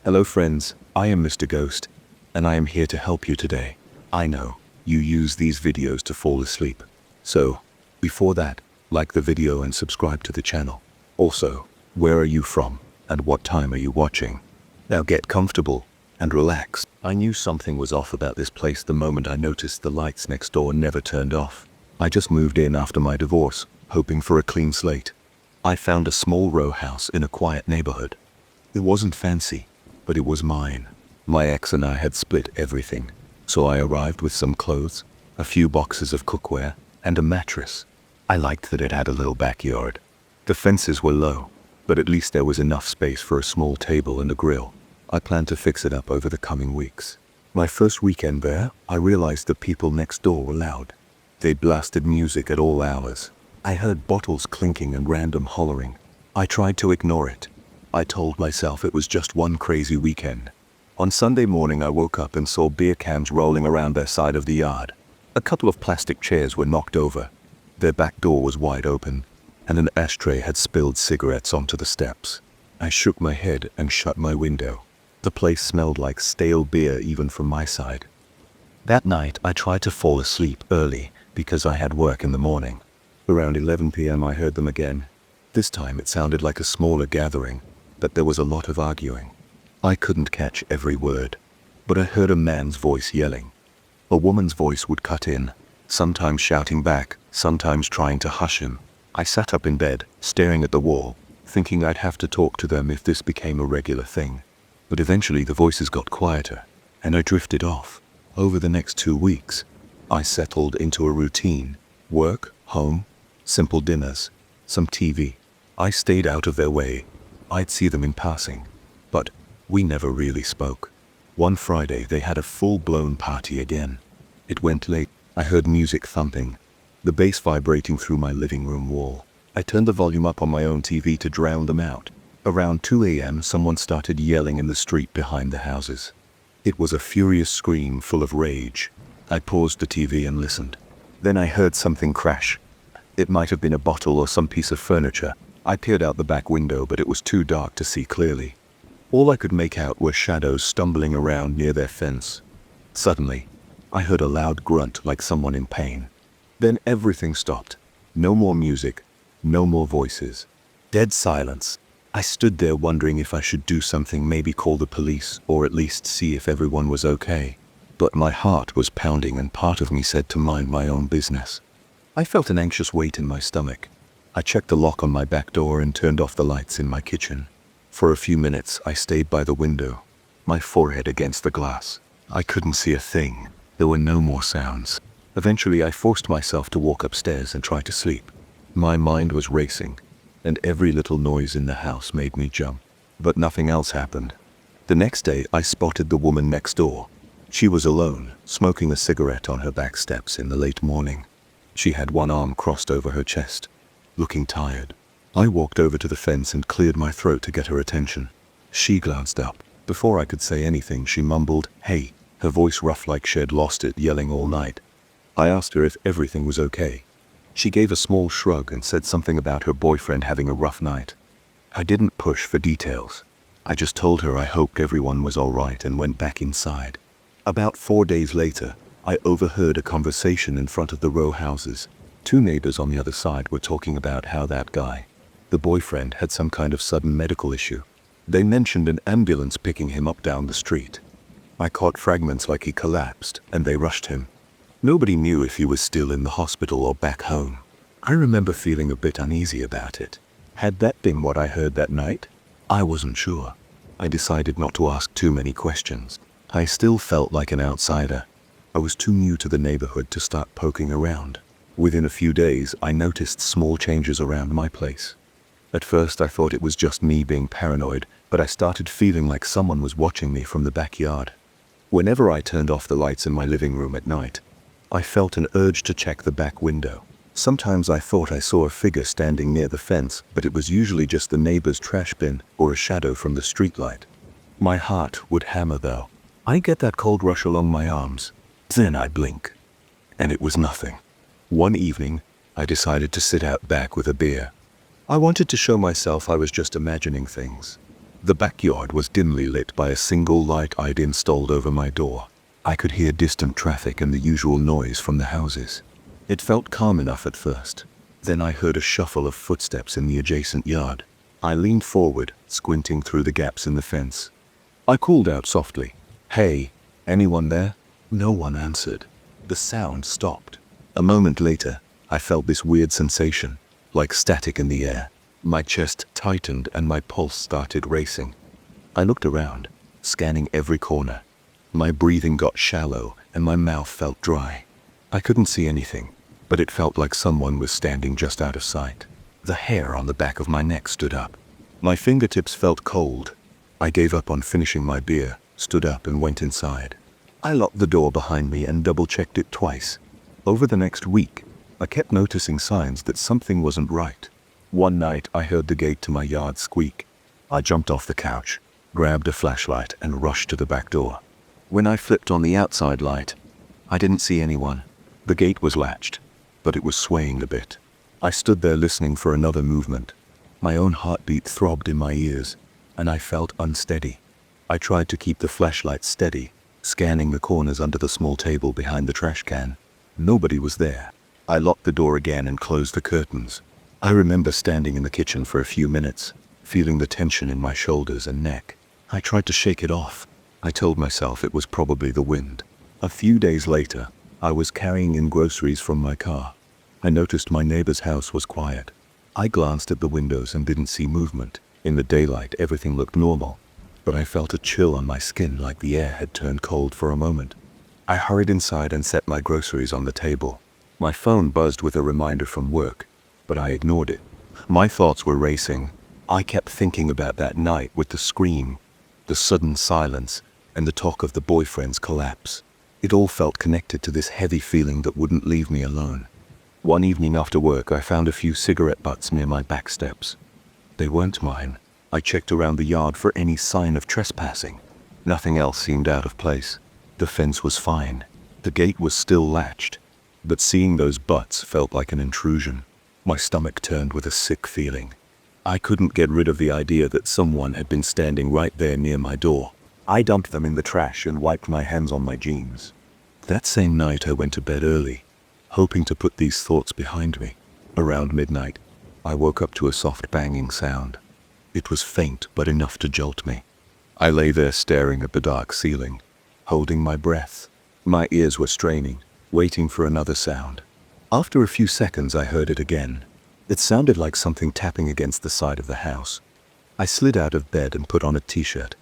Hello friends, I am Mr. Ghost, and I am here to help you today. I know, you use these videos to fall asleep. So, before that, like the video and subscribe to the channel. Also, where are you from, and what time are you watching? Now get comfortable, and relax. I knew something was off about this place the moment I noticed the lights next door never turned off. I just moved in after my divorce, hoping for a clean slate. I found a small row house in a quiet neighborhood. It wasn't fancy, but it was mine. My ex and I had split everything, so I arrived with some clothes, a few boxes of cookware, and a mattress. I liked that it had a little backyard. The fences were low, but at least there was enough space for a small table and a grill. I planned to fix it up over the coming weeks. My first weekend there, I realized the people next door were loud. They blasted music at all hours. I heard bottles clinking and random hollering. I tried to ignore it. I told myself it was just one crazy weekend. On Sunday morning I woke up and saw beer cans rolling around their side of the yard. A couple of plastic chairs were knocked over. Their back door was wide open, and an ashtray had spilled cigarettes onto the steps. I shook my head and shut my window. The place smelled like stale beer even from my side. That night I tried to fall asleep early because I had work in the morning. Around 11 p.m. I heard them again. This time it sounded like a smaller gathering, but there was a lot of arguing. I couldn't catch every word, but I heard a man's voice yelling. A woman's voice would cut in, sometimes shouting back, sometimes trying to hush him. I sat up in bed, staring at the wall, thinking I'd have to talk to them if this became a regular thing. But eventually the voices got quieter, and I drifted off. Over the next 2 weeks, I settled into a routine. Work, home, simple dinners, some TV. I stayed out of their way. I'd see them in passing, but we never really spoke. One Friday they had a full-blown party again. It went late. I heard music thumping, the bass vibrating through my living room wall. I turned the volume up on my own TV to drown them out. Around 2 a.m. someone started yelling in the street behind the houses. It was a furious scream full of rage. I paused the TV and listened. Then I heard something crash. It might have been a bottle or some piece of furniture. I peered out the back window, but it was too dark to see clearly. All I could make out were shadows stumbling around near their fence. Suddenly, I heard a loud grunt like someone in pain. Then everything stopped. No more music, no more voices. Dead silence. I stood there wondering if I should do something, maybe call the police, or at least see if everyone was okay. But my heart was pounding and part of me said to mind my own business. I felt an anxious weight in my stomach. I checked the lock on my back door and turned off the lights in my kitchen. For a few minutes I stayed by the window, my forehead against the glass. I couldn't see a thing. There were no more sounds. Eventually I forced myself to walk upstairs and try to sleep. My mind was racing, and every little noise in the house made me jump. But nothing else happened. The next day I spotted the woman next door. She was alone, smoking a cigarette on her back steps in the late morning. She had one arm crossed over her chest, looking tired. I walked over to the fence and cleared my throat to get her attention. She glanced up. Before I could say anything, she mumbled, "Hey," her voice rough like she'd lost it yelling all night. I asked her if everything was okay. She gave a small shrug and said something about her boyfriend having a rough night. I didn't push for details. I just told her I hoped everyone was all right and went back inside. About 4 days later, I overheard a conversation in front of the row houses. 2 neighbors on the other side were talking about how that guy, the boyfriend, had some kind of sudden medical issue. They mentioned an ambulance picking him up down the street. I caught fragments like he collapsed, and they rushed him. Nobody knew if he was still in the hospital or back home. I remember feeling a bit uneasy about it. Had that been what I heard that night? I wasn't sure. I decided not to ask too many questions. I still felt like an outsider. I was too new to the neighborhood to start poking around. Within a few days, I noticed small changes around my place. At first, I thought it was just me being paranoid, but I started feeling like someone was watching me from the backyard. Whenever I turned off the lights in my living room at night, I felt an urge to check the back window. Sometimes I thought I saw a figure standing near the fence, but it was usually just the neighbor's trash bin or a shadow from the streetlight. My heart would hammer though. I get that cold rush along my arms. Then I blink, and it was nothing. One evening, I decided to sit out back with a beer. I wanted to show myself I was just imagining things. The backyard was dimly lit by a single light I'd installed over my door. I could hear distant traffic and the usual noise from the houses. It felt calm enough at first. Then I heard a shuffle of footsteps in the adjacent yard. I leaned forward, squinting through the gaps in the fence. I called out softly, "Hey, anyone there?" No one answered. The sound stopped. A moment later, I felt this weird sensation, like static in the air. My chest tightened and my pulse started racing. I looked around, scanning every corner. My breathing got shallow and my mouth felt dry. I couldn't see anything, but it felt like someone was standing just out of sight. The hair on the back of my neck stood up. My fingertips felt cold. I gave up on finishing my beer, stood up and went inside. I locked the door behind me and double-checked it twice. Over the next week, I kept noticing signs that something wasn't right. One night, I heard the gate to my yard squeak. I jumped off the couch, grabbed a flashlight and rushed to the back door. When I flipped on the outside light, I didn't see anyone. The gate was latched, but it was swaying a bit. I stood there listening for another movement. My own heartbeat throbbed in my ears, and I felt unsteady. I tried to keep the flashlight steady, scanning the corners under the small table behind the trash can. Nobody was there. I locked the door again and closed the curtains. I remember standing in the kitchen for a few minutes, feeling the tension in my shoulders and neck. I tried to shake it off. I told myself it was probably the wind. A few days later, I was carrying in groceries from my car. I noticed my neighbor's house was quiet. I glanced at the windows and didn't see movement. In the daylight, everything looked normal, but I felt a chill on my skin like the air had turned cold for a moment. I hurried inside and set my groceries on the table. My phone buzzed with a reminder from work, but I ignored it. My thoughts were racing. I kept thinking about that night with the scream, the sudden silence, and the talk of the boyfriend's collapse. It all felt connected to this heavy feeling that wouldn't leave me alone. One evening after work, I found a few cigarette butts near my back steps. They weren't mine. I checked around the yard for any sign of trespassing. Nothing else seemed out of place. The fence was fine. The gate was still latched. But seeing those butts felt like an intrusion. My stomach turned with a sick feeling. I couldn't get rid of the idea that someone had been standing right there near my door. I dumped them in the trash and wiped my hands on my jeans. That same night I went to bed early, hoping to put these thoughts behind me. Around midnight, I woke up to a soft banging sound. It was faint but enough to jolt me. I lay there staring at the dark ceiling, holding my breath. My ears were straining, waiting for another sound. After a few seconds I heard it again. It sounded like something tapping against the side of the house. I slid out of bed and put on a t-shirt.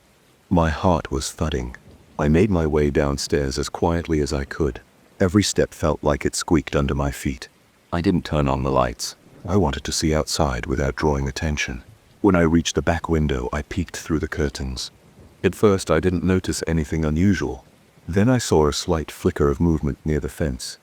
My heart was thudding. I made my way downstairs as quietly as I could. Every step felt like it squeaked under my feet. I didn't turn on the lights. I wanted to see outside without drawing attention. When I reached the back window, I peeked through the curtains. At first, I didn't notice anything unusual. Then I saw a slight flicker of movement near the fence.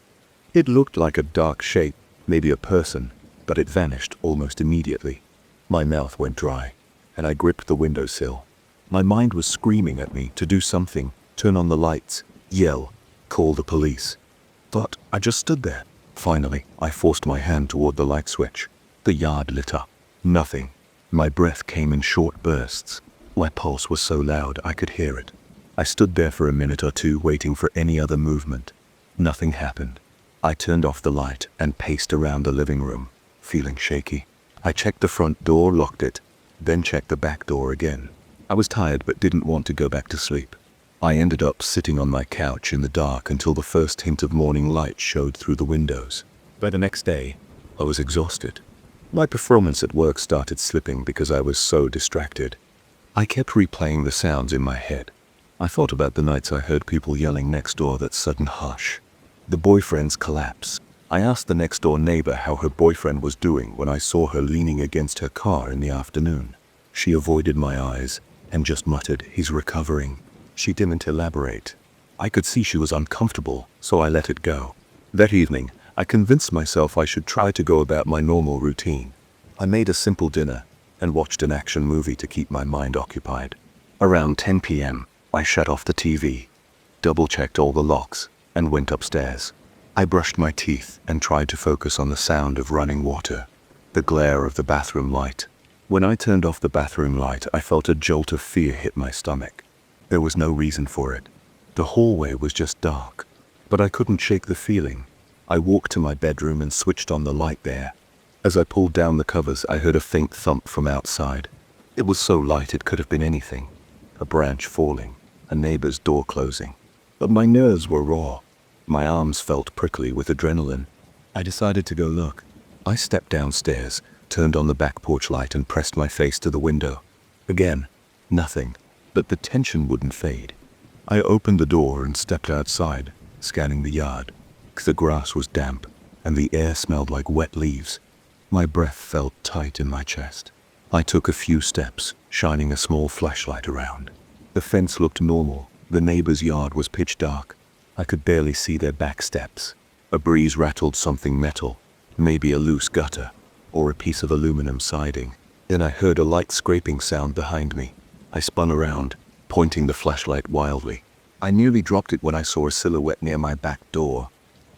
It looked like a dark shape, maybe a person, but it vanished almost immediately. My mouth went dry, and I gripped the windowsill. My mind was screaming at me to do something, turn on the lights, yell, call the police. But I just stood there. Finally, I forced my hand toward the light switch. The yard lit up. Nothing. My breath came in short bursts. My pulse was so loud I could hear it. I stood there for a minute or two waiting for any other movement. Nothing happened. I turned off the light and paced around the living room, feeling shaky. I checked the front door, locked it, then checked the back door again. I was tired but didn't want to go back to sleep. I ended up sitting on my couch in the dark until the first hint of morning light showed through the windows. By the next day, I was exhausted. My performance at work started slipping because I was so distracted. I kept replaying the sounds in my head. I thought about the nights I heard people yelling next door, that sudden hush, the boyfriend's collapse. I asked the next door neighbor how her boyfriend was doing when I saw her leaning against her car in the afternoon. She avoided my eyes and just muttered, "He's recovering." She didn't elaborate. I could see she was uncomfortable, so I let it go. That evening, I convinced myself I should try to go about my normal routine. I made a simple dinner and watched an action movie to keep my mind occupied. Around 10 p.m., I shut off the TV, double-checked all the locks, and went upstairs. I brushed my teeth and tried to focus on the sound of running water, the glare of the bathroom light, When I turned off the bathroom light, I felt a jolt of fear hit my stomach. There was no reason for it. The hallway was just dark, but I couldn't shake the feeling. I walked to my bedroom and switched on the light there. As I pulled down the covers, I heard a faint thump from outside. It was so light it could have been anything. A branch falling, a neighbor's door closing. But my nerves were raw. My arms felt prickly with adrenaline. I decided to go look. I stepped downstairs, turned on the back porch light and pressed my face to the window. Again, nothing, but the tension wouldn't fade. I opened the door and stepped outside, scanning the yard. The grass was damp, and the air smelled like wet leaves. My breath felt tight in my chest. I took a few steps, shining a small flashlight around. The fence looked normal. The neighbor's yard was pitch dark. I could barely see their back steps. A breeze rattled something metal, maybe a loose gutter, or a piece of aluminum siding. Then I heard a light scraping sound behind me. I spun around, pointing the flashlight wildly. I nearly dropped it when I saw a silhouette near my back door.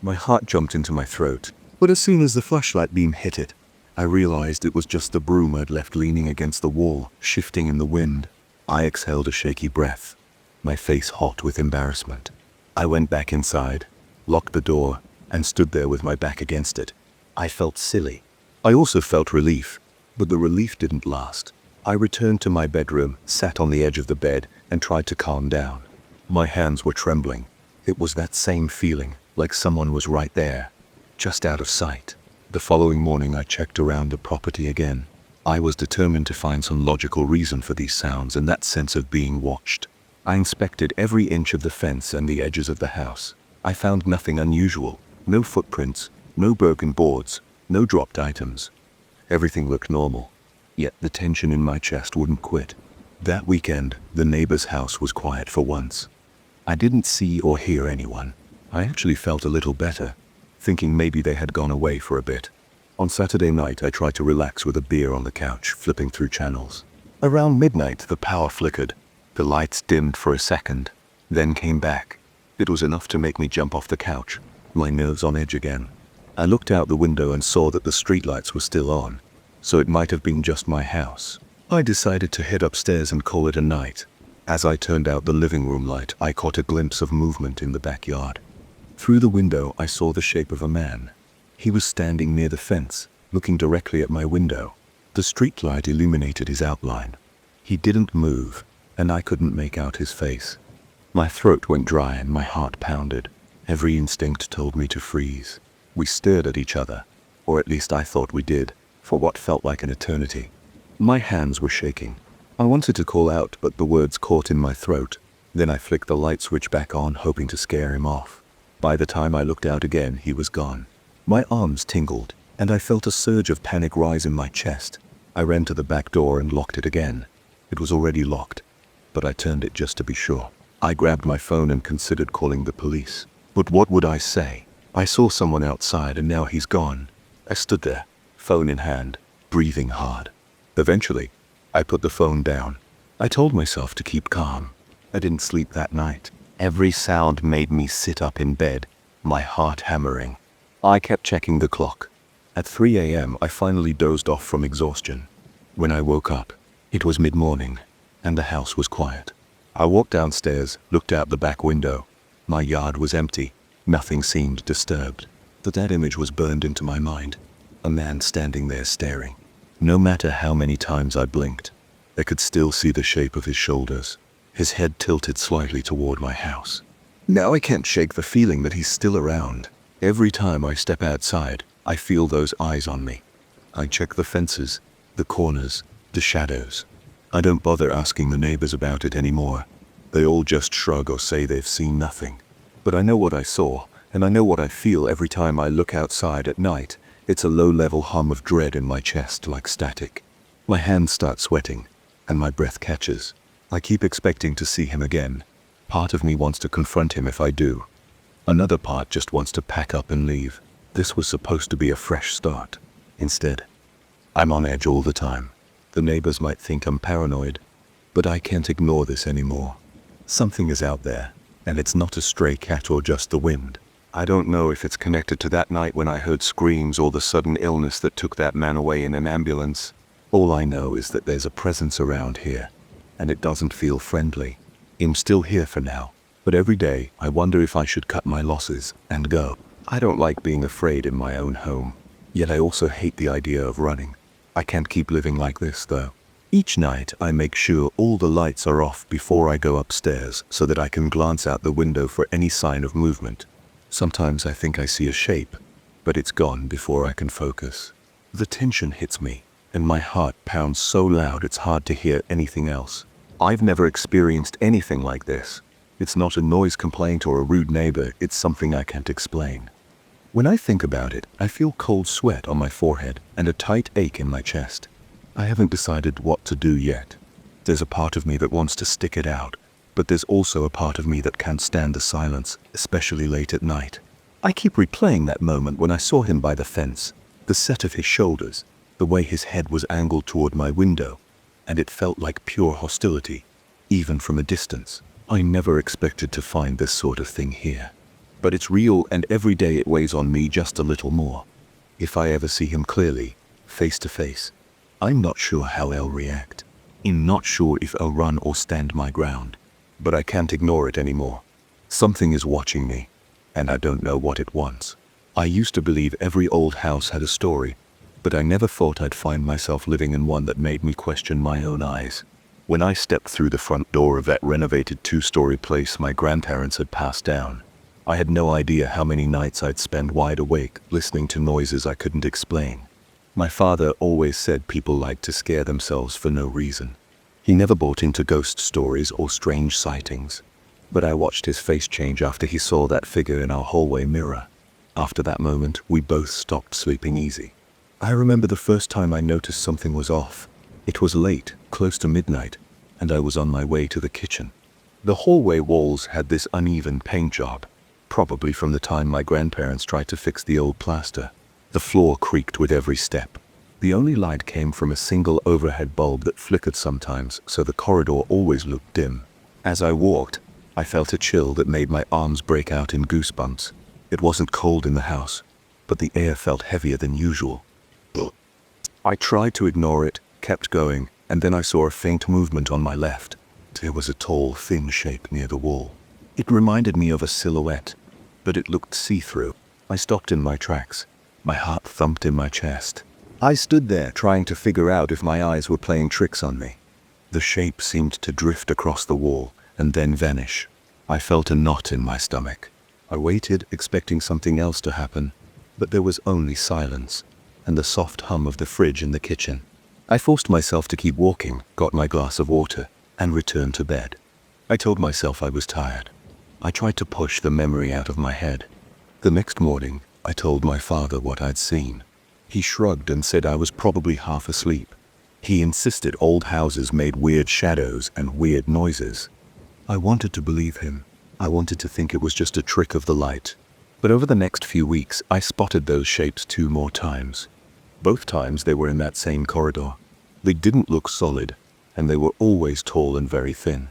My heart jumped into my throat, but as soon as the flashlight beam hit it, I realized it was just the broom I'd left leaning against the wall, shifting in the wind. I exhaled a shaky breath, my face hot with embarrassment. I went back inside, locked the door, and stood there with my back against it. I felt silly. I also felt relief, but the relief didn't last. I returned to my bedroom, sat on the edge of the bed, and tried to calm down. My hands were trembling. It was that same feeling, like someone was right there, just out of sight. The following morning I checked around the property again. I was determined to find some logical reason for these sounds and that sense of being watched. I inspected every inch of the fence and the edges of the house. I found nothing unusual. No footprints, no broken boards, no dropped items. Everything looked normal, yet the tension in my chest wouldn't quit. That weekend, the neighbor's house was quiet for once. I didn't see or hear anyone. I actually felt a little better, thinking maybe they had gone away for a bit. On Saturday night, I tried to relax with a beer on the couch, flipping through channels. Around midnight, the power flickered. The lights dimmed for a second, then came back. It was enough to make me jump off the couch, my nerves on edge again. I looked out the window and saw that the streetlights were still on, so it might have been just my house. I decided to head upstairs and call it a night. As I turned out the living room light, I caught a glimpse of movement in the backyard. Through the window, I saw the shape of a man. He was standing near the fence, looking directly at my window. The streetlight illuminated his outline. He didn't move, and I couldn't make out his face. My throat went dry and my heart pounded. Every instinct told me to freeze. We stared at each other, or at least I thought we did, for what felt like an eternity. My hands were shaking. I wanted to call out, but the words caught in my throat. Then I flicked the light switch back on, hoping to scare him off. By the time I looked out again, he was gone. My arms tingled, and I felt a surge of panic rise in my chest. I ran to the back door and locked it again. It was already locked, but I turned it just to be sure. I grabbed my phone and considered calling the police. But what would I say? I saw someone outside and now he's gone. I stood there, phone in hand, breathing hard. Eventually, I put the phone down. I told myself to keep calm. I didn't sleep that night. Every sound made me sit up in bed, my heart hammering. I kept checking the clock. At 3 a.m., I finally dozed off from exhaustion. When I woke up, it was mid-morning, and the house was quiet. I walked downstairs, looked out the back window. My yard was empty. Nothing seemed disturbed. That image was burned into my mind. A man standing there staring. No matter how many times I blinked, I could still see the shape of his shoulders. His head tilted slightly toward my house. Now I can't shake the feeling that he's still around. Every time I step outside, I feel those eyes on me. I check the fences, the corners, the shadows. I don't bother asking the neighbors about it anymore. They all just shrug or say they've seen nothing. But I know what I saw, and I know what I feel every time I look outside at night. It's a low-level hum of dread in my chest, like static. My hands start sweating, and my breath catches. I keep expecting to see him again. Part of me wants to confront him if I do. Another part just wants to pack up and leave. This was supposed to be a fresh start. Instead, I'm on edge all the time. The neighbors might think I'm paranoid, but I can't ignore this anymore. Something is out there, and it's not a stray cat or just the wind. I don't know if it's connected to that night when I heard screams or the sudden illness that took that man away in an ambulance, All I know is that there's a presence around here, and it doesn't feel friendly. I'm still here for now, but every day I wonder if I should cut my losses and go. I don't like being afraid in my own home, yet I also hate the idea of running. I can't keep living like this, though. Each night I make sure all the lights are off before I go upstairs so that I can glance out the window for any sign of movement. Sometimes I think I see a shape, but it's gone before I can focus. The tension hits me, and my heart pounds so loud it's hard to hear anything else. I've never experienced anything like this. It's not a noise complaint or a rude neighbor, it's something I can't explain. When I think about it, I feel cold sweat on my forehead and a tight ache in my chest. I haven't decided what to do yet. There's a part of me that wants to stick it out, but there's also a part of me that can't stand the silence, especially late at night. I keep replaying that moment when I saw him by the fence, the set of his shoulders, the way his head was angled toward my window, and it felt like pure hostility, even from a distance. I never expected to find this sort of thing here. But it's real, and every day it weighs on me just a little more. If I ever see him clearly, face to face, I'm not sure how I'll react. I'm not sure if I'll run or stand my ground. But I can't ignore it anymore. Something is watching me, and I don't know what it wants. I used to believe every old house had a story, but I never thought I'd find myself living in one that made me question my own eyes. When I stepped through the front door of that renovated 2-story place my grandparents had passed down, I had no idea how many nights I'd spend wide awake listening to noises I couldn't explain. My father always said people like to scare themselves for no reason. He never bought into ghost stories or strange sightings. But I watched his face change after he saw that figure in our hallway mirror. After that moment, we both stopped sleeping easy. I remember the first time I noticed something was off. It was late, close to midnight, and I was on my way to the kitchen. The hallway walls had this uneven paint job, probably from the time my grandparents tried to fix the old plaster. The floor creaked with every step. The only light came from a single overhead bulb that flickered sometimes, so the corridor always looked dim. As I walked, I felt a chill that made my arms break out in goosebumps. It wasn't cold in the house, but the air felt heavier than usual. I tried to ignore it, kept going, and then I saw a faint movement on my left. There was a tall, thin shape near the wall. It reminded me of a silhouette, but it looked see-through. I stopped in my tracks. My heart thumped in my chest. I stood there trying to figure out if my eyes were playing tricks on me. The shape seemed to drift across the wall and then vanish. I felt a knot in my stomach. I waited, expecting something else to happen, but there was only silence and the soft hum of the fridge in the kitchen. I forced myself to keep walking, got my glass of water, and returned to bed. I told myself I was tired. I tried to push the memory out of my head. The next morning, I told my father what I'd seen. He shrugged and said I was probably half asleep. He insisted old houses made weird shadows and weird noises. I wanted to believe him. I wanted to think it was just a trick of the light. But over the next few weeks, I spotted those shapes 2 more times. Both times they were in that same corridor. They didn't look solid, and they were always tall and very thin.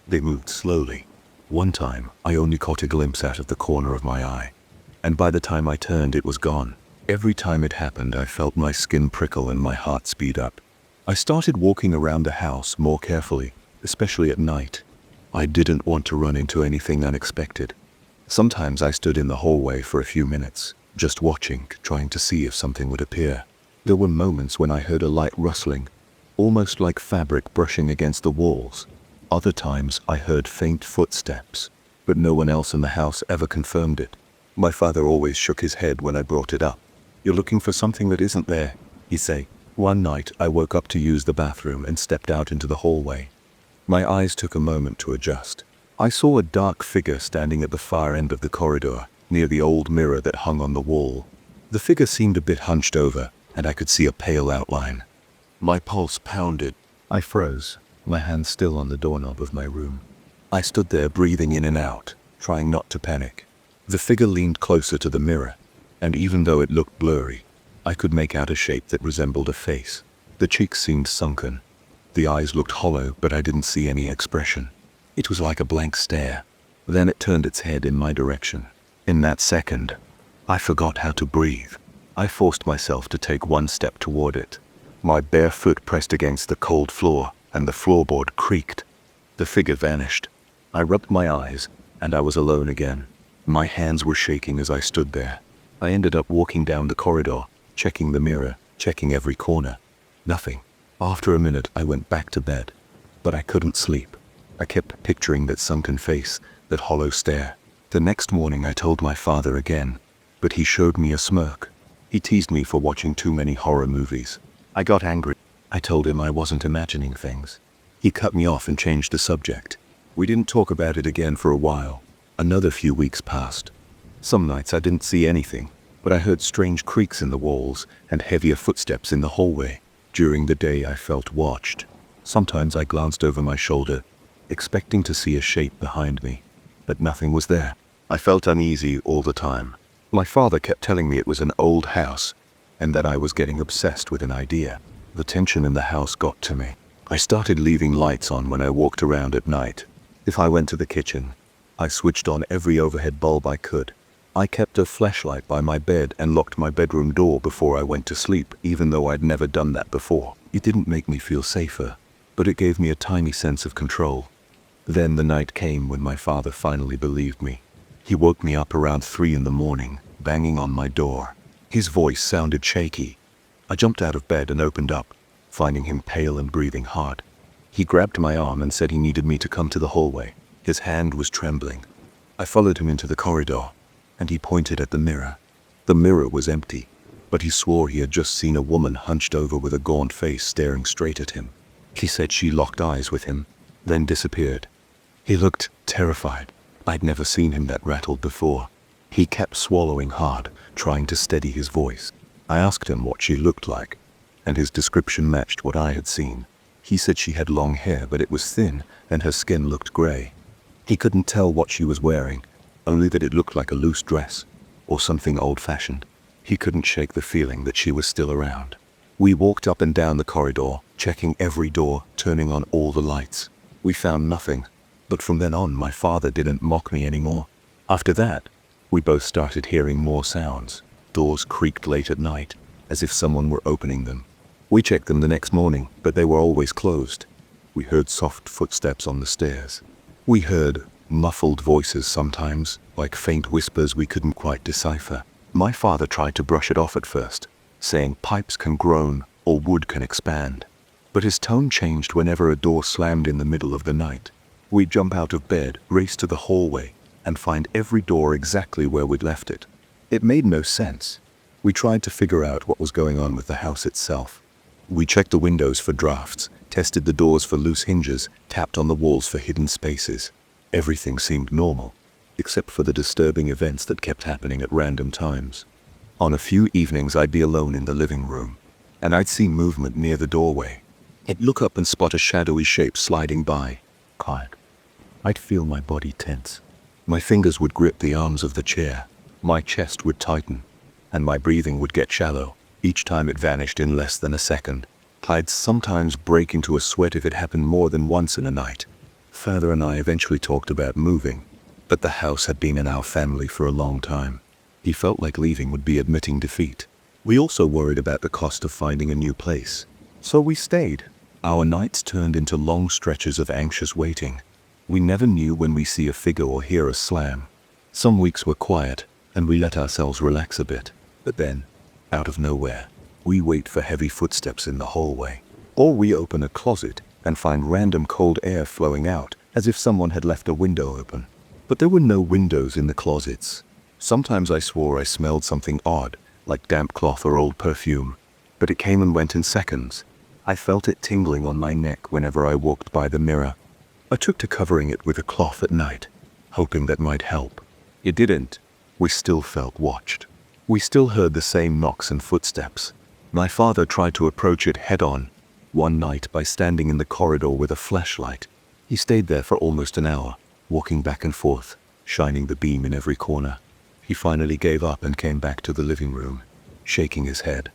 They moved slowly. One time, I only caught a glimpse out of the corner of my eye, and by the time I turned, it was gone. Every time it happened, I felt my skin prickle and my heart speed up. I started walking around the house more carefully, especially at night. I didn't want to run into anything unexpected. Sometimes I stood in the hallway for a few minutes, just watching, trying to see if something would appear. There were moments when I heard a light rustling, almost like fabric brushing against the walls. Other times I heard faint footsteps, but no one else in the house ever confirmed it. My father always shook his head when I brought it up. "You're looking for something that isn't there," he'd say. One night I woke up to use the bathroom and stepped out into the hallway. My eyes took a moment to adjust. I saw a dark figure standing at the far end of the corridor, near the old mirror that hung on the wall. The figure seemed a bit hunched over, and I could see a pale outline. My pulse pounded. I froze, my hand still on the doorknob of my room. I stood there breathing in and out, trying not to panic. The figure leaned closer to the mirror, and even though it looked blurry, I could make out a shape that resembled a face. The cheeks seemed sunken. The eyes looked hollow, but I didn't see any expression. It was like a blank stare. Then it turned its head in my direction. In that second, I forgot how to breathe. I forced myself to take one step toward it. My bare foot pressed against the cold floor, and the floorboard creaked. The figure vanished. I rubbed my eyes, and I was alone again. My hands were shaking as I stood there. I ended up walking down the corridor, checking the mirror, checking every corner. Nothing. After a minute, I went back to bed. But I couldn't sleep. I kept picturing that sunken face, that hollow stare. The next morning I told my father again, but he showed me a smirk. He teased me for watching too many horror movies. I got angry. I told him I wasn't imagining things. He cut me off and changed the subject. We didn't talk about it again for a while. Another few weeks passed. Some nights I didn't see anything, but I heard strange creaks in the walls and heavier footsteps in the hallway. During the day I felt watched. Sometimes I glanced over my shoulder, expecting to see a shape behind me, but nothing was there. I felt uneasy all the time. My father kept telling me it was an old house, and that I was getting obsessed with an idea. The tension in the house got to me. I started leaving lights on when I walked around at night. If I went to the kitchen, I switched on every overhead bulb I could. I kept a flashlight by my bed and locked my bedroom door before I went to sleep, even though I'd never done that before. It didn't make me feel safer, but it gave me a tiny sense of control. Then the night came when my father finally believed me. He woke me up around 3 in the morning, banging on my door. His voice sounded shaky. I jumped out of bed and opened up, finding him pale and breathing hard. He grabbed my arm and said he needed me to come to the hallway. His hand was trembling. I followed him into the corridor, and he pointed at the mirror. The mirror was empty, but he swore he had just seen a woman hunched over with a gaunt face staring straight at him. He said she locked eyes with him, then disappeared. He looked terrified. I'd never seen him that rattled before. He kept swallowing hard, trying to steady his voice. I asked him what she looked like, and his description matched what I had seen. He said she had long hair, but it was thin, and her skin looked gray. He couldn't tell what she was wearing, only that it looked like a loose dress, or something old-fashioned. He couldn't shake the feeling that she was still around. We walked up and down the corridor, checking every door, turning on all the lights. We found nothing, but from then on my father didn't mock me anymore. After that, we both started hearing more sounds. Doors creaked late at night, as if someone were opening them. We checked them the next morning, but they were always closed. We heard soft footsteps on the stairs. We heard muffled voices sometimes, like faint whispers we couldn't quite decipher. My father tried to brush it off at first, saying pipes can groan or wood can expand. But his tone changed whenever a door slammed in the middle of the night. We'd jump out of bed, race to the hallway, and find every door exactly where we'd left it. It made no sense. We tried to figure out what was going on with the house itself. We checked the windows for drafts, tested the doors for loose hinges, tapped on the walls for hidden spaces. Everything seemed normal, except for the disturbing events that kept happening at random times. On a few evenings I'd be alone in the living room, and I'd see movement near the doorway. I'd look up and spot a shadowy shape sliding by. Quiet. I'd feel my body tense. My fingers would grip the arms of the chair. My chest would tighten, and my breathing would get shallow. Each time it vanished in less than a second. I'd sometimes break into a sweat if it happened more than once in a night. Father and I eventually talked about moving, but the house had been in our family for a long time. He felt like leaving would be admitting defeat. We also worried about the cost of finding a new place. So we stayed. Our nights turned into long stretches of anxious waiting. We never knew when we see a figure or hear a slam. Some weeks were quiet, and we let ourselves relax a bit. But then, out of nowhere, we wait for heavy footsteps in the hallway. Or we open a closet and find random cold air flowing out, as if someone had left a window open. But there were no windows in the closets. Sometimes I swore I smelled something odd, like damp cloth or old perfume. But it came and went in seconds. I felt it tingling on my neck whenever I walked by the mirror. I took to covering it with a cloth at night, hoping that might help. It didn't. We still felt watched. We still heard the same knocks and footsteps. My father tried to approach it head-on, one night by standing in the corridor with a flashlight. He stayed there for almost an hour, walking back and forth, shining the beam in every corner. He finally gave up and came back to the living room, shaking his head.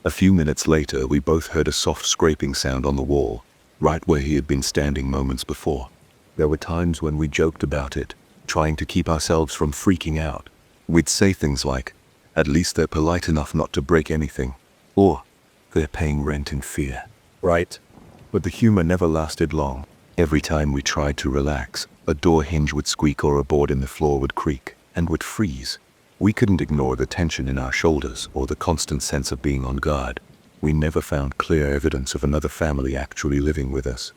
A few minutes later, we both heard a soft scraping sound on the wall, right where he had been standing moments before. There were times when we joked about it, trying to keep ourselves from freaking out. We'd say things like, "At least they're polite enough not to break anything," or, They're paying rent in fear. Right? But the humor never lasted long. Every time we tried to relax, a door hinge would squeak or a board in the floor would creak and would freeze. We couldn't ignore the tension in our shoulders or the constant sense of being on guard. We never found clear evidence of another family actually living with us.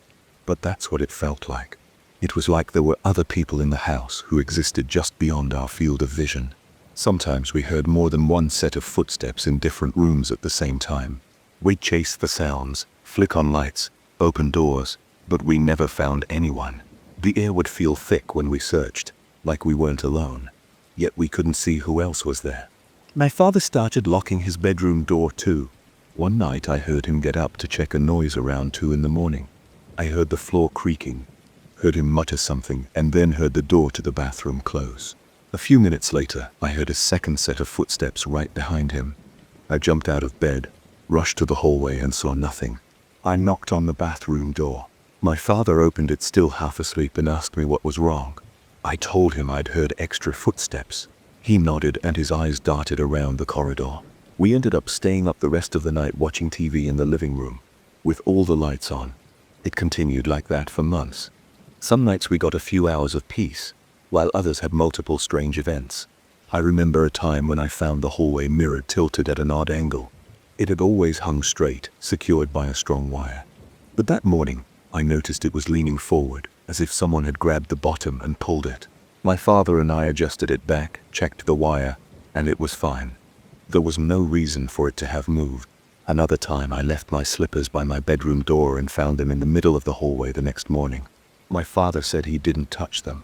But that's what it felt like. It was like there were other people in the house who existed just beyond our field of vision. Sometimes we heard more than one set of footsteps in different rooms at the same time. We'd chase the sounds, flick on lights, open doors, but we never found anyone. The air would feel thick when we searched, like we weren't alone. Yet we couldn't see who else was there. My father started locking his bedroom door too. One night I heard him get up to check a noise around 2 in the morning. I heard the floor creaking, heard him mutter something, and then heard the door to the bathroom close. A few minutes later, I heard a second set of footsteps right behind him. I jumped out of bed, rushed to the hallway and saw nothing. I knocked on the bathroom door. My father opened it still half asleep and asked me what was wrong. I told him I'd heard extra footsteps. He nodded and his eyes darted around the corridor. We ended up staying up the rest of the night watching TV in the living room, with all the lights on. It continued like that for months. Some nights we got a few hours of peace, while others had multiple strange events. I remember a time when I found the hallway mirror tilted at an odd angle. It had always hung straight, secured by a strong wire. But that morning, I noticed it was leaning forward, as if someone had grabbed the bottom and pulled it. My father and I adjusted it back, checked the wire, and it was fine. There was no reason for it to have moved. Another time I left my slippers by my bedroom door and found them in the middle of the hallway the next morning. My father said he didn't touch them.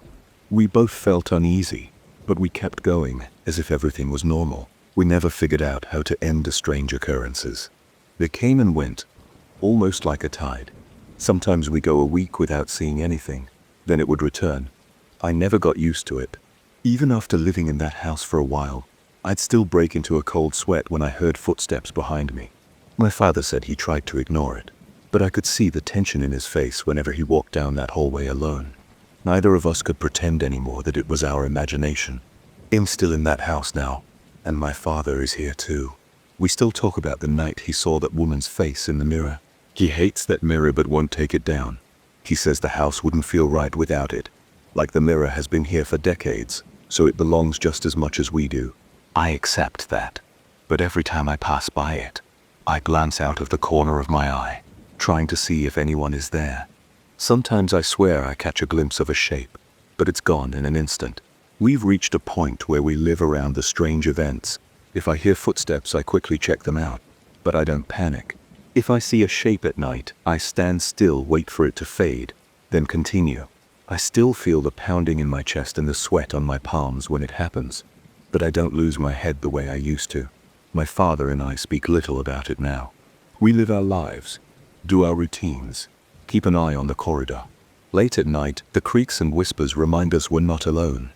We both felt uneasy, but we kept going, as if everything was normal. We never figured out how to end the strange occurrences. They came and went, almost like a tide. Sometimes we go a week without seeing anything, then it would return. I never got used to it. Even after living in that house for a while, I'd still break into a cold sweat when I heard footsteps behind me. My father said he tried to ignore it, but I could see the tension in his face whenever he walked down that hallway alone. Neither of us could pretend anymore that it was our imagination. I'm still in that house now, and my father is here too. We still talk about the night he saw that woman's face in the mirror. He hates that mirror but won't take it down. He says the house wouldn't feel right without it, like the mirror has been here for decades, so it belongs just as much as we do. I accept that, but every time I pass by it, I glance out of the corner of my eye, trying to see if anyone is there. Sometimes I swear I catch a glimpse of a shape, but it's gone in an instant. We've reached a point where we live around the strange events. If I hear footsteps, I quickly check them out, but I don't panic. If I see a shape at night, I stand still, wait for it to fade, then continue. I still feel the pounding in my chest and the sweat on my palms when it happens, but I don't lose my head the way I used to. My father and I speak little about it now. We live our lives, do our routines, keep an eye on the corridor. Late at night, the creaks and whispers remind us we're not alone.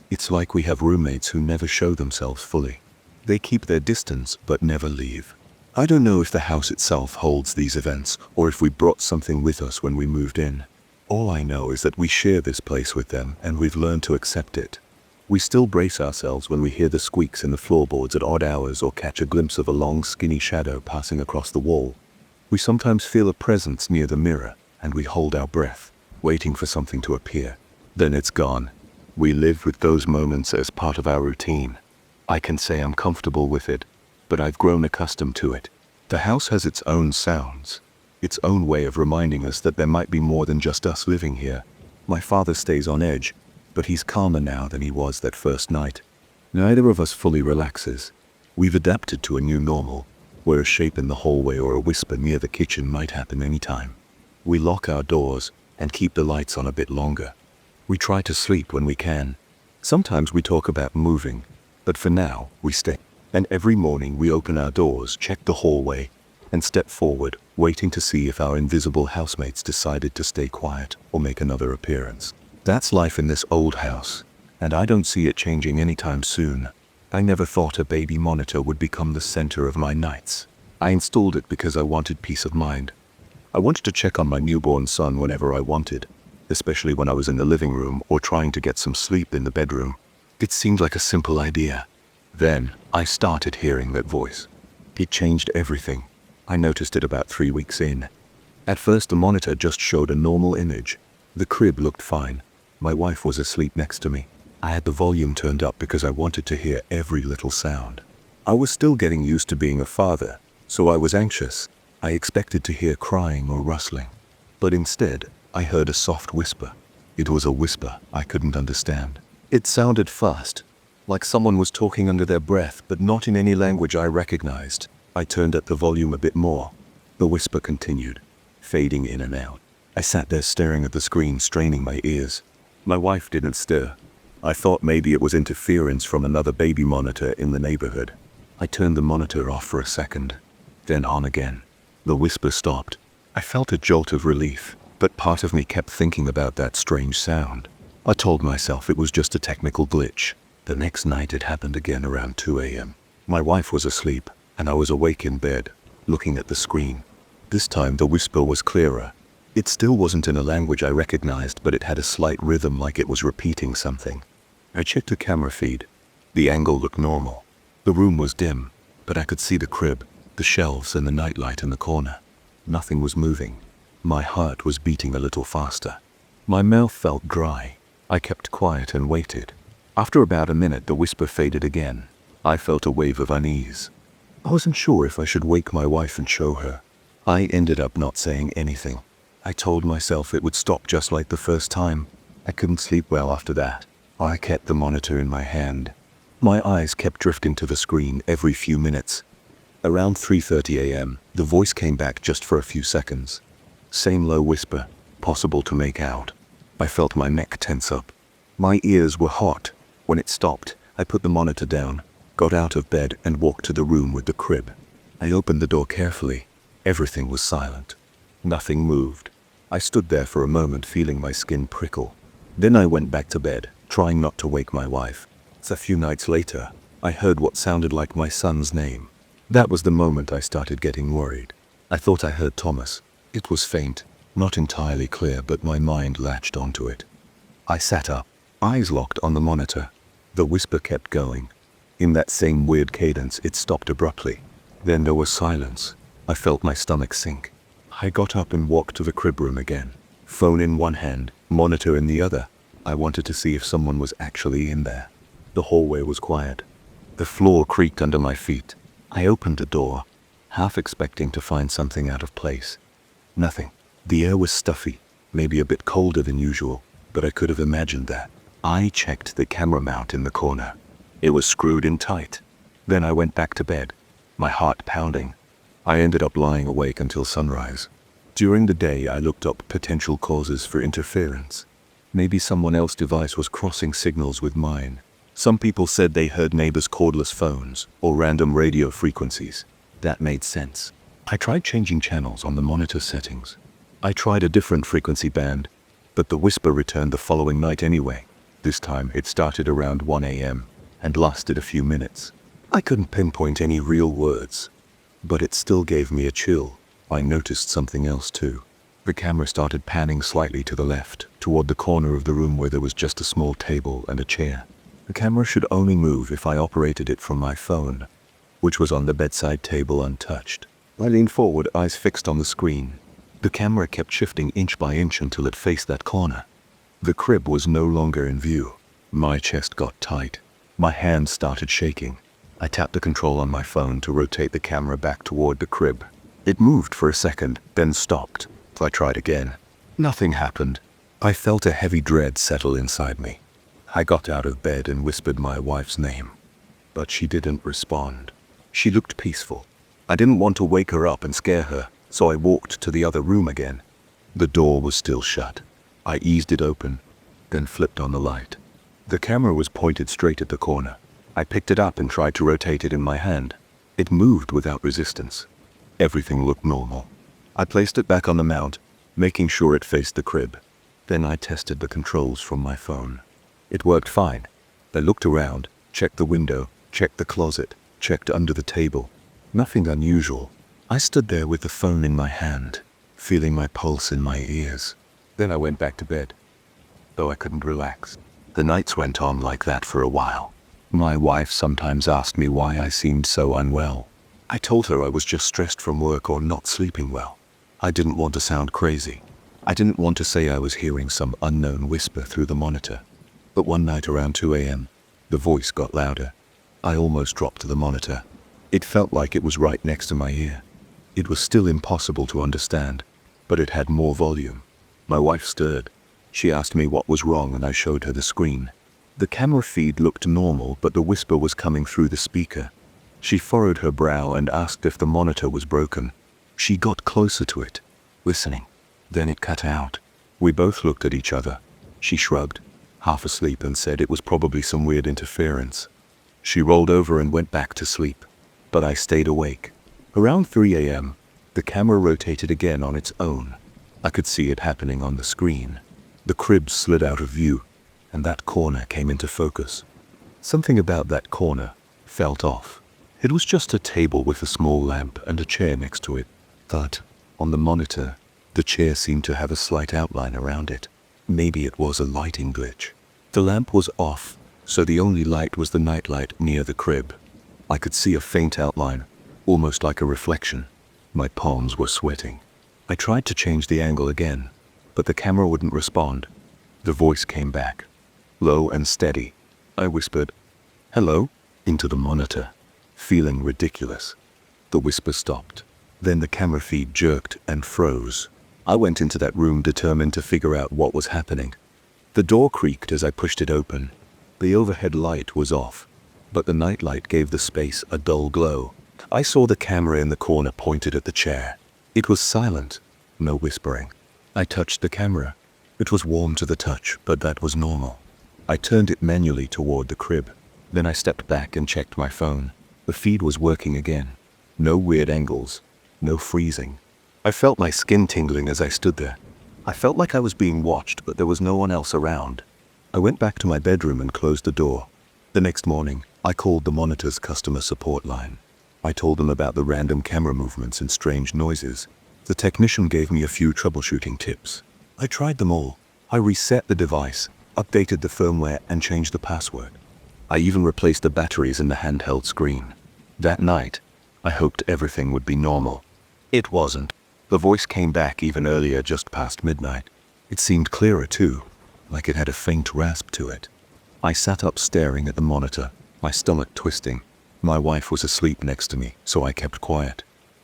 It's like we have roommates who never show themselves fully. They keep their distance but never leave. I don't know if the house itself holds these events or if we brought something with us when we moved in. All I know is that we share this place with them and we've learned to accept it. We still brace ourselves when we hear the squeaks in the floorboards at odd hours or catch a glimpse of a long skinny shadow passing across the wall. We sometimes feel a presence near the mirror and we hold our breath, waiting for something to appear. Then it's gone. We live with those moments as part of our routine. I can say I'm comfortable with it, but I've grown accustomed to it. The house has its own sounds, its own way of reminding us that there might be more than just us living here. My father stays on edge, but he's calmer now than he was that first night. Neither of us fully relaxes. We've adapted to a new normal, where a shape in the hallway or a whisper near the kitchen might happen anytime. We lock our doors and keep the lights on a bit longer. We try to sleep when we can. Sometimes we talk about moving, but for now, we stay. And every morning we open our doors, check the hallway, and step forward, waiting to see if our invisible housemates decided to stay quiet or make another appearance. That's life in this old house, and I don't see it changing anytime soon. I never thought a baby monitor would become the center of my nights. I installed it because I wanted peace of mind. I wanted to check on my newborn son whenever I wanted, especially when I was in the living room or trying to get some sleep in the bedroom. It seemed like a simple idea. Then I started hearing that voice. It changed everything. I noticed it about 3 weeks in. At first the monitor just showed a normal image. The crib looked fine. My wife was asleep next to me. I had the volume turned up because I wanted to hear every little sound. I was still getting used to being a father, so I was anxious. I expected to hear crying or rustling. But instead, I heard a soft whisper. It was a whisper I couldn't understand. It sounded fast, like someone was talking under their breath, but not in any language I recognized. I turned up the volume a bit more. The whisper continued, fading in and out. I sat there staring at the screen, straining my ears. My wife didn't stir. I thought maybe it was interference from another baby monitor in the neighborhood. I turned the monitor off for a second, then on again. The whisper stopped. I felt a jolt of relief, but part of me kept thinking about that strange sound. I told myself it was just a technical glitch. The next night it happened again around 2 a.m. My wife was asleep, and I was awake in bed, looking at the screen. This time the whisper was clearer. It still wasn't in a language I recognized, but it had a slight rhythm, like it was repeating something. I checked the camera feed. The angle looked normal. The room was dim, but I could see the crib, the shelves, and the nightlight in the corner. Nothing was moving. My heart was beating a little faster. My mouth felt dry. I kept quiet and waited. After about a minute, the whisper faded again. I felt a wave of unease. I wasn't sure if I should wake my wife and show her. I ended up not saying anything. I told myself it would stop just like the first time. I couldn't sleep well after that. I kept the monitor in my hand. My eyes kept drifting to the screen every few minutes. Around 3:30 a.m., the voice came back just for a few seconds. Same low whisper, possible to make out. I felt my neck tense up. My ears were hot. When it stopped, I put the monitor down, got out of bed, and walked to the room with the crib. I opened the door carefully. Everything was silent. Nothing moved. I stood there for a moment, feeling my skin prickle. Then I went back to bed, trying not to wake my wife. A few nights later, I heard what sounded like my son's name. That was the moment I started getting worried. I thought I heard Thomas. It was faint, not entirely clear, but my mind latched onto it. I sat up, eyes locked on the monitor. The whisper kept going. In that same weird cadence, it stopped abruptly. Then there was silence. I felt my stomach sink. I got up and walked to the crib room again. Phone in one hand, monitor in the other. I wanted to see if someone was actually in there. The hallway was quiet. The floor creaked under my feet. I opened the door, half expecting to find something out of place. Nothing. The air was stuffy, maybe a bit colder than usual, but I could have imagined that. I checked the camera mount in the corner. It was screwed in tight. Then I went back to bed, my heart pounding. I ended up lying awake until sunrise. During the day, I looked up potential causes for interference. Maybe someone else's device was crossing signals with mine. Some people said they heard neighbors' cordless phones or random radio frequencies. That made sense. I tried changing channels on the monitor settings. I tried a different frequency band, but the whisper returned the following night anyway. This time it started around 1 a.m. and lasted a few minutes. I couldn't pinpoint any real words, but it still gave me a chill. I noticed something else too. The camera started panning slightly to the left, toward the corner of the room where there was just a small table and a chair. The camera should only move if I operated it from my phone, which was on the bedside table untouched. I leaned forward, eyes fixed on the screen. The camera kept shifting inch by inch until it faced that corner. The crib was no longer in view. My chest got tight. My hands started shaking. I tapped the control on my phone to rotate the camera back toward the crib. It moved for a second, then stopped. I tried again. Nothing happened. I felt a heavy dread settle inside me. I got out of bed and whispered my wife's name, but she didn't respond. She looked peaceful. I didn't want to wake her up and scare her, so I walked to the other room again. The door was still shut. I eased it open, then flipped on the light. The camera was pointed straight at the corner. I picked it up and tried to rotate it in my hand. It moved without resistance. Everything looked normal. I placed it back on the mount, making sure it faced the crib. Then I tested the controls from my phone. It worked fine. I looked around, checked the window, checked the closet, checked under the table. Nothing unusual. I stood there with the phone in my hand, feeling my pulse in my ears. Then I went back to bed, though I couldn't relax. The nights went on like that for a while. My wife sometimes asked me why I seemed so unwell. I told her I was just stressed from work or not sleeping well. I didn't want to sound crazy. I didn't want to say I was hearing some unknown whisper through the monitor. But one night around 2 a.m., the voice got louder. I almost dropped to the monitor. It felt like it was right next to my ear. It was still impossible to understand, but it had more volume. My wife stirred. She asked me what was wrong and I showed her the screen. The camera feed looked normal, but the whisper was coming through the speaker. She furrowed her brow and asked if the monitor was broken. She got closer to it, listening. Then it cut out. We both looked at each other. She shrugged, half asleep, and said it was probably some weird interference. She rolled over and went back to sleep, but I stayed awake. Around 3 a.m., the camera rotated again on its own. I could see it happening on the screen. The crib slid out of view, and that corner came into focus. Something about that corner felt off. It was just a table with a small lamp and a chair next to it. But on the monitor, the chair seemed to have a slight outline around it. Maybe it was a lighting glitch. The lamp was off, so the only light was the nightlight near the crib. I could see a faint outline, almost like a reflection. My palms were sweating. I tried to change the angle again, but the camera wouldn't respond. The voice came back, low and steady. I whispered, "Hello," into the monitor, feeling ridiculous. The whisper stopped. Then the camera feed jerked and froze. I went into that room determined to figure out what was happening. The door creaked as I pushed it open. The overhead light was off, but the nightlight gave the space a dull glow. I saw the camera in the corner pointed at the chair. It was silent, no whispering. I touched the camera. It was warm to the touch, but that was normal. I turned it manually toward the crib. Then I stepped back and checked my phone. The feed was working again. No weird angles, no freezing. I felt my skin tingling as I stood there. I felt like I was being watched, but there was no one else around. I went back to my bedroom and closed the door. The next morning, I called the monitor's customer support line. I told them about the random camera movements and strange noises. The technician gave me a few troubleshooting tips. I tried them all. I reset the device, updated the firmware, and changed the password. I even replaced the batteries in the handheld screen. That night, I hoped everything would be normal. It wasn't. The voice came back even earlier, just past midnight. It seemed clearer too, like it had a faint rasp to it. I sat up staring at the monitor, my stomach twisting. My wife was asleep next to me, so I kept quiet.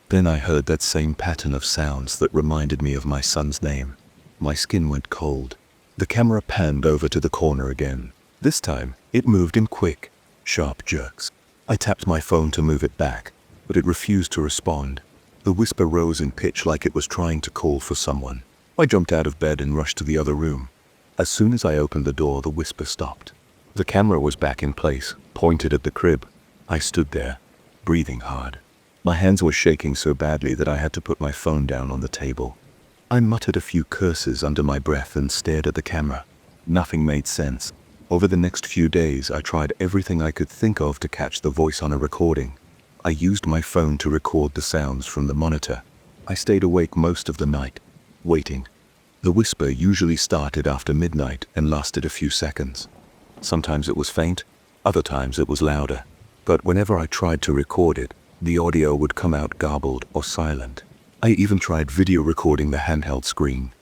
Then I heard that same pattern of sounds that reminded me of my son's name. My skin went cold. The camera panned over to the corner again. This time, it moved in quick, sharp jerks. I tapped my phone to move it back, but it refused to respond. The whisper rose in pitch like it was trying to call for someone. I jumped out of bed and rushed to the other room. As soon as I opened the door, the whisper stopped. The camera was back in place, pointed at the crib. I stood there, breathing hard. My hands were shaking so badly that I had to put my phone down on the table. I muttered a few curses under my breath and stared at the camera. Nothing made sense. Over the next few days, I tried everything I could think of to catch the voice on a recording. I used my phone to record the sounds from the monitor. I stayed awake most of the night, waiting. The whisper usually started after midnight and lasted a few seconds. Sometimes it was faint, other times it was louder. But whenever I tried to record it, the audio would come out garbled or silent. I even tried video recording the handheld screen.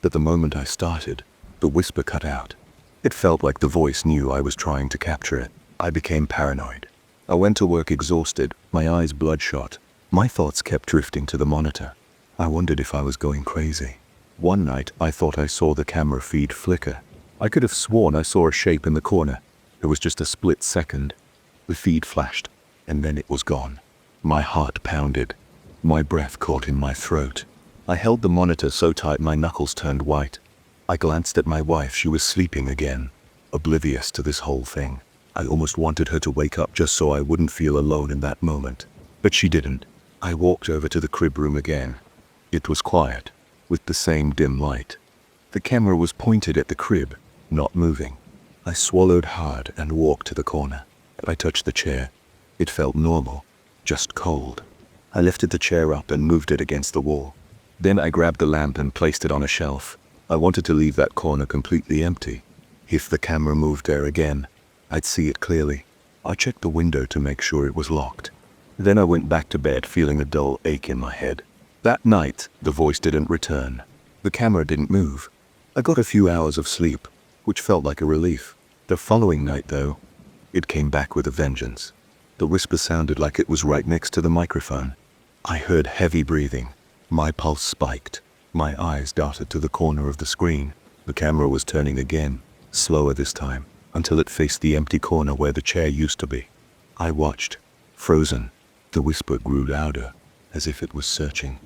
But the moment I started, the whisper cut out. It felt like the voice knew I was trying to capture it. I became paranoid. I went to work exhausted, my eyes bloodshot. My thoughts kept drifting to the monitor. I wondered if I was going crazy. One night, I thought I saw the camera feed flicker. I could have sworn I saw a shape in the corner. It was just a split second. The feed flashed, and then it was gone. My heart pounded. My breath caught in my throat. I held the monitor so tight my knuckles turned white. I glanced at my wife. She was sleeping again, oblivious to this whole thing. I almost wanted her to wake up just so I wouldn't feel alone in that moment. But she didn't. I walked over to the crib room again. It was quiet, with the same dim light. The camera was pointed at the crib, not moving. I swallowed hard and walked to the corner. I touched the chair. It felt normal, just cold. I lifted the chair up and moved it against the wall. Then I grabbed the lamp and placed it on a shelf. I wanted to leave that corner completely empty. If the camera moved there again, I'd see it clearly. I checked the window to make sure it was locked. Then I went back to bed feeling a dull ache in my head. That night, the voice didn't return. The camera didn't move. I got a few hours of sleep, which felt like a relief. The following night, though, it came back with a vengeance. The whisper sounded like it was right next to the microphone. I heard heavy breathing. My pulse spiked. My eyes darted to the corner of the screen. The camera was turning again, slower this time, until it faced the empty corner where the chair used to be. I watched, frozen. The whisper grew louder, as if it was searching.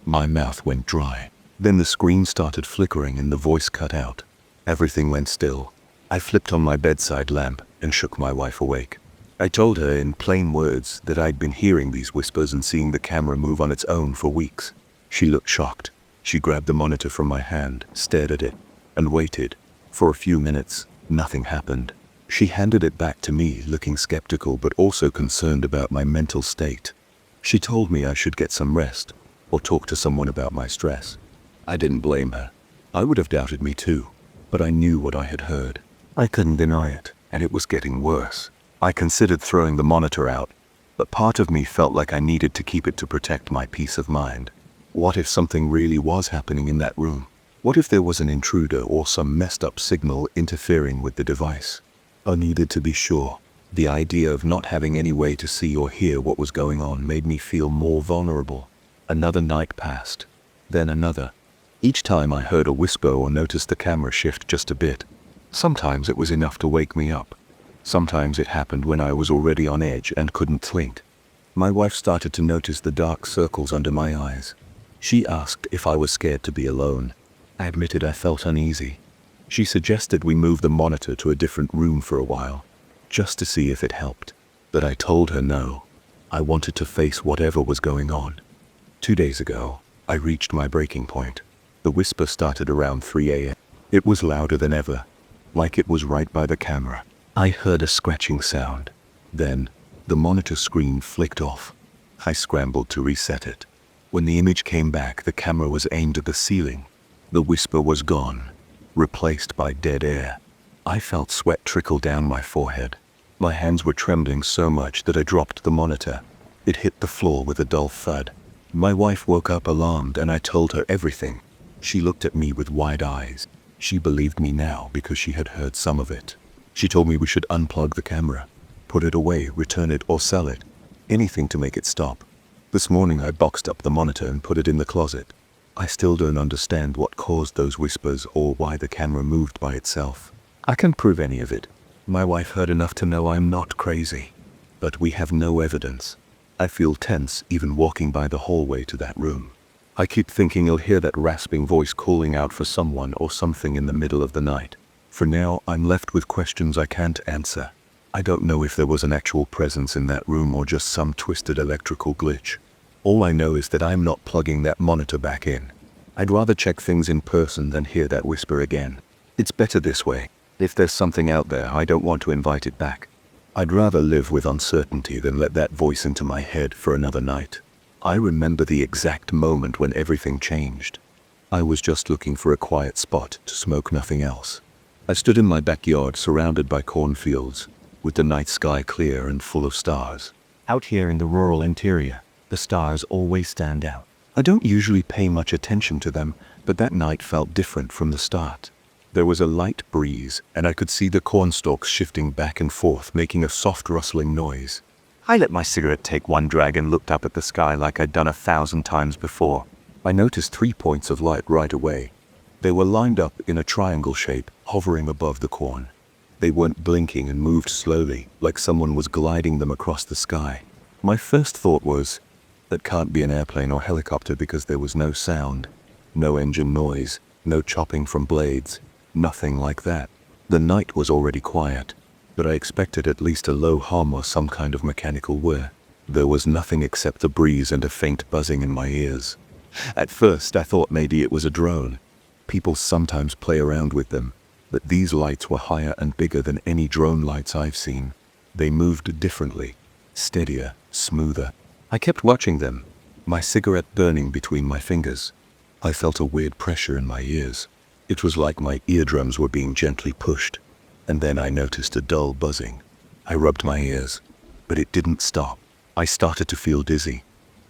My mouth went dry. Then the screen started flickering and the voice cut out. Everything went still. I flipped on my bedside lamp and shook my wife awake. I told her in plain words that I'd been hearing these whispers and seeing the camera move on its own for weeks. She looked shocked. She grabbed the monitor from my hand, stared at it, and waited. For a few minutes, nothing happened. She handed it back to me, looking skeptical but also concerned about my mental state. She told me I should get some rest, or talk to someone about my stress. I didn't blame her. I would have doubted me too, but I knew what I had heard. I couldn't deny it, and it was getting worse. I considered throwing the monitor out, but part of me felt like I needed to keep it to protect my peace of mind. What if something really was happening in that room? What if there was an intruder or some messed up signal interfering with the device? I needed to be sure. The idea of not having any way to see or hear what was going on made me feel more vulnerable. Another night passed, then another. Each time I heard a whisper or noticed the camera shift just a bit. Sometimes it was enough to wake me up. Sometimes it happened when I was already on edge and couldn't think. My wife started to notice the dark circles under my eyes. She asked if I was scared to be alone. I admitted I felt uneasy. She suggested we move the monitor to a different room for a while, just to see if it helped. But I told her no. I wanted to face whatever was going on. 2 days ago, I reached my breaking point. The whisper started around 3 a.m. It was louder than ever, like it was right by the camera. I heard a scratching sound. Then, the monitor screen flicked off. I scrambled to reset it. When the image came back, the camera was aimed at the ceiling. The whisper was gone, replaced by dead air. I felt sweat trickle down my forehead. My hands were trembling so much that I dropped the monitor. It hit the floor with a dull thud. My wife woke up alarmed and I told her everything. She looked at me with wide eyes. She believed me now because she had heard some of it. She told me we should unplug the camera, put it away, return it or sell it. Anything to make it stop. This morning I boxed up the monitor and put it in the closet. I still don't understand what caused those whispers or why the camera moved by itself. I can't prove any of it. My wife heard enough to know I'm not crazy. But we have no evidence. I feel tense even walking by the hallway to that room. I keep thinking I'll hear that rasping voice calling out for someone or something in the middle of the night. For now, I'm left with questions I can't answer. I don't know if there was an actual presence in that room or just some twisted electrical glitch. All I know is that I'm not plugging that monitor back in. I'd rather check things in person than hear that whisper again. It's better this way. If there's something out there, I don't want to invite it back. I'd rather live with uncertainty than let that voice into my head for another night. I remember the exact moment when everything changed. I was just looking for a quiet spot to smoke, nothing else. I stood in my backyard surrounded by cornfields, with the night sky clear and full of stars. Out here in the rural interior, the stars always stand out. I don't usually pay much attention to them, but that night felt different from the start. There was a light breeze, and I could see the cornstalks shifting back and forth, making a soft rustling noise. I let my cigarette take one drag and looked up at the sky like I'd done 1,000 times before. I noticed 3 points of light right away. They were lined up in a triangle shape, hovering above the corn. They weren't blinking and moved slowly, like someone was gliding them across the sky. My first thought was, that can't be an airplane or helicopter because there was no sound, no engine noise, no chopping from blades, nothing like that. The night was already quiet, but I expected at least a low hum or some kind of mechanical whir. There was nothing except the breeze and a faint buzzing in my ears. At first I thought maybe it was a drone. People sometimes play around with them, but these lights were higher and bigger than any drone lights I've seen. They moved differently, steadier, smoother. I kept watching them, my cigarette burning between my fingers. I felt a weird pressure in my ears. It was like my eardrums were being gently pushed. And then I noticed a dull buzzing. I rubbed my ears, but it didn't stop. I started to feel dizzy,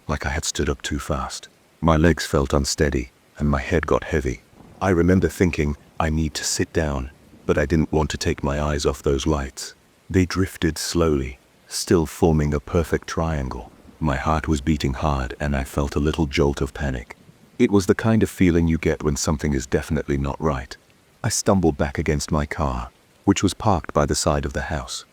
like I had stood up too fast. My legs felt unsteady, and my head got heavy. I remember thinking, I need to sit down, but I didn't want to take my eyes off those lights. They drifted slowly, still forming a perfect triangle. My heart was beating hard, and I felt a little jolt of panic. It was the kind of feeling you get when something is definitely not right. I stumbled back against my car, which was parked by the side of the house.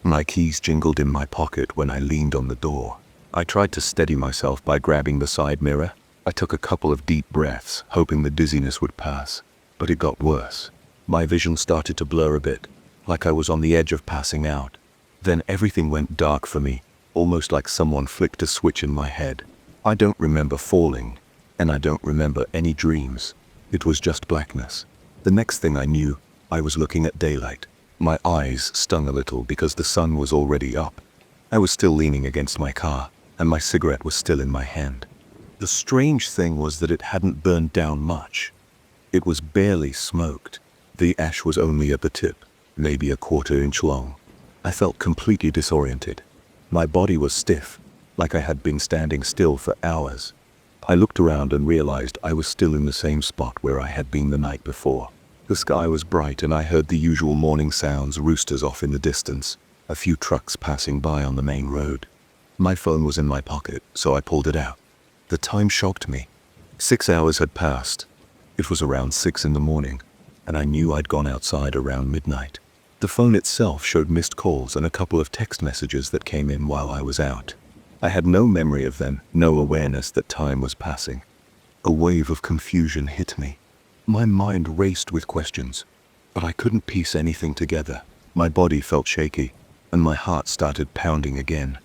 My keys jingled in my pocket when I leaned on the door. I tried to steady myself by grabbing the side mirror. I took a couple of deep breaths, hoping the dizziness would pass, but it got worse. My vision started to blur a bit, like I was on the edge of passing out. Then everything went dark for me, almost like someone flicked a switch in my head. I don't remember falling, and I don't remember any dreams. It was just blackness. The next thing I knew, I was looking at daylight. My eyes stung a little because the sun was already up. I was still leaning against my car, and my cigarette was still in my hand. The strange thing was that it hadn't burned down much. It was barely smoked. The ash was only at the tip, maybe a quarter-inch long. I felt completely disoriented. My body was stiff, like I had been standing still for hours. I looked around and realized I was still in the same spot where I had been the night before. The sky was bright, and I heard the usual morning sounds, roosters off in the distance, a few trucks passing by on the main road. My phone was in my pocket, so I pulled it out. The time shocked me. 6 hours had passed. It was around 6 in the morning, and I knew I'd gone outside around midnight. The phone itself showed missed calls and a couple of text messages that came in while I was out. I had no memory of them, no awareness that time was passing. A wave of confusion hit me. My mind raced with questions, but I couldn't piece anything together. My body felt shaky, and my heart started pounding again.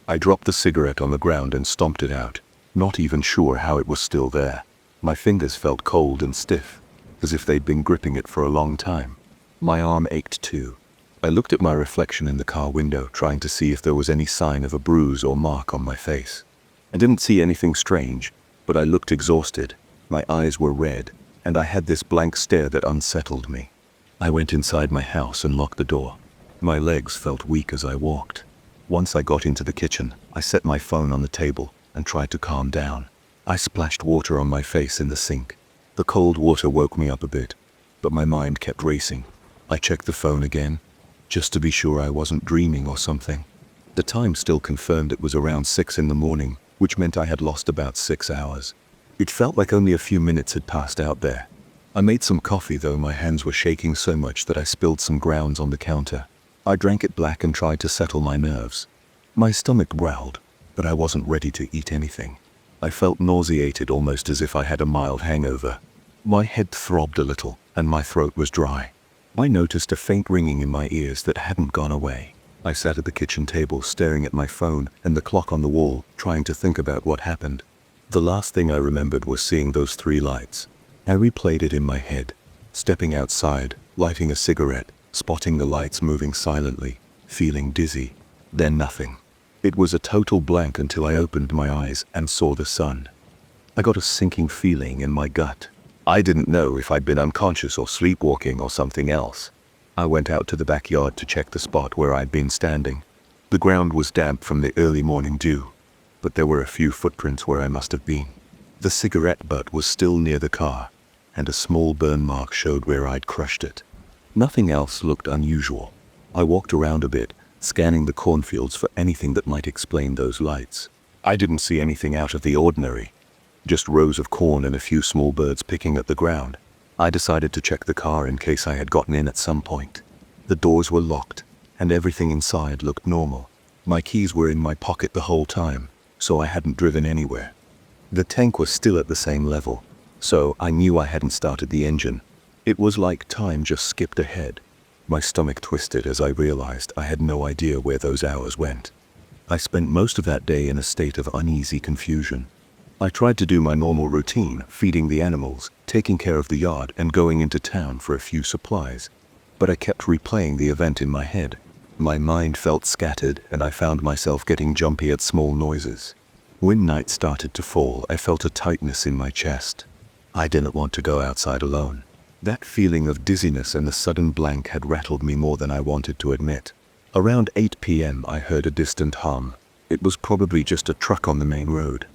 I dropped the cigarette on the ground and stomped it out, not even sure how it was still there. My fingers felt cold and stiff, as if they'd been gripping it for a long time. My arm ached too. I looked at my reflection in the car window, trying to see if there was any sign of a bruise or mark on my face. I didn't see anything strange, but I looked exhausted. My eyes were red, and I had this blank stare that unsettled me. I went inside my house and locked the door. My legs felt weak as I walked. Once I got into the kitchen, I set my phone on the table and tried to calm down. I splashed water on my face in the sink. The cold water woke me up a bit, but my mind kept racing. I checked the phone again, just to be sure I wasn't dreaming or something. The time still confirmed it was around 6 in the morning, which meant I had lost about 6 hours. It felt like only a few minutes had passed out there. I made some coffee, though my hands were shaking so much that I spilled some grounds on the counter. I drank it black and tried to settle my nerves. My stomach growled, but I wasn't ready to eat anything. I felt nauseated, almost as if I had a mild hangover. My head throbbed a little, and my throat was dry. I noticed a faint ringing in my ears that hadn't gone away. I sat at the kitchen table staring at my phone and the clock on the wall, trying to think about what happened. The last thing I remembered was seeing those 3 lights. I replayed it in my head, stepping outside, lighting a cigarette, spotting the lights moving silently, feeling dizzy. Then nothing. It was a total blank until I opened my eyes and saw the sun. I got a sinking feeling in my gut. I didn't know if I'd been unconscious or sleepwalking or something else. I went out to the backyard to check the spot where I'd been standing. The ground was damp from the early morning dew, but there were a few footprints where I must have been. The cigarette butt was still near the car, and a small burn mark showed where I'd crushed it. Nothing else looked unusual. I walked around a bit, scanning the cornfields for anything that might explain those lights. I didn't see anything out of the ordinary. Just rows of corn and a few small birds picking at the ground. I decided to check the car in case I had gotten in at some point. The doors were locked, and everything inside looked normal. My keys were in my pocket the whole time, so I hadn't driven anywhere. The tank was still at the same level, so I knew I hadn't started the engine. It was like time just skipped ahead. My stomach twisted as I realized I had no idea where those hours went. I spent most of that day in a state of uneasy confusion. I tried to do my normal routine, feeding the animals, taking care of the yard, and going into town for a few supplies. But I kept replaying the event in my head. My mind felt scattered, and I found myself getting jumpy at small noises. When night started to fall, I felt a tightness in my chest. I didn't want to go outside alone. That feeling of dizziness and the sudden blank had rattled me more than I wanted to admit. Around 8 p.m. I heard a distant hum. It was probably just a truck on the main road.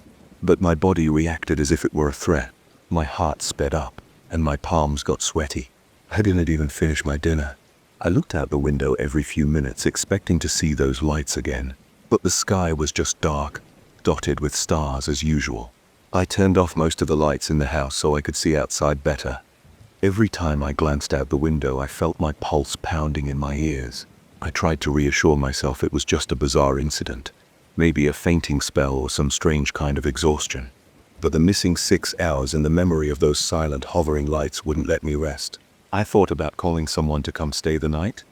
But my body reacted as if it were a threat. My heart sped up, and my palms got sweaty. I didn't even finish my dinner. I looked out the window every few minutes expecting to see those lights again, but the sky was just dark, dotted with stars as usual. I turned off most of the lights in the house so I could see outside better. Every time I glanced out the window, I felt my pulse pounding in my ears. I tried to reassure myself it was just a bizarre incident, maybe a fainting spell or some strange kind of exhaustion. But the missing 6 hours and the memory of those silent hovering lights wouldn't let me rest. I thought about calling someone to come stay the night,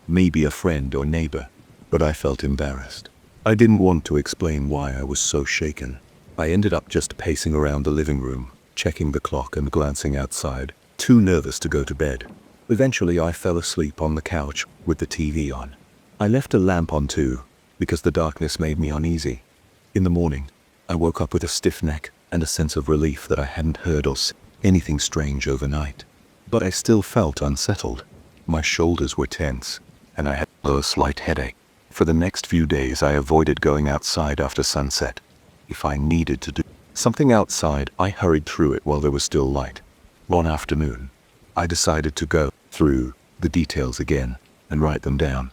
maybe a friend or neighbor, but I felt embarrassed. I didn't want to explain why I was so shaken. I ended up just pacing around the living room, checking the clock and glancing outside, too nervous to go to bed. Eventually I fell asleep on the couch with the TV on. I left a lamp on too, because the darkness made me uneasy. In the morning, I woke up with a stiff neck and a sense of relief that I hadn't heard or seen anything strange overnight. But I still felt unsettled. My shoulders were tense, and I had a slight headache. For the next few days I avoided going outside after sunset. If I needed to do something outside, I hurried through it while there was still light. One afternoon, I decided to go through the details again and write them down.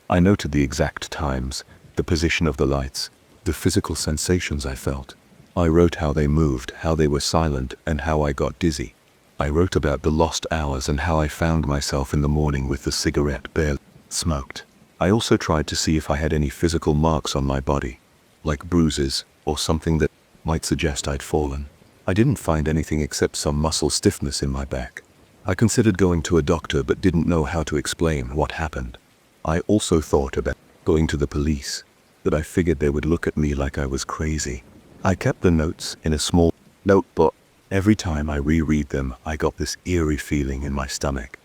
I noted the exact times, the position of the lights, the physical sensations I felt. I wrote how they moved, how they were silent, and how I got dizzy. I wrote about the lost hours and how I found myself in the morning with the cigarette barely smoked. I also tried to see if I had any physical marks on my body, like bruises or something that might suggest I'd fallen. I didn't find anything except some muscle stiffness in my back. I considered going to a doctor but didn't know how to explain what happened. I also thought about going to the police, but I figured they would look at me like I was crazy. I kept the notes in a small notebook. Every time I reread them, I got this eerie feeling in my stomach.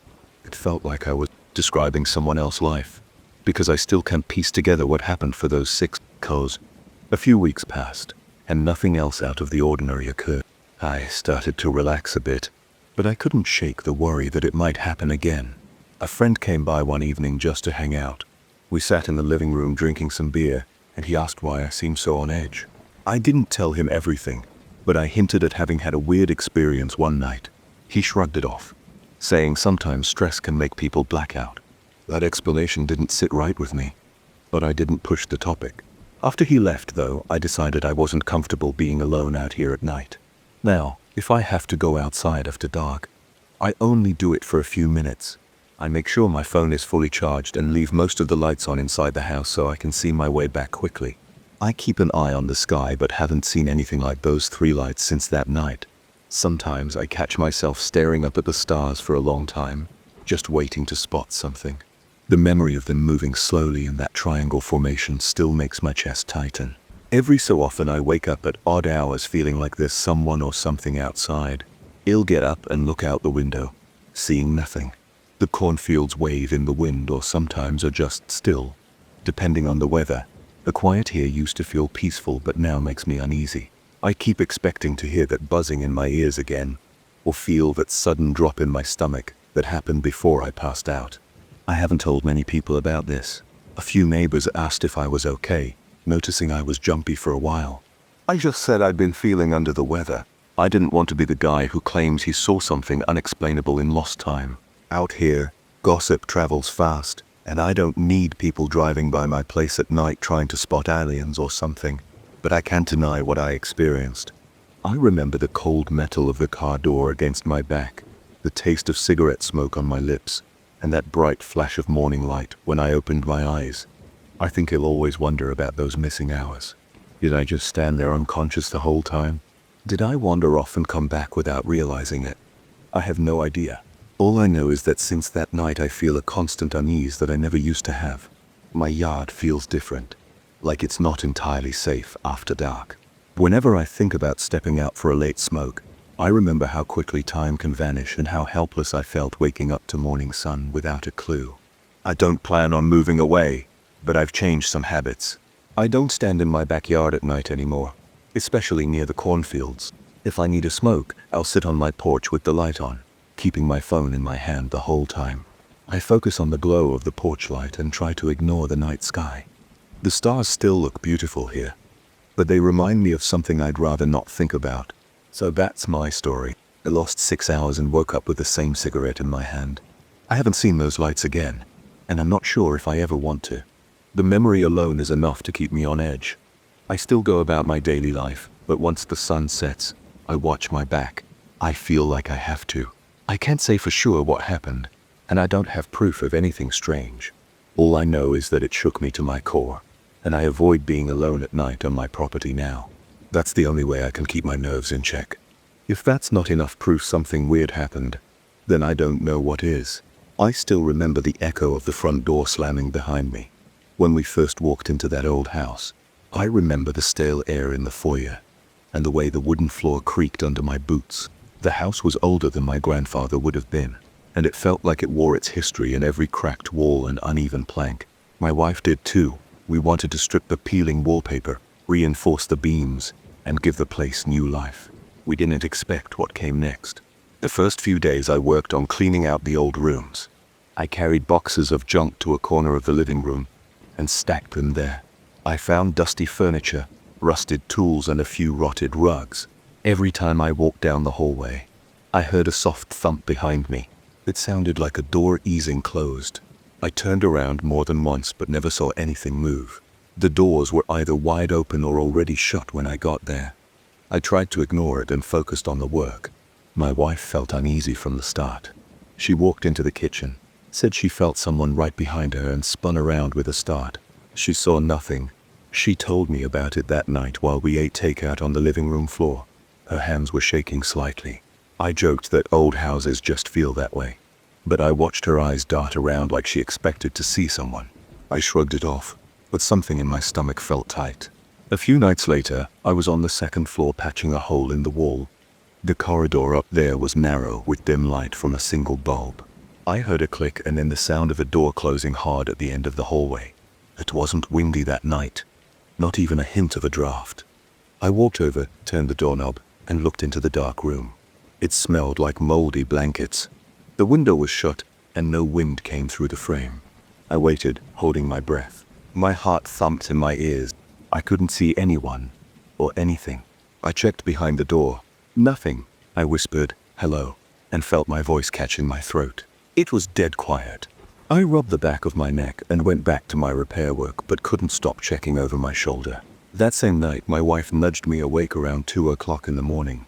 It felt like I was describing someone else's life, because I still can't piece together what happened for those 6 hours. A few weeks passed, and nothing else out of the ordinary occurred. I started to relax a bit, but I couldn't shake the worry that it might happen again. A friend came by one evening just to hang out. We sat in the living room drinking some beer, and he asked why I seemed so on edge. I didn't tell him everything, but I hinted at having had a weird experience one night. He shrugged it off, saying sometimes stress can make people black out. That explanation didn't sit right with me, but I didn't push the topic. After he left, though, I decided I wasn't comfortable being alone out here at night. Now, if I have to go outside after dark, I only do it for a few minutes. I make sure my phone is fully charged and leave most of the lights on inside the house so I can see my way back quickly. I keep an eye on the sky but haven't seen anything like those 3 lights since that night. Sometimes I catch myself staring up at the stars for a long time, just waiting to spot something. The memory of them moving slowly in that triangle formation still makes my chest tighten. Every so often I wake up at odd hours feeling like there's someone or something outside. I'll get up and look out the window, seeing nothing. The cornfields wave in the wind or sometimes are just still, depending on the weather. The quiet here used to feel peaceful but now makes me uneasy. I keep expecting to hear that buzzing in my ears again, or feel that sudden drop in my stomach that happened before I passed out. I haven't told many people about this. A few neighbors asked if I was okay, noticing I was jumpy for a while. I just said I'd been feeling under the weather. I didn't want to be the guy who claims he saw something unexplainable in lost time. Out here, gossip travels fast, and I don't need people driving by my place at night trying to spot aliens or something. But I can't deny what I experienced. I remember the cold metal of the car door against my back, the taste of cigarette smoke on my lips, and that bright flash of morning light when I opened my eyes. I think I'll always wonder about those missing hours. Did I just stand there unconscious the whole time? Did I wander off and come back without realizing it? I have no idea. All I know is that since that night I feel a constant unease that I never used to have. My yard feels different, like it's not entirely safe after dark. Whenever I think about stepping out for a late smoke, I remember how quickly time can vanish and how helpless I felt waking up to morning sun without a clue. I don't plan on moving away, but I've changed some habits. I don't stand in my backyard at night anymore, especially near the cornfields. If I need a smoke, I'll sit on my porch with the light on, keeping my phone in my hand the whole time. I focus on the glow of the porch light and try to ignore the night sky. The stars still look beautiful here, but they remind me of something I'd rather not think about. So that's my story. I lost 6 hours and woke up with the same cigarette in my hand. I haven't seen those lights again, and I'm not sure if I ever want to. The memory alone is enough to keep me on edge. I still go about my daily life, but once the sun sets, I watch my back. I feel like I have to. I can't say for sure what happened, and I don't have proof of anything strange. All I know is that it shook me to my core, and I avoid being alone at night on my property now. That's the only way I can keep my nerves in check. If that's not enough proof something weird happened, then I don't know what is. I still remember the echo of the front door slamming behind me. When we first walked into that old house, I remember the stale air in the foyer, and the way the wooden floor creaked under my boots. The house was older than my grandfather would have been, and it felt like it wore its history in every cracked wall and uneven plank. My wife did too. We wanted to strip the peeling wallpaper, reinforce the beams, and give the place new life. We didn't expect what came next. The first few days I worked on cleaning out the old rooms. I carried boxes of junk to a corner of the living room and stacked them there. I found dusty furniture, rusted tools, and a few rotted rugs. Every time I walked down the hallway, I heard a soft thump behind me. It sounded like a door easing closed. I turned around more than once but never saw anything move. The doors were either wide open or already shut when I got there. I tried to ignore it and focused on the work. My wife felt uneasy from the start. She walked into the kitchen, said she felt someone right behind her, and spun around with a start. She saw nothing. She told me about it that night while we ate takeout on the living room floor. Her hands were shaking slightly. I joked that old houses just feel that way, but I watched her eyes dart around like she expected to see someone. I shrugged it off, but something in my stomach felt tight. A few nights later, I was on the second floor patching a hole in the wall. The corridor up there was narrow with dim light from a single bulb. I heard a click and then the sound of a door closing hard at the end of the hallway. It wasn't windy that night, not even a hint of a draft. I walked over, turned the doorknob, and looked into the dark room. It smelled like moldy blankets. The window was shut, and no wind came through the frame. I waited, holding my breath. My heart thumped in my ears. I couldn't see anyone, or anything. I checked behind the door. Nothing. I whispered, "Hello," and felt my voice catching my throat. It was dead quiet. I rubbed the back of my neck and went back to my repair work, but couldn't stop checking over my shoulder. That same night, my wife nudged me awake around 2 o'clock in the morning.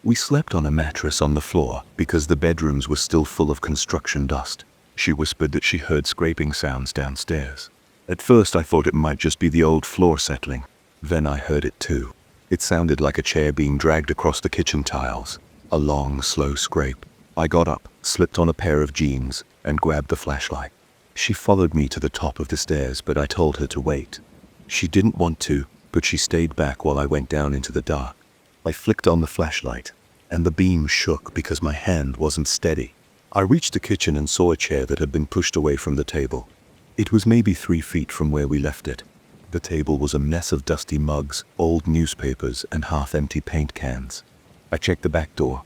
We slept on a mattress on the floor because the bedrooms were still full of construction dust. She whispered that she heard scraping sounds downstairs. At first I thought it might just be the old floor settling. Then I heard it too. It sounded like a chair being dragged across the kitchen tiles. A long, slow scrape. I got up, slipped on a pair of jeans, and grabbed the flashlight. She followed me to the top of the stairs, but I told her to wait. She didn't want to, but she stayed back while I went down into the dark. I flicked on the flashlight, and the beam shook because my hand wasn't steady. I reached the kitchen and saw a chair that had been pushed away from the table. It was maybe 3 feet from where we left it. The table was a mess of dusty mugs, old newspapers, and half-empty paint cans. I checked the back door.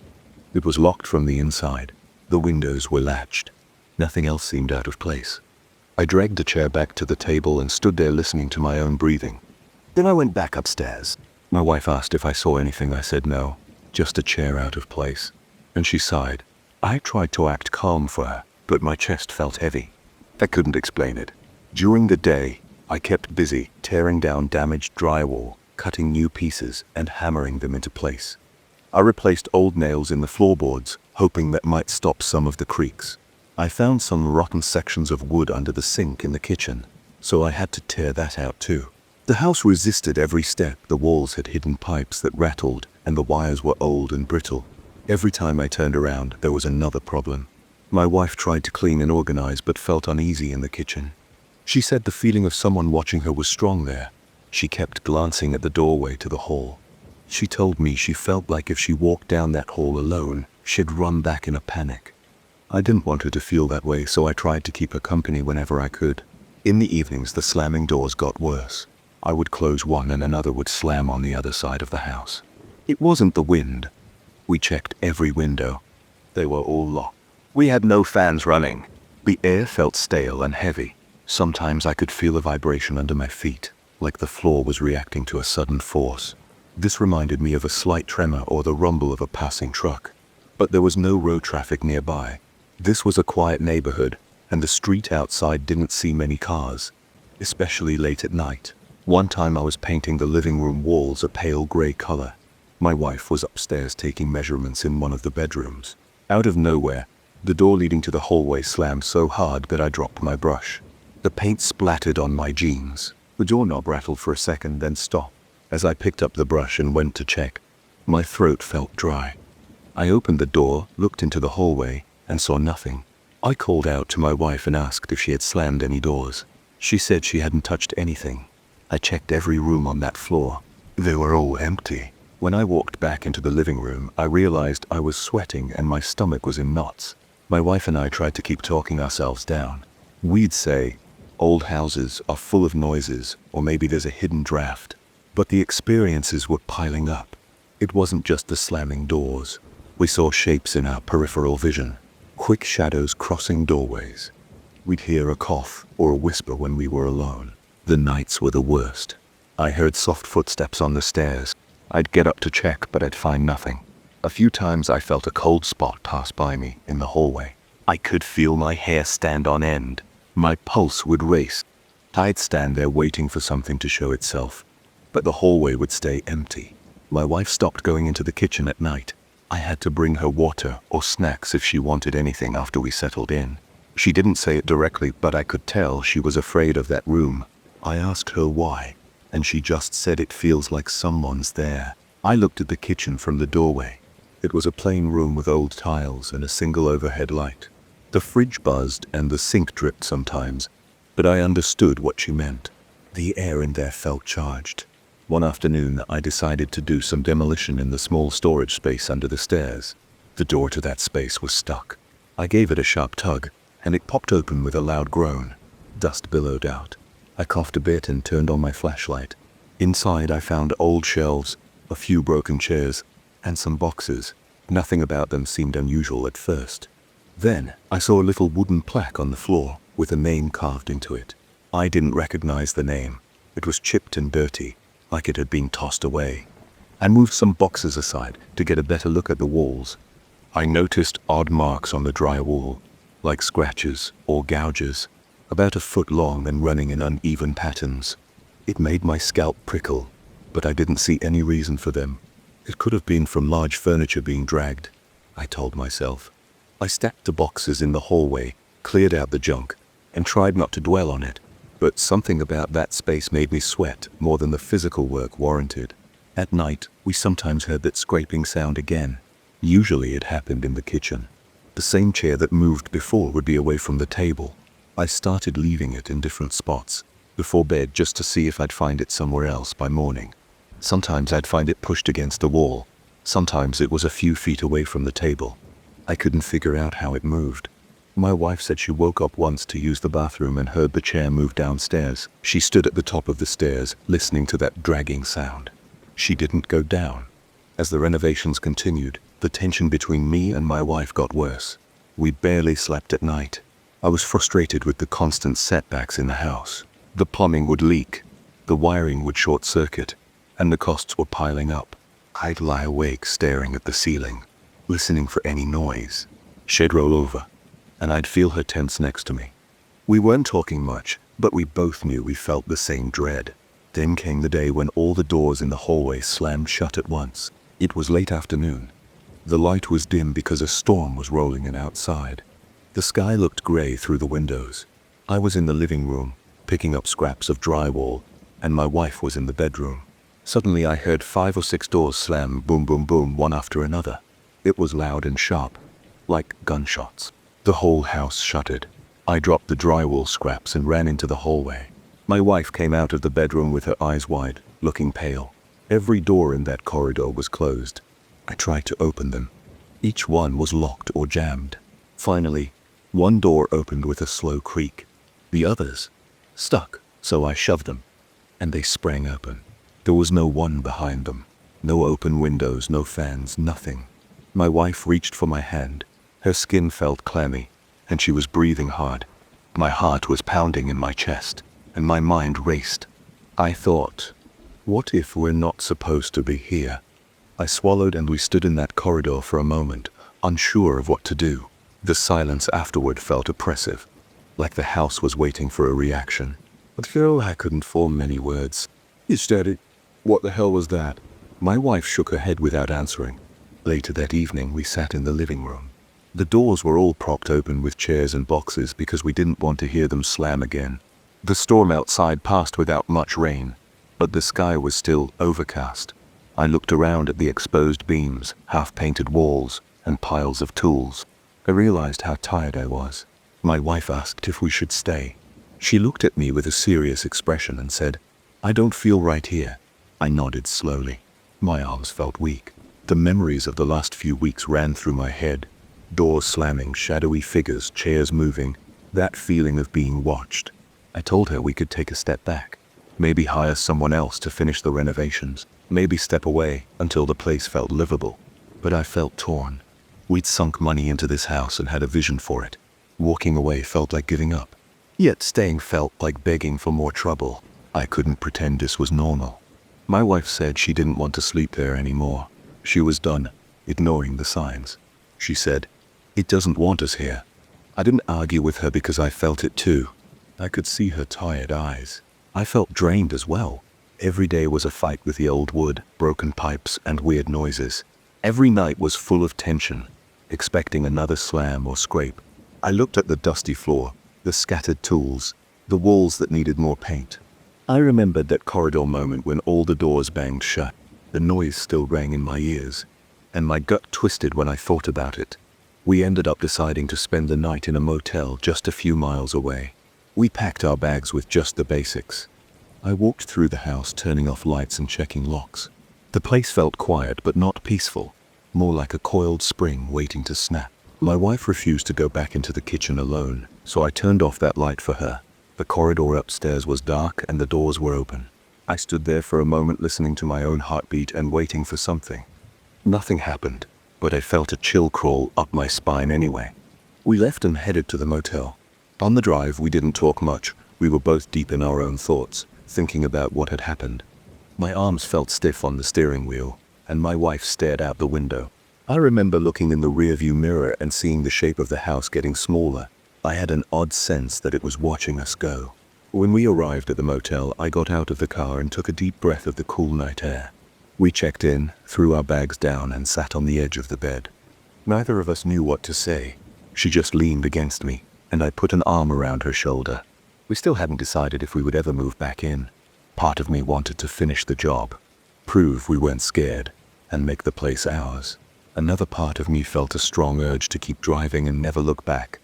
It was locked from the inside. The windows were latched. Nothing else seemed out of place. I dragged the chair back to the table and stood there listening to my own breathing. Then I went back upstairs. My wife asked if I saw anything. I said no, just a chair out of place. And she sighed. I tried to act calm for her, but my chest felt heavy. I couldn't explain it. During the day, I kept busy tearing down damaged drywall, cutting new pieces, and hammering them into place. I replaced old nails in the floorboards, hoping that might stop some of the creaks. I found some rotten sections of wood under the sink in the kitchen, so I had to tear that out too. The house resisted every step. The walls had hidden pipes that rattled, and the wires were old and brittle. Every time I turned around, there was another problem. My wife tried to clean and organize but felt uneasy in the kitchen. She said the feeling of someone watching her was strong there. She kept glancing at the doorway to the hall. She told me she felt like if she walked down that hall alone, she'd run back in a panic. I didn't want her to feel that way, so I tried to keep her company whenever I could. In the evenings, the slamming doors got worse. I would close one and another would slam on the other side of the house. It wasn't the wind. We checked every window. They were all locked. We had no fans running. The air felt stale and heavy. Sometimes I could feel a vibration under my feet. like the floor was reacting to a sudden force. This reminded me of a slight tremor or the rumble of a passing truck. But there was no road traffic nearby. This was a quiet neighborhood, and the street outside didn't see many cars, especially late at night. One time I was painting the living room walls a pale gray color. My wife was upstairs taking measurements in one of the bedrooms. Out of nowhere, the door leading to the hallway slammed so hard that I dropped my brush. The paint splattered on my jeans. The doorknob rattled for a second, then stopped. As I picked up the brush and went to check, my throat felt dry. I opened the door, looked into the hallway, and saw nothing. I called out to my wife and asked if she had slammed any doors. She said she hadn't touched anything. I checked every room on that floor. They were all empty. When I walked back into the living room, I realized I was sweating and my stomach was in knots. My wife and I tried to keep talking ourselves down. We'd say, old houses are full of noises, or maybe there's a hidden draft. But the experiences were piling up. It wasn't just the slamming doors. We saw shapes in our peripheral vision, quick shadows crossing doorways. We'd hear a cough or a whisper when we were alone. The nights were the worst. I heard soft footsteps on the stairs. I'd get up to check, but I'd find nothing. A few times I felt a cold spot pass by me in the hallway. I could feel my hair stand on end. My pulse would race. I'd stand there waiting for something to show itself, but the hallway would stay empty. My wife stopped going into the kitchen at night. I had to bring her water or snacks if she wanted anything after we settled in. She didn't say it directly, but I could tell she was afraid of that room. I asked her why, and she just said it feels like someone's there. I looked at the kitchen from the doorway. It was a plain room with old tiles and a single overhead light. The fridge buzzed and the sink dripped sometimes, but I understood what she meant. The air in there felt charged. One afternoon, I decided to do some demolition in the small storage space under the stairs. The door to that space was stuck. I gave it a sharp tug, and it popped open with a loud groan. Dust billowed out. I coughed a bit and turned on my flashlight. Inside, I found old shelves, a few broken chairs, and some boxes. Nothing about them seemed unusual at first. Then, I saw a little wooden plaque on the floor with a name carved into it. I didn't recognize the name. It was chipped and dirty, like it had been tossed away. I moved some boxes aside to get a better look at the walls. I noticed odd marks on the drywall, like scratches or gouges, about a foot long and running in uneven patterns. It made my scalp prickle, but I didn't see any reason for them. It could have been from large furniture being dragged, I told myself. I stacked the boxes in the hallway, cleared out the junk, and tried not to dwell on it. But something about that space made me sweat more than the physical work warranted. At night, we sometimes heard that scraping sound again. Usually it happened in the kitchen. The same chair that moved before would be away from the table. I started leaving it in different spots before bed just to see if I'd find it somewhere else by morning. Sometimes I'd find it pushed against the wall. Sometimes it was a few feet away from the table. I couldn't figure out how it moved. My wife said she woke up once to use the bathroom and heard the chair move downstairs. She stood at the top of the stairs, listening to that dragging sound. She didn't go down. As the renovations continued, the tension between me and my wife got worse. We barely slept at night. I was frustrated with the constant setbacks in the house. The plumbing would leak, the wiring would short circuit, and the costs were piling up. I'd lie awake staring at the ceiling, listening for any noise. She'd roll over, and I'd feel her tense next to me. We weren't talking much, but we both knew we felt the same dread. Then came the day when all the doors in the hallway slammed shut at once. It was late afternoon. The light was dim because a storm was rolling in outside. The sky looked gray through the windows. I was in the living room, picking up scraps of drywall, and my wife was in the bedroom. Suddenly I heard 5 or 6 doors slam, boom, boom, boom, one after another. It was loud and sharp, like gunshots. The whole house shuddered. I dropped the drywall scraps and ran into the hallway. My wife came out of the bedroom with her eyes wide, looking pale. Every door in that corridor was closed. I tried to open them. Each one was locked or jammed. Finally, one door opened with a slow creak. The others stuck, so I shoved them, and they sprang open. There was no one behind them. No open windows, no fans, nothing. My wife reached for my hand. Her skin felt clammy, and she was breathing hard. My heart was pounding in my chest, and my mind raced. I thought, what if we're not supposed to be here? I swallowed and we stood in that corridor for a moment, unsure of what to do. The silence afterward felt oppressive, like the house was waiting for a reaction. But still, I couldn't form many words. You steady? What the hell was that? My wife shook her head without answering. Later that evening, we sat in the living room. The doors were all propped open with chairs and boxes because we didn't want to hear them slam again. The storm outside passed without much rain, but the sky was still overcast. I looked around at the exposed beams, half-painted walls, and piles of tools. I realized how tired I was. My wife asked if we should stay. She looked at me with a serious expression and said, "I don't feel right here." I nodded slowly. My arms felt weak. The memories of the last few weeks ran through my head. Doors slamming, shadowy figures, chairs moving. That feeling of being watched. I told her we could take a step back. Maybe hire someone else to finish the renovations. Maybe step away until the place felt livable. But I felt torn. We'd sunk money into this house and had a vision for it. Walking away felt like giving up. Yet staying felt like begging for more trouble. I couldn't pretend this was normal. My wife said she didn't want to sleep there anymore. She was done, ignoring the signs. She said, "It doesn't want us here." I didn't argue with her because I felt it too. I could see her tired eyes. I felt drained as well. Every day was a fight with the old wood, broken pipes, and weird noises. Every night was full of tension, expecting another slam or scrape. I looked at the dusty floor, the scattered tools, the walls that needed more paint. I remembered that corridor moment when all the doors banged shut. The noise still rang in my ears, and my gut twisted when I thought about it. We ended up deciding to spend the night in a motel just a few miles away. We packed our bags with just the basics. I walked through the house, turning off lights and checking locks. The place felt quiet but not peaceful, more like a coiled spring waiting to snap. My wife refused to go back into the kitchen alone, so I turned off that light for her. The corridor upstairs was dark and the doors were open. I stood there for a moment listening to my own heartbeat and waiting for something. Nothing happened, but I felt a chill crawl up my spine anyway. We left and headed to the motel. On the drive, we didn't talk much. We were both deep in our own thoughts, thinking about what had happened. My arms felt stiff on the steering wheel, and my wife stared out the window. I remember looking in the rearview mirror and seeing the shape of the house getting smaller. I had an odd sense that it was watching us go. When we arrived at the motel, I got out of the car and took a deep breath of the cool night air. We checked in, threw our bags down, and sat on the edge of the bed. Neither of us knew what to say. She just leaned against me, and I put an arm around her shoulder. We still hadn't decided if we would ever move back in. Part of me wanted to finish the job, prove we weren't scared, and make the place ours. Another part of me felt a strong urge to keep driving and never look back.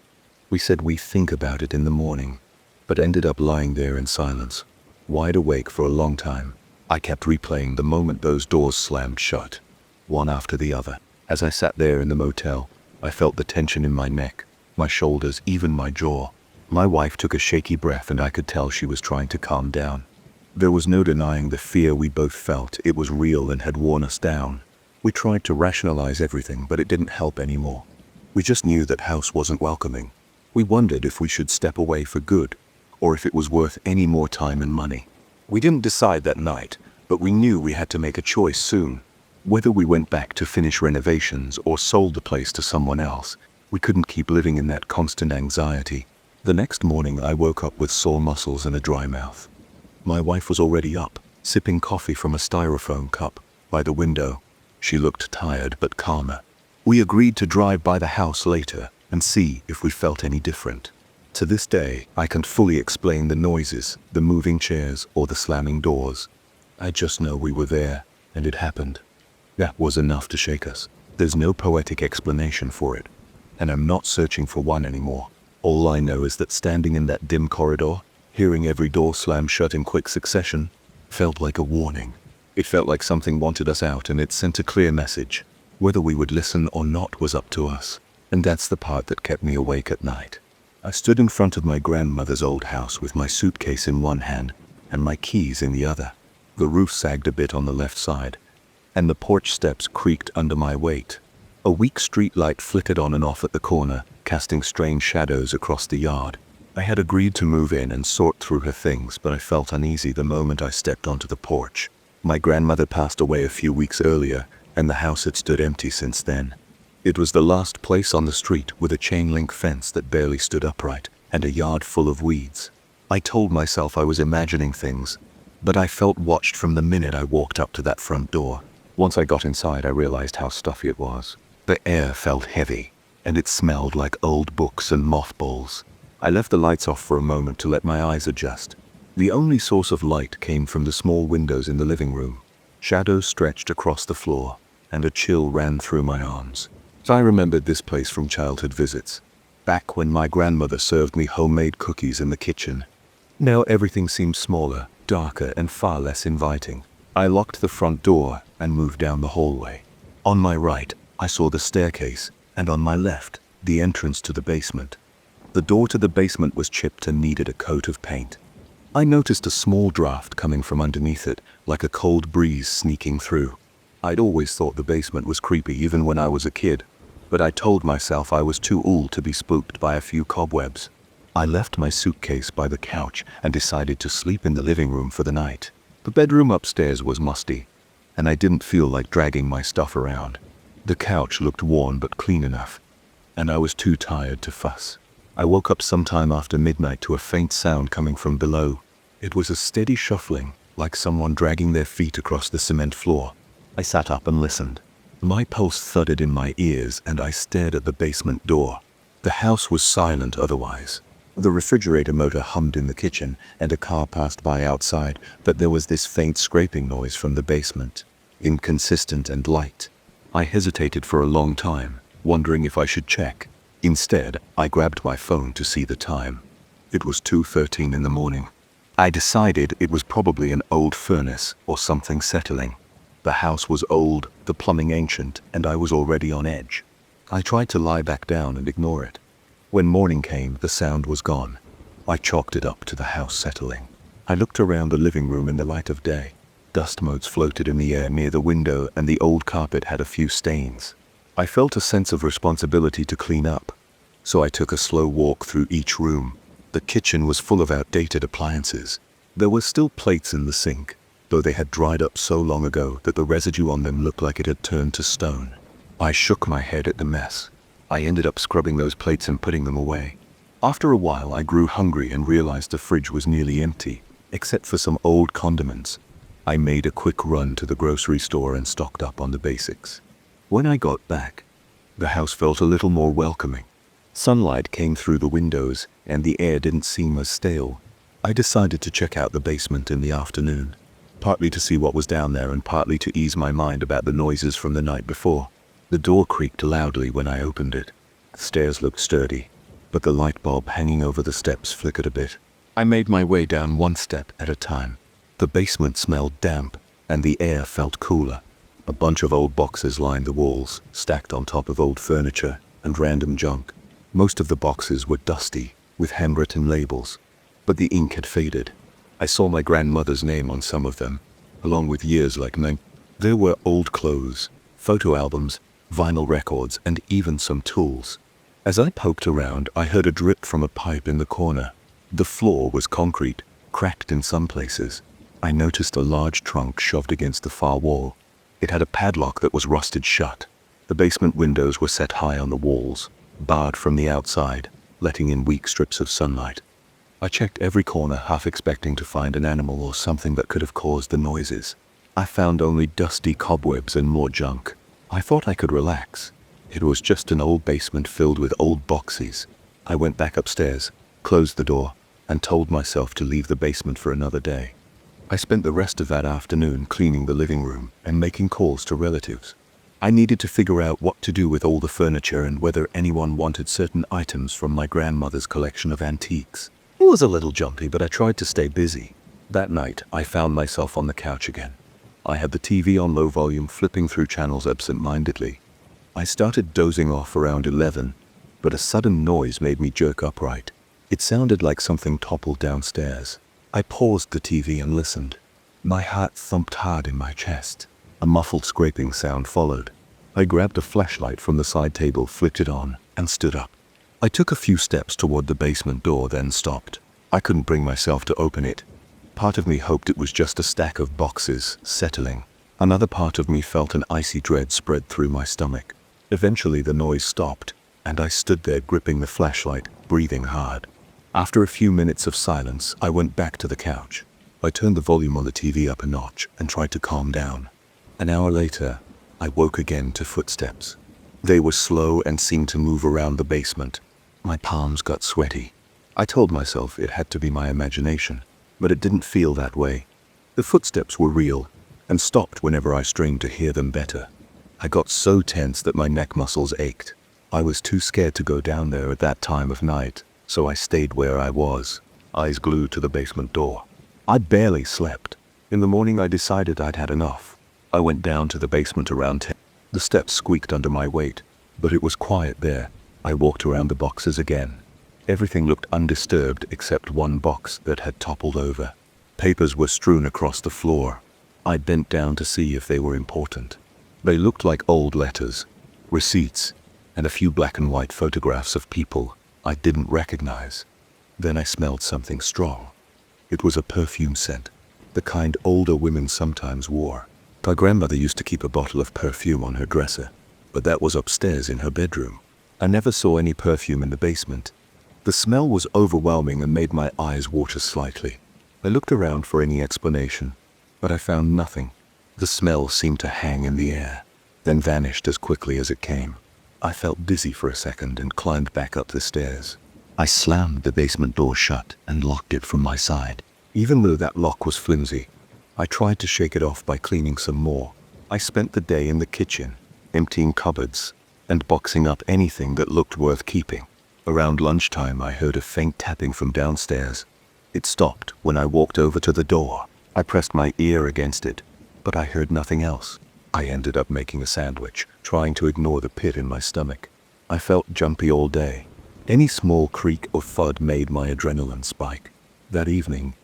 We said we'd think about it in the morning, but ended up lying there in silence, wide awake for a long time. I kept replaying the moment those doors slammed shut, one after the other. As I sat there in the motel, I felt the tension in my neck, my shoulders, even my jaw. My wife took a shaky breath and I could tell she was trying to calm down. There was no denying the fear we both felt. It was real and had worn us down. We tried to rationalize everything, but it didn't help anymore. We just knew that house wasn't welcoming. We wondered if we should step away for good, or if it was worth any more time and money. We didn't decide that night, but we knew we had to make a choice soon. Whether we went back to finish renovations or sold the place to someone else, we couldn't keep living in that constant anxiety. The next morning I woke up with sore muscles and a dry mouth. My wife was already up, sipping coffee from a styrofoam cup by the window. She looked tired but calmer. We agreed to drive by the house later and see if we felt any different. To this day, I can't fully explain the noises, the moving chairs, or the slamming doors. I just know we were there, and it happened. That was enough to shake us. There's no poetic explanation for it, and I'm not searching for one anymore. All I know is that standing in that dim corridor, hearing every door slam shut in quick succession, felt like a warning. It felt like something wanted us out, and it sent a clear message. Whether we would listen or not was up to us, and that's the part that kept me awake at night. I stood in front of my grandmother's old house with my suitcase in one hand and my keys in the other. The roof sagged a bit on the left side, and the porch steps creaked under my weight. A weak street light flickered on and off at the corner, casting strange shadows across the yard. I had agreed to move in and sort through her things, but I felt uneasy the moment I stepped onto the porch. My grandmother passed away a few weeks earlier, and the house had stood empty since then. It was the last place on the street with a chain-link fence that barely stood upright and a yard full of weeds. I told myself I was imagining things, but I felt watched from the minute I walked up to that front door. Once I got inside, I realized how stuffy it was. The air felt heavy, and it smelled like old books and mothballs. I left the lights off for a moment to let my eyes adjust. The only source of light came from the small windows in the living room. Shadows stretched across the floor, and a chill ran through my arms. I remembered this place from childhood visits, back when my grandmother served me homemade cookies in the kitchen. Now everything seemed smaller, darker, and far less inviting. I locked the front door and moved down the hallway. On my right, I saw the staircase, and on my left, the entrance to the basement. The door to the basement was chipped and needed a coat of paint. I noticed a small draft coming from underneath it, like a cold breeze sneaking through. I'd always thought the basement was creepy even when I was a kid, but I told myself I was too old to be spooked by a few cobwebs. I left my suitcase by the couch and decided to sleep in the living room for the night. The bedroom upstairs was musty, and I didn't feel like dragging my stuff around. The couch looked worn but clean enough, and I was too tired to fuss. I woke up sometime after midnight to a faint sound coming from below. It was a steady shuffling, like someone dragging their feet across the cement floor. I sat up and listened. My pulse thudded in my ears, and I stared at the basement door. The house was silent otherwise. The refrigerator motor hummed in the kitchen, and a car passed by outside, but there was this faint scraping noise from the basement, inconsistent and light. I hesitated for a long time, wondering if I should check. Instead, I grabbed my phone to see the time. It was 2:13 in the morning. I decided it was probably an old furnace or something settling. The house was old, the plumbing ancient, and I was already on edge. I tried to lie back down and ignore it. When morning came, the sound was gone. I chalked it up to the house settling. I looked around the living room in the light of day. Dust motes floated in the air near the window, and the old carpet had a few stains. I felt a sense of responsibility to clean up, so I took a slow walk through each room. The kitchen was full of outdated appliances. There were still plates in the sink, though they had dried up so long ago that the residue on them looked like it had turned to stone. I shook my head at the mess. I ended up scrubbing those plates and putting them away. After a while, I grew hungry and realized the fridge was nearly empty, except for some old condiments. I made a quick run to the grocery store and stocked up on the basics. When I got back, the house felt a little more welcoming. Sunlight came through the windows, and the air didn't seem as stale. I decided to check out the basement in the afternoon, partly to see what was down there and partly to ease my mind about the noises from the night before. The door creaked loudly when I opened it. The stairs looked sturdy, but the light bulb hanging over the steps flickered a bit. I made my way down one step at a time. The basement smelled damp, and the air felt cooler. A bunch of old boxes lined the walls, stacked on top of old furniture and random junk. Most of the boxes were dusty, with handwritten labels, but the ink had faded. I saw my grandmother's name on some of them, along with years like mine. There were old clothes, photo albums, vinyl records, and even some tools. As I poked around, I heard a drip from a pipe in the corner. The floor was concrete, cracked in some places. I noticed a large trunk shoved against the far wall. It had a padlock that was rusted shut. The basement windows were set high on the walls, barred from the outside, letting in weak strips of sunlight. I checked every corner, half expecting to find an animal or something that could have caused the noises. I found only dusty cobwebs and more junk. I thought I could relax. It was just an old basement filled with old boxes. I went back upstairs, closed the door, and told myself to leave the basement for another day. I spent the rest of that afternoon cleaning the living room and making calls to relatives. I needed to figure out what to do with all the furniture and whether anyone wanted certain items from my grandmother's collection of antiques. It was a little jumpy, but I tried to stay busy. That night, I found myself on the couch again. I had the TV on low volume, flipping through channels absent-mindedly. I started dozing off around 11, but a sudden noise made me jerk upright. It sounded like something toppled downstairs. I paused the TV and listened. My heart thumped hard in my chest. A muffled scraping sound followed. I grabbed a flashlight from the side table, flicked it on, and stood up. I took a few steps toward the basement door, then stopped. I couldn't bring myself to open it. Part of me hoped it was just a stack of boxes settling. Another part of me felt an icy dread spread through my stomach. Eventually the noise stopped, and I stood there gripping the flashlight, breathing hard. After a few minutes of silence, I went back to the couch. I turned the volume on the TV up a notch and tried to calm down. An hour later, I woke again to footsteps. They were slow and seemed to move around the basement. My palms got sweaty. I told myself it had to be my imagination, but it didn't feel that way. The footsteps were real and stopped whenever I strained to hear them better. I got so tense that my neck muscles ached. I was too scared to go down there at that time of night, so I stayed where I was, eyes glued to the basement door. I barely slept. In the morning I decided I'd had enough. I went down to the basement around 10. The steps squeaked under my weight, but it was quiet there. I walked around the boxes again. Everything looked undisturbed except one box that had toppled over. Papers were strewn across the floor. I bent down to see if they were important. They looked like old letters, receipts, and a few black and white photographs of people I didn't recognize. Then I smelled something strong. It was a perfume scent, the kind older women sometimes wore. My grandmother used to keep a bottle of perfume on her dresser, but that was upstairs in her bedroom. I never saw any perfume in the basement. The smell was overwhelming and made my eyes water slightly. I looked around for any explanation, but I found nothing. The smell seemed to hang in the air, then vanished as quickly as it came. I felt dizzy for a second and climbed back up the stairs. I slammed the basement door shut and locked it from my side. Even though that lock was flimsy, I tried to shake it off by cleaning some more. I spent the day in the kitchen, emptying cupboards and boxing up anything that looked worth keeping. Around lunchtime, I heard a faint tapping from downstairs. It stopped when I walked over to the door. I pressed my ear against it, but I heard nothing else. I ended up making a sandwich, trying to ignore the pit in my stomach. I felt jumpy all day. Any small creak or thud made my adrenaline spike. That evening,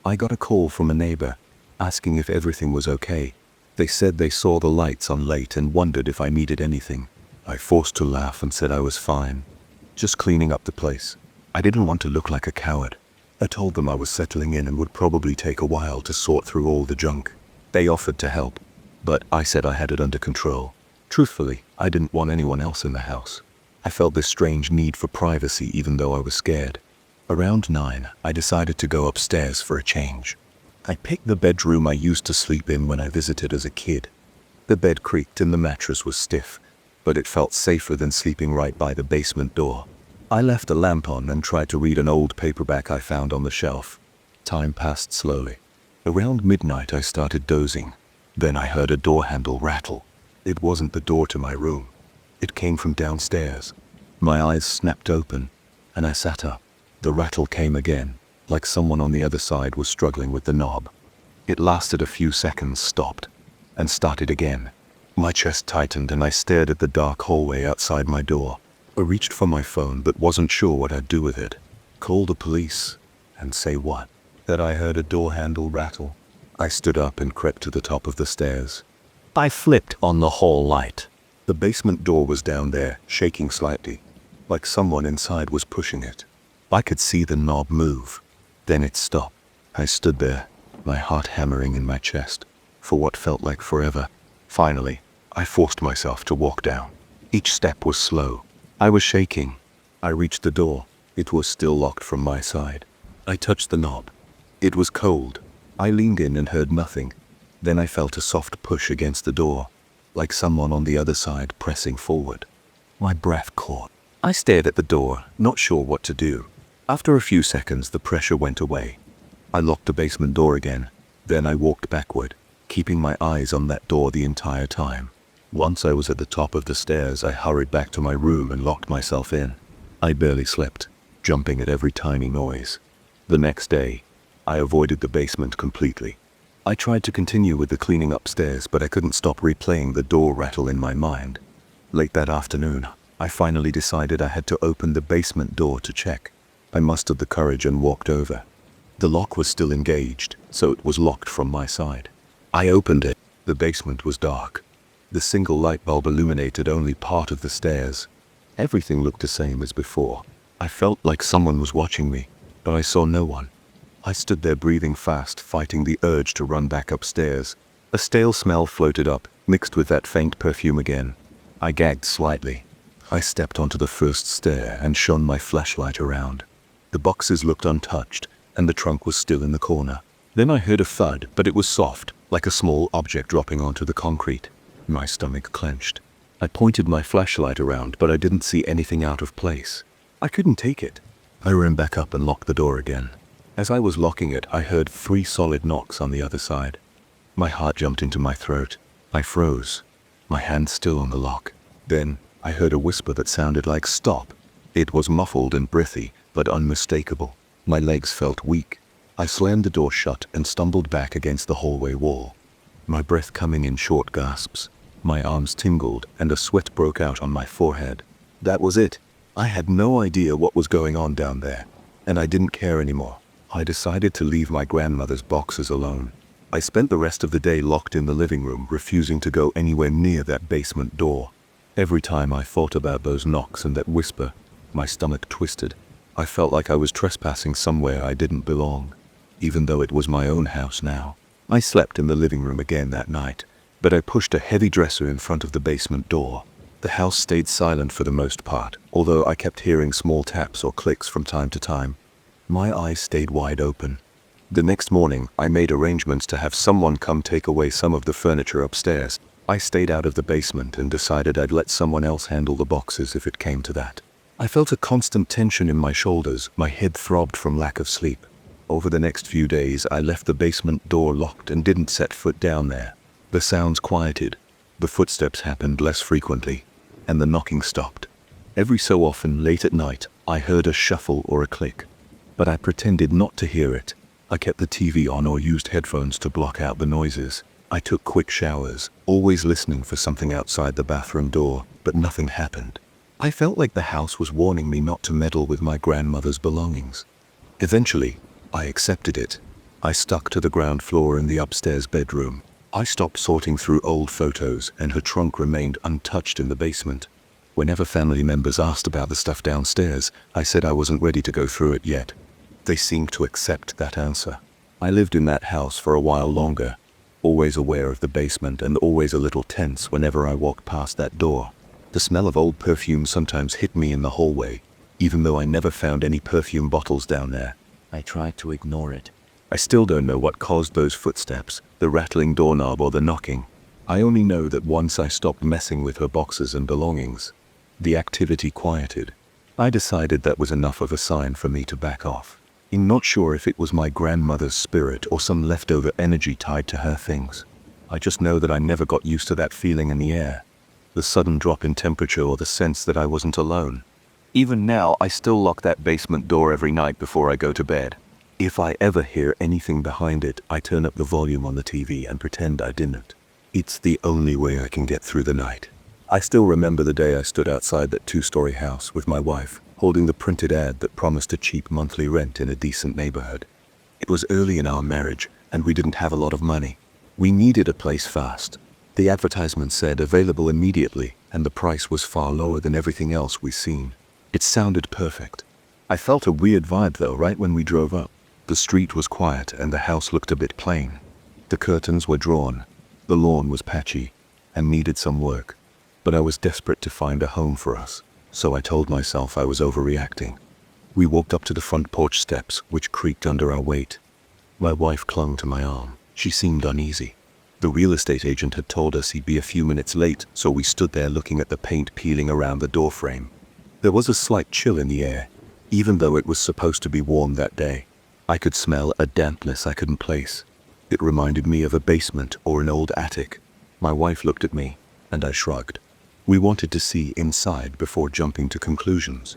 I got a call from a neighbor, asking if everything was okay. They said they saw the lights on late and wondered if I needed anything. I forced to laugh and said I was fine, just cleaning up the place. I didn't want to look like a coward. I told them I was settling in and would probably take a while to sort through all the junk. They offered to help, but I said I had it under control. Truthfully, I didn't want anyone else in the house. I felt this strange need for privacy even though I was scared. Around 9, I decided to go upstairs for a change. I picked the bedroom I used to sleep in when I visited as a kid. The bed creaked and the mattress was stiff, but it felt safer than sleeping right by the basement door. I left the lamp on and tried to read an old paperback I found on the shelf. Time passed slowly. Around midnight I started dozing. Then I heard a door handle rattle. It wasn't the door to my room. It came from downstairs. My eyes snapped open, and I sat up. The rattle came again, like someone on the other side was struggling with the knob. It lasted a few seconds, stopped, and started again. My chest tightened and I stared at the dark hallway outside my door. I reached for my phone but wasn't sure what I'd do with it. Call the police, and say what? That I heard a door handle rattle. I stood up and crept to the top of the stairs. I flipped on the hall light. The basement door was down there, shaking slightly, like someone inside was pushing it. I could see the knob move. Then it stopped. I stood there, my heart hammering in my chest, for what felt like forever. Finally, I forced myself to walk down. Each step was slow. I was shaking. I reached the door. It was still locked from my side. I touched the knob. It was cold. I leaned in and heard nothing. Then I felt a soft push against the door, like someone on the other side pressing forward. My breath caught. I stared at the door, not sure what to do. After a few seconds, the pressure went away. I locked the basement door again. Then I walked backward, keeping my eyes on that door the entire time. Once I was at the top of the stairs, I hurried back to my room and locked myself in. I barely slept, jumping at every tiny noise. The next day, I avoided the basement completely. I tried to continue with the cleaning upstairs, but I couldn't stop replaying the door rattle in my mind. Late that afternoon, I finally decided I had to open the basement door to check. I mustered the courage and walked over. The lock was still engaged, so it was locked from my side. I opened it. The basement was dark. The single light bulb illuminated only part of the stairs. Everything looked the same as before. I felt like someone was watching me, but I saw no one. I stood there breathing fast, fighting the urge to run back upstairs. A stale smell floated up, mixed with that faint perfume again. I gagged slightly. I stepped onto the first stair and shone my flashlight around. The boxes looked untouched, and the trunk was still in the corner. Then I heard a thud, but it was soft, like a small object dropping onto the concrete. My stomach clenched. I pointed my flashlight around, but I didn't see anything out of place. I couldn't take it. I ran back up and locked the door again. As I was locking it, I heard 3 solid knocks on the other side. My heart jumped into my throat. I froze, my hand still on the lock. Then I heard a whisper that sounded like "stop." It was muffled and breathy, but unmistakable. My legs felt weak. I slammed the door shut and stumbled back against the hallway wall, my breath coming in short gasps. My arms tingled and a sweat broke out on my forehead. That was it. I had no idea what was going on down there, and I didn't care anymore. I decided to leave my grandmother's boxes alone. I spent the rest of the day locked in the living room, refusing to go anywhere near that basement door. Every time I thought about those knocks and that whisper, my stomach twisted. I felt like I was trespassing somewhere I didn't belong, even though it was my own house now. I slept in the living room again that night, but I pushed a heavy dresser in front of the basement door. The house stayed silent for the most part, although I kept hearing small taps or clicks from time to time. My eyes stayed wide open. The next morning, I made arrangements to have someone come take away some of the furniture upstairs. I stayed out of the basement and decided I'd let someone else handle the boxes if it came to that. I felt a constant tension in my shoulders. My head throbbed from lack of sleep. Over the next few days, I left the basement door locked and didn't set foot down there. The sounds quieted. The footsteps happened less frequently, and the knocking stopped. Every so often, late at night, I heard a shuffle or a click, but I pretended not to hear it. I kept the TV on or used headphones to block out the noises. I took quick showers, always listening for something outside the bathroom door, but nothing happened. I felt like the house was warning me not to meddle with my grandmother's belongings. Eventually, I accepted it. I stuck to the ground floor in the upstairs bedroom. I stopped sorting through old photos, and her trunk remained untouched in the basement. Whenever family members asked about the stuff downstairs, I said I wasn't ready to go through it yet. They seemed to accept that answer. I lived in that house for a while longer, always aware of the basement and always a little tense whenever I walked past that door. The smell of old perfume sometimes hit me in the hallway, even though I never found any perfume bottles down there. I tried to ignore it. I still don't know what caused those footsteps, the rattling doorknob or the knocking. I only know that once I stopped messing with her boxes and belongings, the activity quieted. I decided that was enough of a sign for me to back off. I'm not sure if it was my grandmother's spirit or some leftover energy tied to her things. I just know that I never got used to that feeling in the air, the sudden drop in temperature or the sense that I wasn't alone. Even now, I still lock that basement door every night before I go to bed. If I ever hear anything behind it, I turn up the volume on the TV and pretend I didn't. It's the only way I can get through the night. I still remember the day I stood outside that 2-story house with my wife, holding the printed ad that promised a cheap monthly rent in a decent neighborhood. It was early in our marriage, and we didn't have a lot of money. We needed a place fast. The advertisement said available immediately, and the price was far lower than everything else we'd seen. It sounded perfect. I felt a weird vibe though right when we drove up. The street was quiet and the house looked a bit plain. The curtains were drawn. The lawn was patchy and needed some work. But I was desperate to find a home for us, so I told myself I was overreacting. We walked up to the front porch steps, which creaked under our weight. My wife clung to my arm. She seemed uneasy. The real estate agent had told us he'd be a few minutes late, so we stood there looking at the paint peeling around the doorframe. There was a slight chill in the air, even though it was supposed to be warm that day. I could smell a dampness I couldn't place. It reminded me of a basement or an old attic. My wife looked at me, and I shrugged. We wanted to see inside before jumping to conclusions.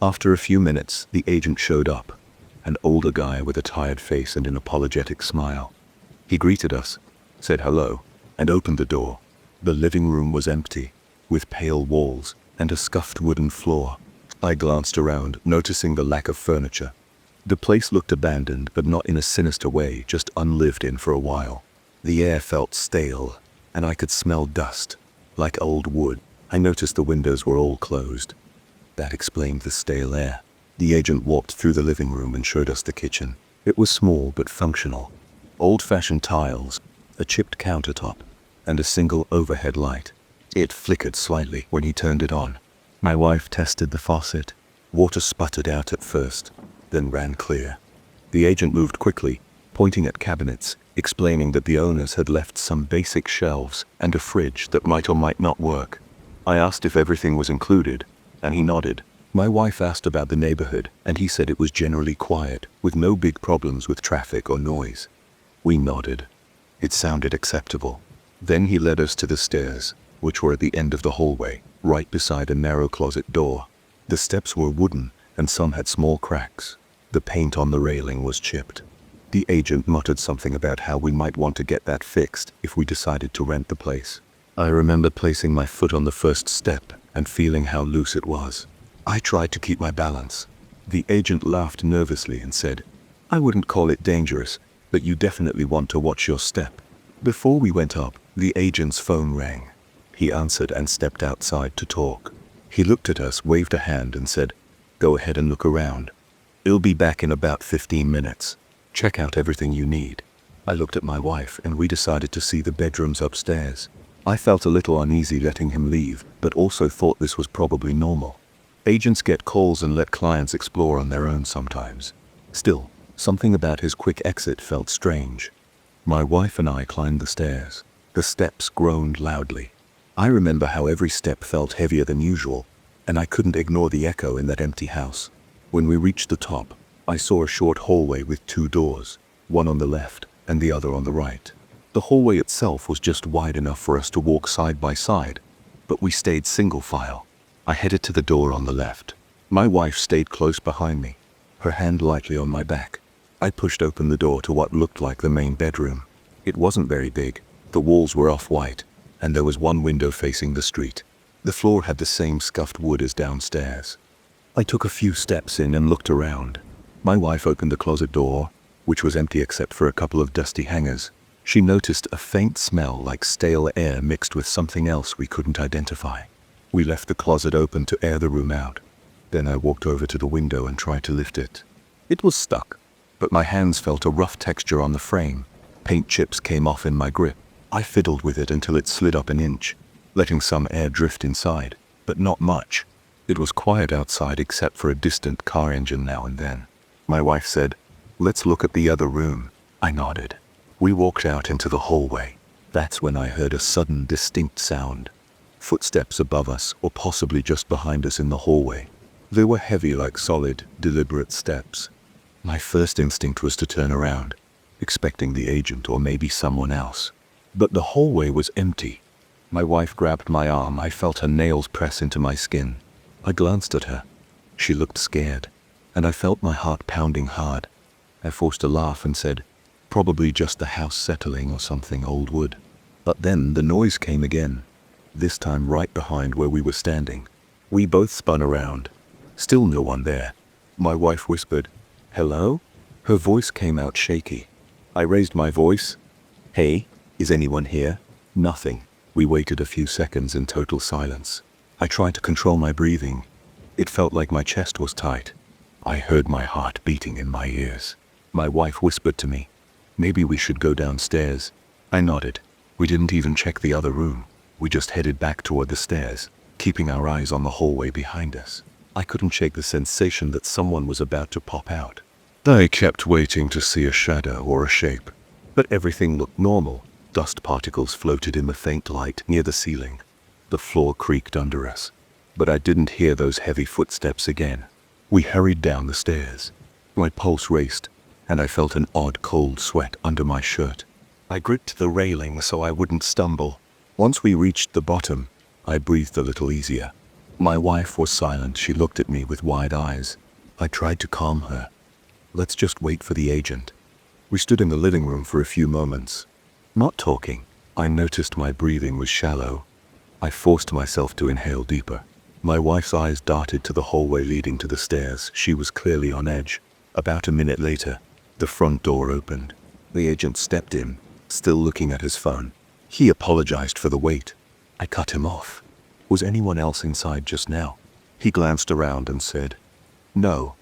After a few minutes, the agent showed up, an older guy with a tired face and an apologetic smile. He greeted us, said hello, and opened the door. The living room was empty, with pale walls and a scuffed wooden floor. I glanced around, noticing the lack of furniture. The place looked abandoned, but not in a sinister way, just unlived in for a while. The air felt stale, and I could smell dust, like old wood. I noticed the windows were all closed. That explained the stale air. The agent walked through the living room and showed us the kitchen. It was small but functional. Old-fashioned tiles, a chipped countertop, and a single overhead light. It flickered slightly when he turned it on. My wife tested the faucet. Water sputtered out at first, then ran clear. The agent moved quickly, pointing at cabinets, explaining that the owners had left some basic shelves and a fridge that might or might not work. I asked if everything was included, and he nodded. My wife asked about the neighborhood, and he said it was generally quiet, with no big problems with traffic or noise. We nodded. It sounded acceptable. Then he led us to the stairs, which were at the end of the hallway, right beside a narrow closet door. The steps were wooden, and some had small cracks. The paint on the railing was chipped. The agent muttered something about how we might want to get that fixed if we decided to rent the place. I remember placing my foot on the first step and feeling how loose it was. I tried to keep my balance. The agent laughed nervously and said, "I wouldn't call it dangerous, but you definitely want to watch your step." Before we went up, the agent's phone rang. He answered and stepped outside to talk. He looked at us, waved a hand and said, "Go ahead and look around. He'll be back in about 15 minutes. Check out everything you need." I looked at my wife and we decided to see the bedrooms upstairs. I felt a little uneasy letting him leave, but also thought this was probably normal. Agents get calls and let clients explore on their own sometimes. Still, something about his quick exit felt strange. My wife and I climbed the stairs. The steps groaned loudly. I remember how every step felt heavier than usual, and I couldn't ignore the echo in that empty house. When we reached the top, I saw a short hallway with 2 doors, one on the left and the other on the right. The hallway itself was just wide enough for us to walk side by side, but we stayed single file. I headed to the door on the left. My wife stayed close behind me, her hand lightly on my back. I pushed open the door to what looked like the main bedroom. It wasn't very big. The walls were off-white, and there was one window facing the street. The floor had the same scuffed wood as downstairs. I took a few steps in and looked around. My wife opened the closet door, which was empty except for a couple of dusty hangers. She noticed a faint smell like stale air mixed with something else we couldn't identify. We left the closet open to air the room out. Then I walked over to the window and tried to lift it. It was stuck, but my hands felt a rough texture on the frame. Paint chips came off in my grip. I fiddled with it until it slid up an inch, letting some air drift inside, but not much. It was quiet outside except for a distant car engine now and then. My wife said, "Let's look at the other room." I nodded. We walked out into the hallway. That's when I heard a sudden, distinct sound. Footsteps above us, or possibly just behind us in the hallway. They were heavy like solid, deliberate steps. My first instinct was to turn around, expecting the agent or maybe someone else. But the hallway was empty. My wife grabbed my arm. I felt her nails press into my skin. I glanced at her. She looked scared, and I felt my heart pounding hard. I forced a laugh and said, "Probably just the house settling or something, old wood." But then the noise came again, this time right behind where we were standing. We both spun around. Still no one there. My wife whispered, "Hello?" Her voice came out shaky. I raised my voice. "Hey, is anyone here?" Nothing. We waited a few seconds in total silence. I tried to control my breathing. It felt like my chest was tight. I heard my heart beating in my ears. My wife whispered to me, "Maybe we should go downstairs." I nodded. We didn't even check the other room. We just headed back toward the stairs, keeping our eyes on the hallway behind us. I couldn't shake the sensation that someone was about to pop out. I kept waiting to see a shadow or a shape, but everything looked normal. Dust particles floated in the faint light near the ceiling. The floor creaked under us, but I didn't hear those heavy footsteps again. We hurried down the stairs. My pulse raced, and I felt an odd cold sweat under my shirt. I gripped the railing so I wouldn't stumble. Once we reached the bottom, I breathed a little easier. My wife was silent. She looked at me with wide eyes. I tried to calm her. "Let's just wait for the agent." We stood in the living room for a few moments, not talking. I noticed my breathing was shallow. I forced myself to inhale deeper. My wife's eyes darted to the hallway leading to the stairs. She was clearly on edge. About a minute later, the front door opened. The agent stepped in, still looking at his phone. He apologized for the wait. I cut him off. "Was anyone else inside just now?" He glanced around and said, "No,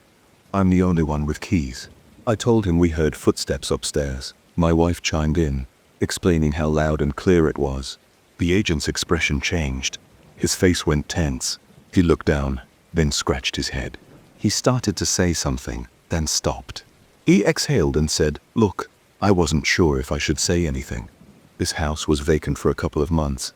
I'm the only one with keys. I told him we heard footsteps upstairs. My wife chimed in, explaining how loud and clear it was. The agent's expression changed. His face went tense. He looked down, then scratched his head. He started to say something, then stopped. He exhaled and said, "Look, I wasn't sure if I should say anything. This house was vacant for a couple of months,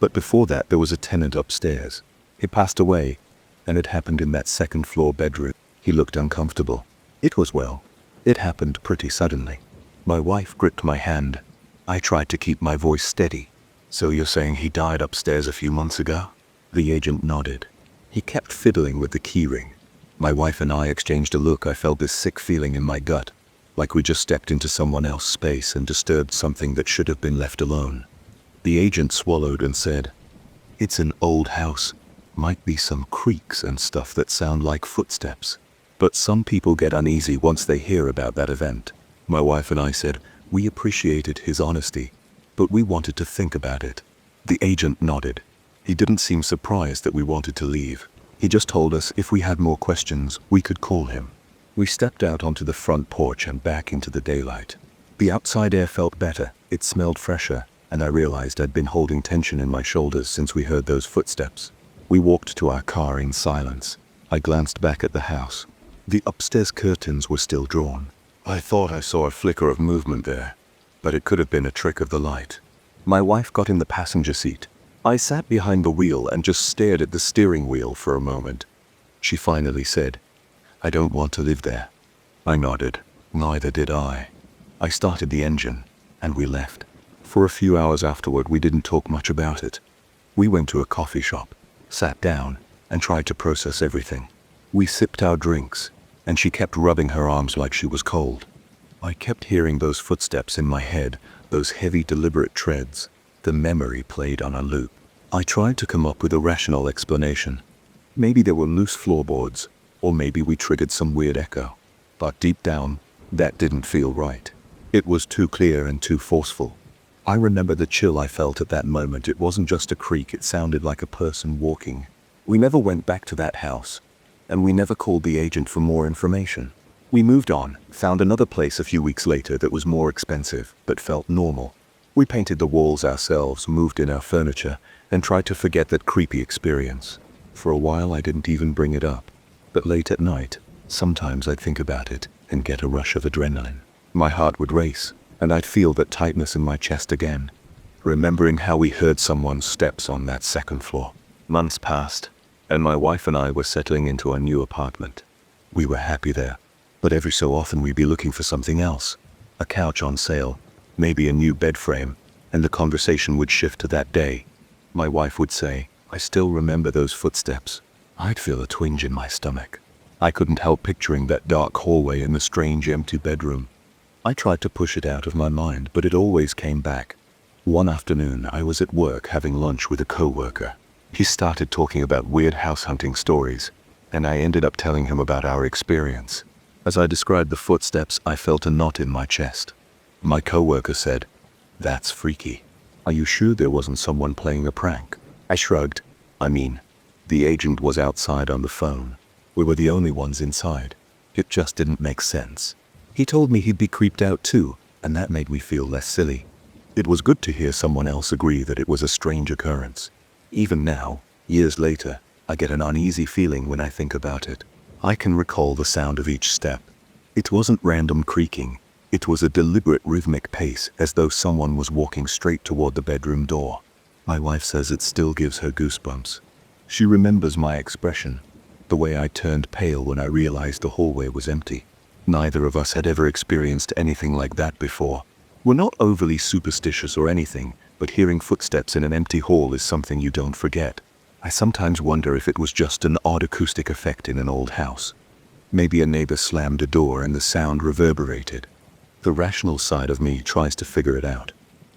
but before that there was a tenant upstairs. He passed away, and it happened in that second-floor bedroom." He looked uncomfortable. It happened pretty suddenly. My wife gripped my hand. I tried to keep my voice steady. "So you're saying he died upstairs a few months ago?" The agent nodded. He kept fiddling with the keyring. My wife and I exchanged a look. I felt this sick feeling in my gut, like we just stepped into someone else's space and disturbed something that should have been left alone. The agent swallowed and said, "It's an old house. Might be some creaks and stuff that sound like footsteps. But some people get uneasy once they hear about that event." My wife and I said, "We appreciated his honesty, but we wanted to think about it." The agent nodded. He didn't seem surprised that we wanted to leave. He just told us if we had more questions, we could call him. We stepped out onto the front porch and back into the daylight. The outside air felt better. It smelled fresher, and I realized I'd been holding tension in my shoulders since we heard those footsteps. We walked to our car in silence. I glanced back at the house. The upstairs curtains were still drawn. I thought I saw a flicker of movement there, but it could have been a trick of the light. My wife got in the passenger seat. I sat behind the wheel and just stared at the steering wheel for a moment. She finally said, "I don't want to live there." I nodded. Neither did I. I started the engine, and we left. For a few hours afterward, we didn't talk much about it. We went to a coffee shop, sat down, and tried to process everything. We sipped our drinks, and she kept rubbing her arms like she was cold. I kept hearing those footsteps in my head, those heavy, deliberate treads. The memory played on a loop. I tried to come up with a rational explanation. Maybe there were loose floorboards, or maybe we triggered some weird echo. But deep down, that didn't feel right. It was too clear and too forceful. I remember the chill I felt at that moment. It wasn't just a creak, it sounded like a person walking. We never went back to that house, and we never called the agent for more information. We moved on, found another place a few weeks later that was more expensive, but felt normal. We painted the walls ourselves, moved in our furniture, and tried to forget that creepy experience. For a while I didn't even bring it up. But late at night, sometimes I'd think about it and get a rush of adrenaline. My heart would race, and I'd feel that tightness in my chest again, remembering how we heard someone's steps on that second floor. Months passed, and my wife and I were settling into our new apartment. We were happy there, but every so often we'd be looking for something else. A couch on sale, maybe a new bed frame, and the conversation would shift to that day. My wife would say, "I still remember those footsteps." I'd feel a twinge in my stomach. I couldn't help picturing that dark hallway and the strange empty bedroom. I tried to push it out of my mind, but it always came back. One afternoon, I was at work having lunch with a coworker. He started talking about weird house hunting stories, and I ended up telling him about our experience. As I described the footsteps, I felt a knot in my chest. My coworker said, "That's freaky. Are you sure there wasn't someone playing a prank?" I shrugged. The agent was outside on the phone. We were the only ones inside. It just didn't make sense. He told me he'd be creeped out too, and that made me feel less silly. It was good to hear someone else agree that it was a strange occurrence. Even now, years later, I get an uneasy feeling when I think about it. I can recall the sound of each step. It wasn't random creaking. It was a deliberate rhythmic pace, as though someone was walking straight toward the bedroom door. My wife says it still gives her goosebumps. She remembers my expression, the way I turned pale when I realized the hallway was empty. Neither of us had ever experienced anything like that before. We're not overly superstitious or anything, but hearing footsteps in an empty hall is something you don't forget. I sometimes wonder if it was just an odd acoustic effect in an old house. Maybe a neighbor slammed a door and the sound reverberated. The rational side of me tries to figure it out.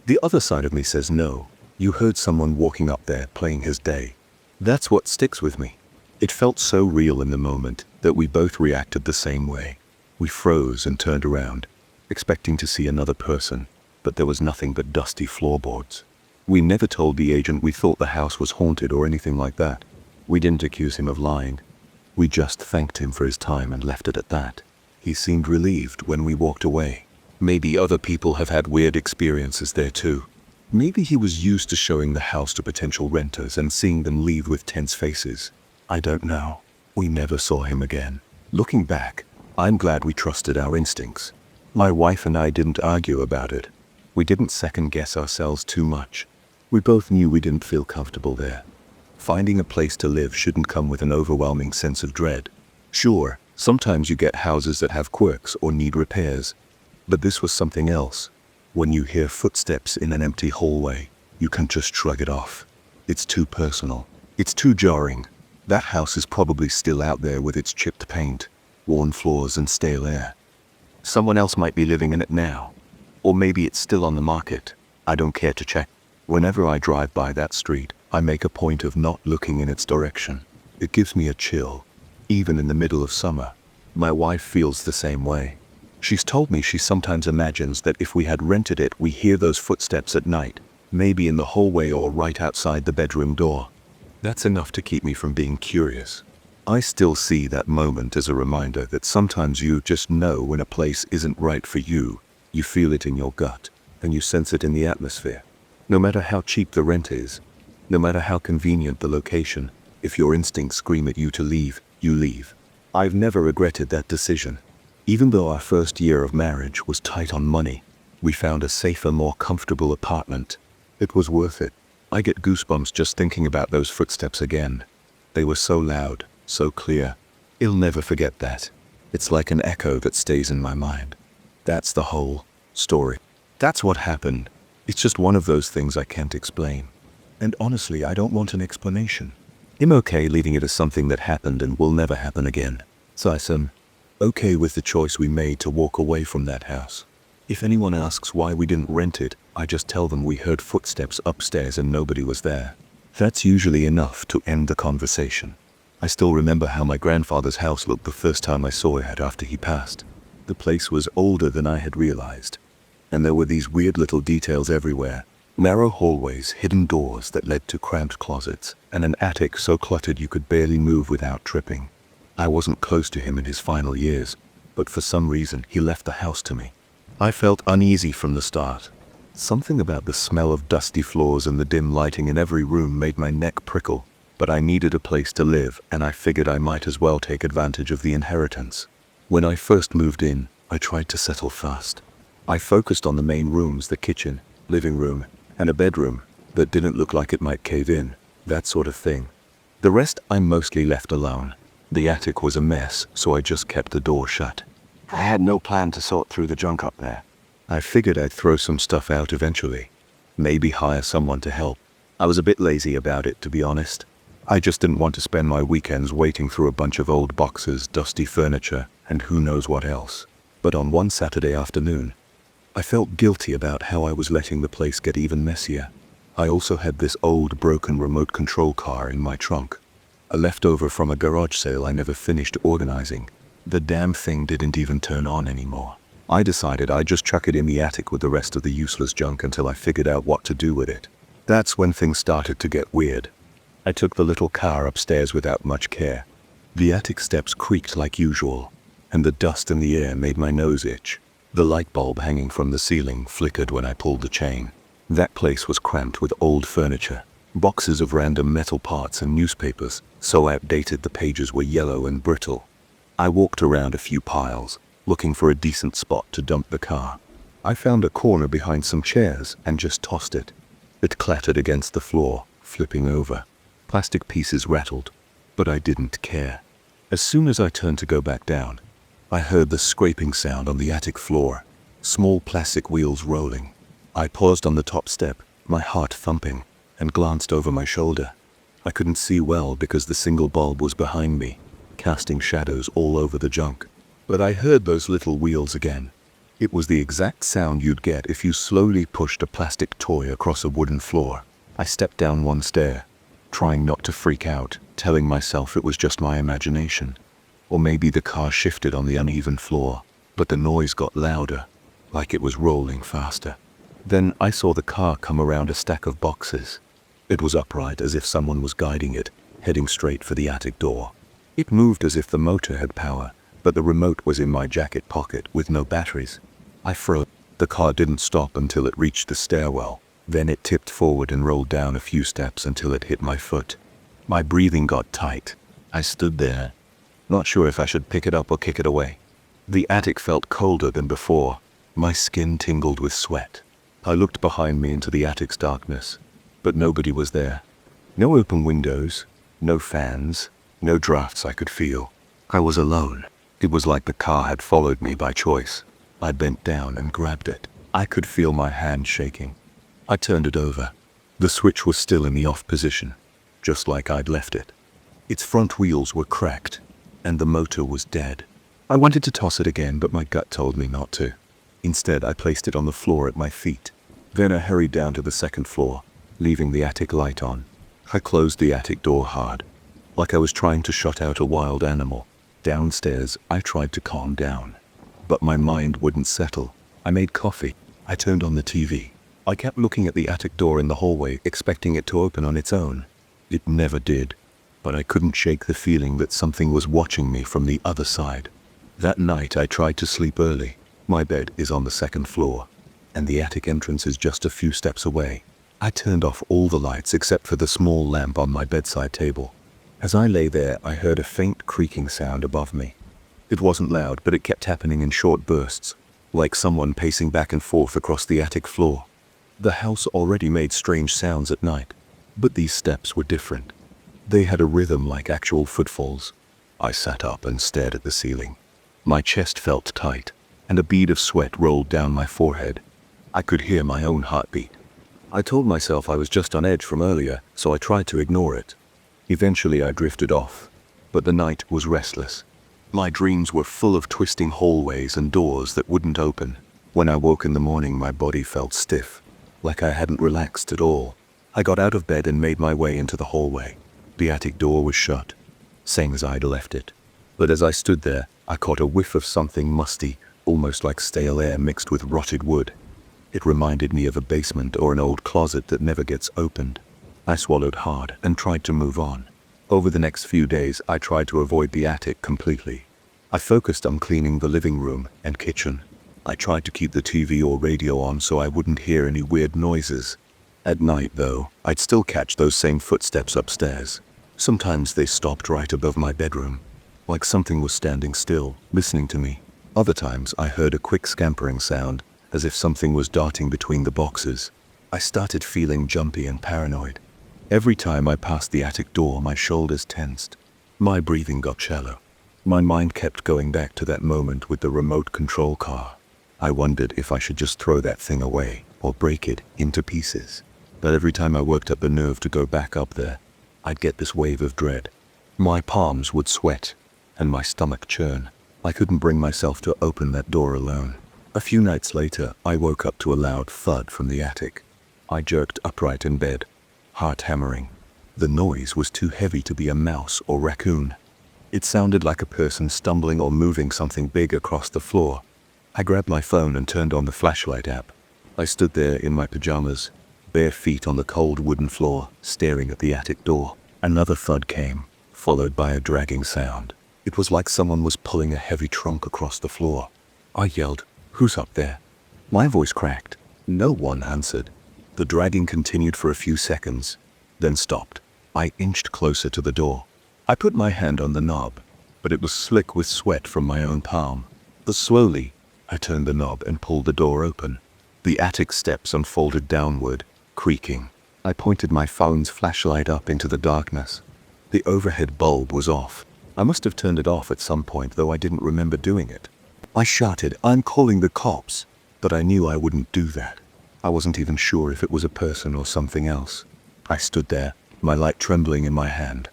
The other side of me says no, you heard someone walking up there playing his day. That's what sticks with me. It felt so real in the moment that we both reacted the same way. We froze and turned around, expecting to see another person, but there was nothing but dusty floorboards. We never told the agent we thought the house was haunted or anything like that. We didn't accuse him of lying. We just thanked him for his time and left it at that. He seemed relieved when we walked away. Maybe other people have had weird experiences there too. Maybe he was used to showing the house to potential renters and seeing them leave with tense faces. I don't know. We never saw him again. Looking back, I'm glad we trusted our instincts. My wife and I didn't argue about it. We didn't second-guess ourselves too much. We both knew we didn't feel comfortable there. Finding a place to live shouldn't come with an overwhelming sense of dread. Sure, sometimes you get houses that have quirks or need repairs. But this was something else. When you hear footsteps in an empty hallway, you can't just shrug it off. It's too personal. It's too jarring. That house is probably still out there with its chipped paint, worn floors and stale air. Someone else might be living in it now. Or maybe it's still on the market. I don't care to check. Whenever I drive by that street, I make a point of not looking in its direction. It gives me a chill, even in the middle of summer. My wife feels the same way. She's told me she sometimes imagines that if we had rented it, we hear those footsteps at night, maybe in the hallway or right outside the bedroom door. That's enough to keep me from being curious. I still see that moment as a reminder that sometimes you just know when a place isn't right for you. You feel it in your gut, and you sense it in the atmosphere. No matter how cheap the rent is, no matter how convenient the location, if your instincts scream at you to leave, you leave. I've never regretted that decision. Even though our first year of marriage was tight on money, we found a safer, more comfortable apartment. It was worth it. I get goosebumps just thinking about those footsteps again. They were so loud, so clear. I'll never forget that. It's like an echo that stays in my mind. That's the whole story. That's what happened. It's just one of those things I can't explain. And honestly, I don't want an explanation. I'm okay leaving it as something that happened and will never happen again. So I'm okay with the choice we made to walk away from that house. If anyone asks why we didn't rent it, I just tell them we heard footsteps upstairs and nobody was there. That's usually enough to end the conversation. I still remember how my grandfather's house looked the first time I saw it after he passed. The place was older than I had realized. And there were these weird little details everywhere. Narrow hallways, hidden doors that led to cramped closets, and an attic so cluttered you could barely move without tripping. I wasn't close to him in his final years, but for some reason he left the house to me. I felt uneasy from the start. Something about the smell of dusty floors and the dim lighting in every room made my neck prickle, but I needed a place to live, and I figured I might as well take advantage of the inheritance. When I first moved in, I tried to settle fast. I focused on the main rooms, the kitchen, living room, and a bedroom that didn't look like it might cave in, that sort of thing. The rest I mostly left alone. The attic was a mess, so I just kept the door shut. I had no plan to sort through the junk up there. I figured I'd throw some stuff out eventually. Maybe hire someone to help. I was a bit lazy about it, to be honest. I just didn't want to spend my weekends waiting through a bunch of old boxes, dusty furniture, and who knows what else. But on one Saturday afternoon, I felt guilty about how I was letting the place get even messier. I also had this old broken remote control car in my trunk. A leftover from a garage sale I never finished organizing. The damn thing didn't even turn on anymore. I decided I'd just chuck it in the attic with the rest of the useless junk until I figured out what to do with it. That's when things started to get weird. I took the little car upstairs without much care. The attic steps creaked like usual, and the dust in the air made my nose itch. The light bulb hanging from the ceiling flickered when I pulled the chain. That place was cramped with old furniture, boxes of random metal parts and newspapers, so outdated the pages were yellow and brittle. I walked around a few piles, looking for a decent spot to dump the car. I found a corner behind some chairs and just tossed it. It clattered against the floor, flipping over. Plastic pieces rattled, but I didn't care. As soon as I turned to go back down, I heard the scraping sound on the attic floor, small plastic wheels rolling. I paused on the top step, my heart thumping, and glanced over my shoulder. I couldn't see well because the single bulb was behind me, casting shadows all over the junk. But I heard those little wheels again. It was the exact sound you'd get if you slowly pushed a plastic toy across a wooden floor. I stepped down one stair, trying not to freak out, telling myself it was just my imagination. Or maybe the car shifted on the uneven floor, but the noise got louder, like it was rolling faster. Then I saw the car come around a stack of boxes. It was upright as if someone was guiding it, heading straight for the attic door. It moved as if the motor had power, but the remote was in my jacket pocket with no batteries. I froze. The car didn't stop until it reached the stairwell. Then it tipped forward and rolled down a few steps until it hit my foot. My breathing got tight. I stood there, not sure if I should pick it up or kick it away. The attic felt colder than before. My skin tingled with sweat. I looked behind me into the attic's darkness, but nobody was there. No open windows, no fans, no drafts I could feel. I was alone. It was like the car had followed me by choice. I bent down and grabbed it. I could feel my hand shaking. I turned it over. The switch was still in the off position, just like I'd left it. Its front wheels were cracked, and the motor was dead. I wanted to toss it again, but my gut told me not to. Instead, I placed it on the floor at my feet. Then I hurried down to the second floor, leaving the attic light on. I closed the attic door hard, like I was trying to shut out a wild animal. Downstairs, I tried to calm down, but my mind wouldn't settle. I made coffee. I turned on the TV. I kept looking at the attic door in the hallway, expecting it to open on its own. It never did, but I couldn't shake the feeling that something was watching me from the other side. That night, I tried to sleep early. My bed is on the second floor, and the attic entrance is just a few steps away. I turned off all the lights except for the small lamp on my bedside table. As I lay there, I heard a faint creaking sound above me. It wasn't loud, but it kept happening in short bursts, like someone pacing back and forth across the attic floor. The house already made strange sounds at night, but these steps were different. They had a rhythm like actual footfalls. I sat up and stared at the ceiling. My chest felt tight, and a bead of sweat rolled down my forehead. I could hear my own heartbeat. I told myself I was just on edge from earlier, so I tried to ignore it. Eventually I drifted off, but the night was restless. My dreams were full of twisting hallways and doors that wouldn't open. When I woke in the morning, my body felt stiff, like I hadn't relaxed at all. I got out of bed and made my way into the hallway. The attic door was shut, same as I'd left it. But as I stood there, I caught a whiff of something musty, almost like stale air mixed with rotted wood. It reminded me of a basement or an old closet that never gets opened. I swallowed hard and tried to move on. Over the next few days, I tried to avoid the attic completely. I focused on cleaning the living room and kitchen. I tried to keep the TV or radio on so I wouldn't hear any weird noises. At night, though, I'd still catch those same footsteps upstairs. Sometimes they stopped right above my bedroom, like something was standing still, listening to me. Other times, I heard a quick scampering sound, as if something was darting between the boxes. I started feeling jumpy and paranoid. Every time I passed the attic door, my shoulders tensed. My breathing got shallow. My mind kept going back to that moment with the remote control car. I wondered if I should just throw that thing away or break it into pieces. But every time I worked up the nerve to go back up there, I'd get this wave of dread. My palms would sweat and my stomach churn. I couldn't bring myself to open that door alone. A few nights later, I woke up to a loud thud from the attic. I jerked upright in bed, heart hammering. The noise was too heavy to be a mouse or raccoon. It sounded like a person stumbling or moving something big across the floor. I grabbed my phone and turned on the flashlight app. I stood there in my pajamas, bare feet on the cold wooden floor, staring at the attic door. Another thud came, followed by a dragging sound. It was like someone was pulling a heavy trunk across the floor. I yelled, "Who's up there?" My voice cracked. No one answered. The dragging continued for a few seconds, then stopped. I inched closer to the door. I put my hand on the knob, but it was slick with sweat from my own palm. Slowly, I turned the knob and pulled the door open. The attic steps unfolded downward, creaking. I pointed my phone's flashlight up into the darkness. The overhead bulb was off. I must have turned it off at some point, though I didn't remember doing it. I shouted, "I'm calling the cops," but I knew I wouldn't do that. I wasn't even sure if it was a person or something else. I stood there, my light trembling in my hand.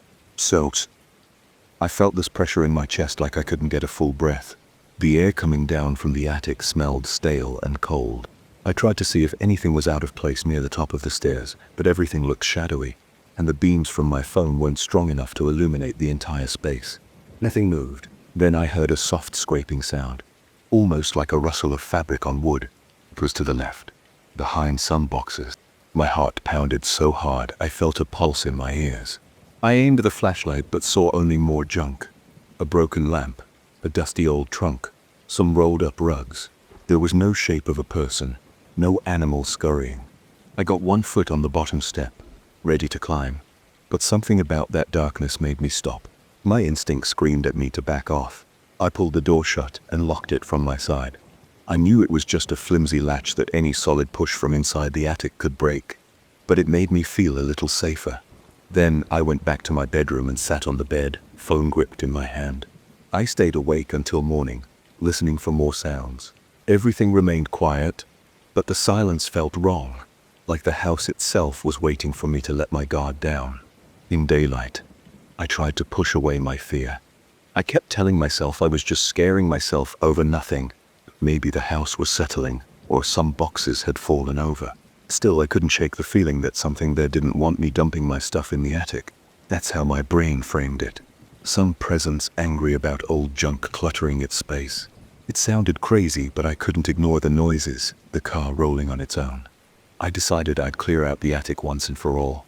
I felt this pressure in my chest like I couldn't get a full breath. The air coming down from the attic smelled stale and cold. I tried to see if anything was out of place near the top of the stairs, but everything looked shadowy, and the beams from my phone weren't strong enough to illuminate the entire space. Nothing moved. Then I heard a soft scraping sound, almost like a rustle of fabric on wood. It was to the left, behind some boxes. My heart pounded so hard I felt a pulse in my ears. I aimed the flashlight but saw only more junk. A broken lamp, a dusty old trunk, some rolled up rugs. There was no shape of a person, no animal scurrying. I got one foot on the bottom step, ready to climb, but something about that darkness made me stop. My instinct screamed at me to back off. I pulled the door shut and locked it from my side. I knew it was just a flimsy latch that any solid push from inside the attic could break, but it made me feel a little safer. Then I went back to my bedroom and sat on the bed, phone gripped in my hand. I stayed awake until morning, listening for more sounds. Everything remained quiet, but the silence felt wrong, like the house itself was waiting for me to let my guard down. In daylight, I tried to push away my fear. I kept telling myself I was just scaring myself over nothing. Maybe the house was settling, or some boxes had fallen over. Still, I couldn't shake the feeling that something there didn't want me dumping my stuff in the attic. That's how my brain framed it. Some presence angry about old junk cluttering its space. It sounded crazy, but I couldn't ignore the noises, the car rolling on its own. I decided I'd clear out the attic once and for all.